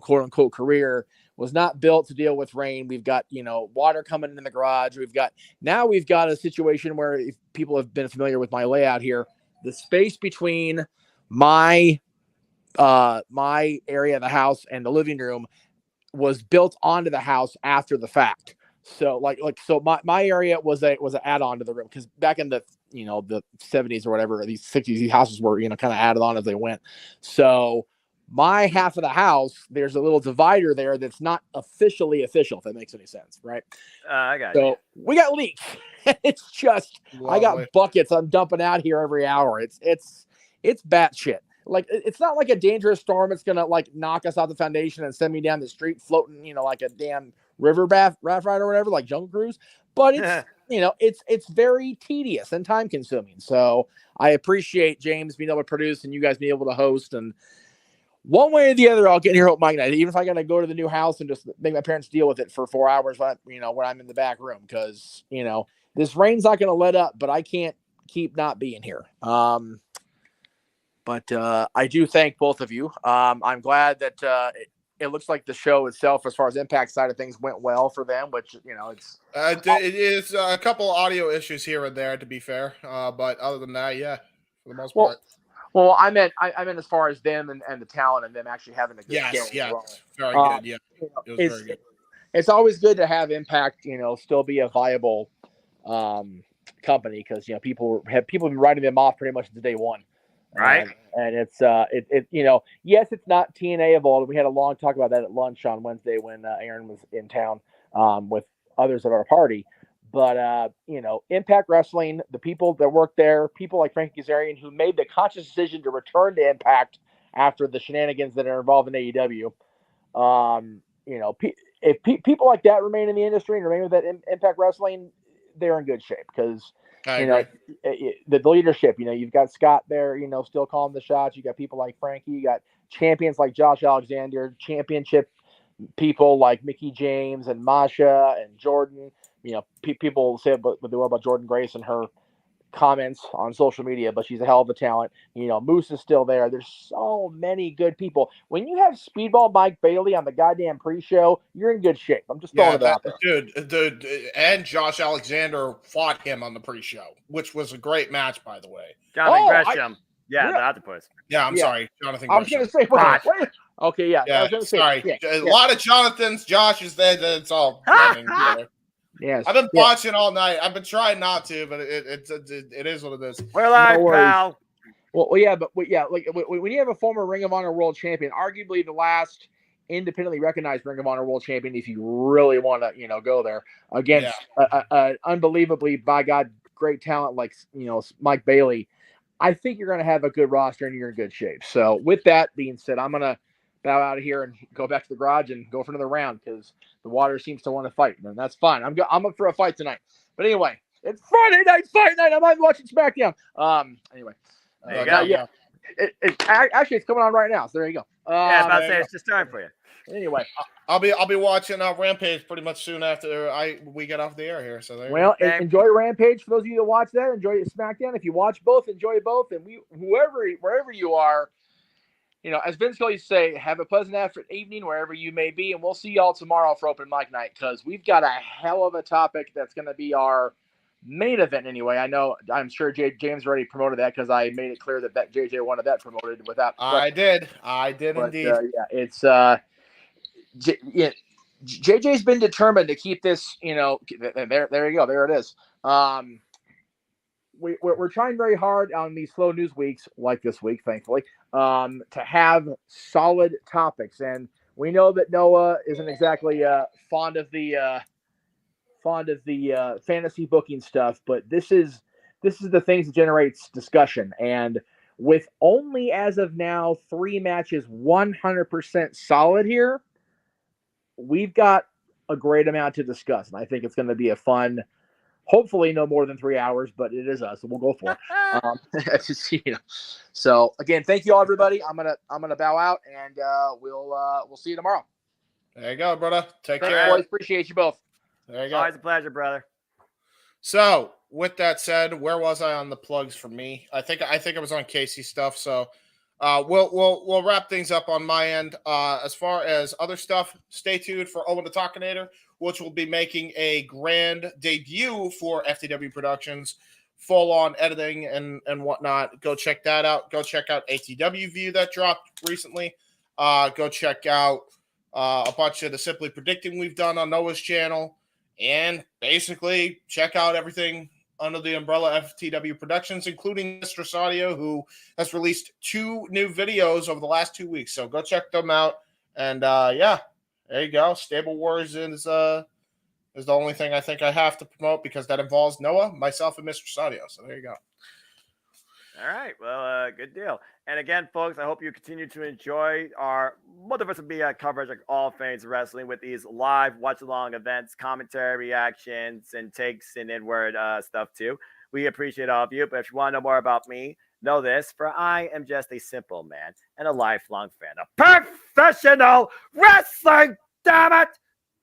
quote unquote career was not built to deal with rain. We've got, water coming in the garage. We've got a situation where, if people have been familiar with my layout here, the space between my area of the house and the living room was built onto the house after the fact. So so my area was an add-on to the room, because back in the the 70s or whatever, these 60s, these houses were kind of added on as they went. So my half of the house, there's a little divider there that's not officially official, if that makes any sense, right? I got so we got leaks. It's just lovely. I got buckets I'm dumping out here every hour. It's batshit. Like, it's not like a dangerous storm. It's gonna knock us off the foundation and send me down the street floating, like a damn river raft ride or whatever, like Jungle Cruise. But it's it's very tedious and time consuming. So I appreciate James being able to produce and you guys being able to host, and one way or the other, I'll get here at Mike Night, even if I got to go to the new house and just make my parents deal with it for 4 hours when I'm in the back room, because this rain's not going to let up, but I can't keep not being here. But I do thank both of you. I'm glad that it looks like the show itself, as far as Impact side of things, went well for them. Which it's it is a couple audio issues here and there, to be fair. But other than that, yeah, for the most part. Well, I meant as far as them and the talent and them actually having a good show. Yes, very good. Yeah, it was very good. It's always good to have Impact, still be a viable company, because people have been writing them off pretty much since day one. Right. And it's yes, it's not TNA of old. We had a long talk about that at lunch on Wednesday when Aaron was in town with others of our party. But Impact Wrestling, the people that work there, people like Frank Kazarian, who made the conscious decision to return to Impact after the shenanigans that are involved in AEW. If people like that remain in the industry and remain with that Impact Wrestling, they're in good shape, because the leadership, you've got Scott there, still calling the shots. You got people like Frankie, you got champions like Josh Alexander, championship people like Mickey James and Masha and Jordan. People say what they will about Jordan Grace and her comments on social media, but she's a hell of a talent. Moose is still there. There's so many good people. When you have Speedball Mike Bailey on the goddamn pre-show, you're in good shape. I'm just throwing it out there. Dude, and Josh Alexander fought him on the pre-show, which was a great match, by the way. Jonathan Gresham. The octopus. Yeah, I'm sorry, Jonathan Gresham. I was going to say, wait. Okay, yeah. I was gonna sorry. Say, a lot of Jonathans, Joshes, that's all. Yes. I've been watching all night. I've been trying not to, but it is what it is. We're live, pal. Well, like when you have a former Ring of Honor World Champion, arguably the last independently recognized Ring of Honor World Champion, if you really want to, go there against unbelievably, by God, great talent like Mike Bailey, I think you're going to have a good roster and you're in good shape. So with that being said, I'm going to bow out of here and go back to the garage and go for another round, because the water seems to want to fight, and that's fine. I'm up for a fight tonight. But anyway, it's Friday night fight night. I'm not watching SmackDown. Anyway, there you go. Yeah, actually it's coming on right now. So there you go. I was about to say it's just time for you. Anyway, I'll be watching Rampage pretty much soon after we get off the air here. So enjoy Rampage for those of you that watch that. Enjoy SmackDown. If you watch both, enjoy both. And wherever you are, as Vince used to say, have a pleasant evening wherever you may be, and we'll see y'all tomorrow for open mic night, because we've got a hell of a topic that's going to be our main event anyway. I'm sure James already promoted that, because I made it clear that JJ wanted that promoted without. I did indeed. It's JJ's been determined to keep this. There you go. There it is. We're trying very hard on these slow news weeks, like this week, thankfully, to have solid topics. And we know that Noah isn't exactly fond of the fantasy booking stuff, but this is the things that generates discussion. And with only, as of now, 3 matches 100% solid here, we've got a great amount to discuss. And I think it's going to be a fun, hopefully no more than 3 hours, but it is us, so we'll go for it. So again, thank you all, everybody. I'm gonna bow out, and we'll see you tomorrow. There you go, brother. Take care. Boys, appreciate you both. There you go. Always a pleasure, brother. So with that said, where was I on the plugs for me? I think I was on Casey stuff. So we'll wrap things up on my end. As far as other stuff, stay tuned for Owen the Talkinator, which will be making a grand debut for FTW Productions, full-on editing and whatnot. Go check that out. Go check out ATW View that dropped recently. Go check out a bunch of the Simply Predicting we've done on Noah's channel. And basically check out everything under the umbrella FTW Productions, including Mistress Audio, who has released 2 new videos over the last 2 weeks. So go check them out. And there you go. Stable Wars is the only thing I think I have to promote, because that involves Noah, myself, and Mistress Audio. So there you go. All right. Well, good deal. And again, folks, I hope you continue to enjoy our Multiverse Media coverage of all things wrestling with these live watch-along events, commentary, reactions, and takes and inward stuff too. We appreciate all of you. But if you want to know more about me, know this, for I am just a simple man and a lifelong fan of professional wrestling, damn it!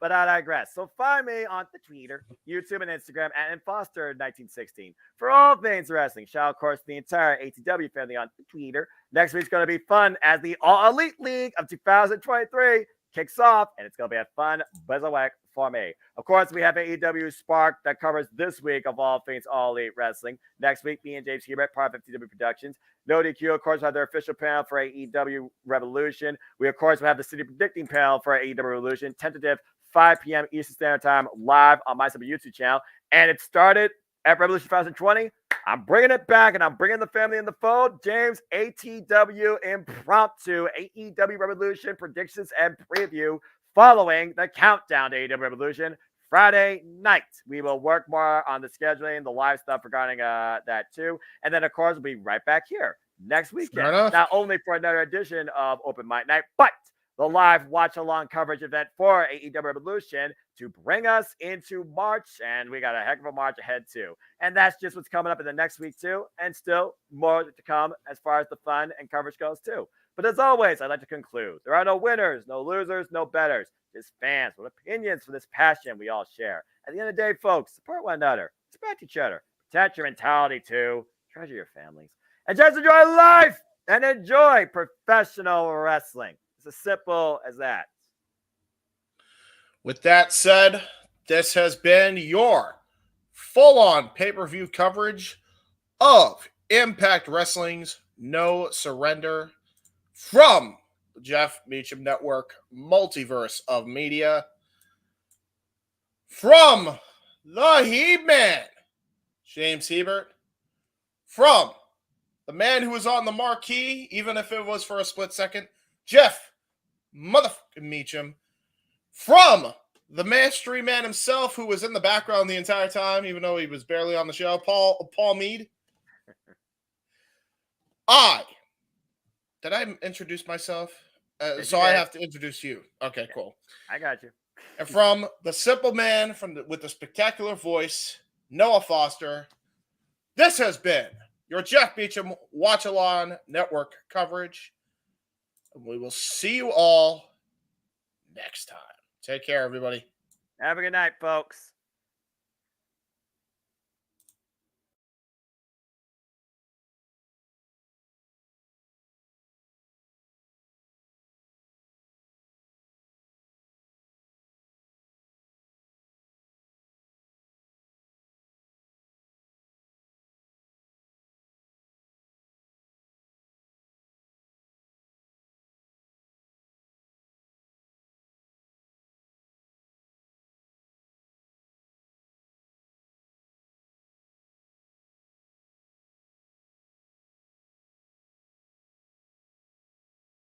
But I digress. So find me on the Twitter, YouTube, and Instagram at Imposter1916 for all things wrestling. Shout out, of course, the entire ATW family on the Twitter. Next week's going to be fun as the All Elite League of 2023 kicks off, and it's going to be a fun Buzzawak for me. Of course, we have AEW Spark that covers this week of all things All Elite Wrestling. Next week, me and James Hebert, part of FTW Productions. No DQ, of course, will have their official panel for AEW Revolution. We, of course, will have the City Predicting panel for AEW Revolution, tentative 5 p.m. Eastern Standard Time, live on my YouTube channel. And it started at Revolution 2020. I'm bringing it back, and I'm bringing the family in the fold. James, ATW Impromptu, AEW Revolution predictions and preview following the countdown to AEW Revolution Friday night. We will work more on the scheduling, the live stuff regarding that too. And then, of course, we'll be right back here next weekend. Not only for another edition of Open Mic Night, but the live watch-along coverage event for AEW Revolution to bring us into March, and we got a heck of a March ahead, too. And that's just what's coming up in the next week, too, and still more to come as far as the fun and coverage goes, too. But as always, I'd like to conclude, there are no winners, no losers, no betters, just fans with opinions for this passion we all share. At the end of the day, folks, support one another, respect each other, protect your mentality, too, treasure your families, and just enjoy life and enjoy professional wrestling. It's as simple as that. With that said, this has been your full-on pay-per-view coverage of Impact Wrestling's No Surrender from the Jeff Meacham Network Multiverse of Media. From the He-Man, James Hebert. From the man who was on the marquee, even if it was for a split second, Jeff motherfucking Meacham. From the mystery man himself, who was in the background the entire time, even though he was barely on the show, Paul Mead. Did I introduce myself? So I have to introduce you. Okay, cool. I got you. And from the simple man with the spectacular voice, Noah Foster, this has been your Jeff Meacham Watch-Along Network coverage. And we will see you all next time. Take care, everybody. Have a good night, folks.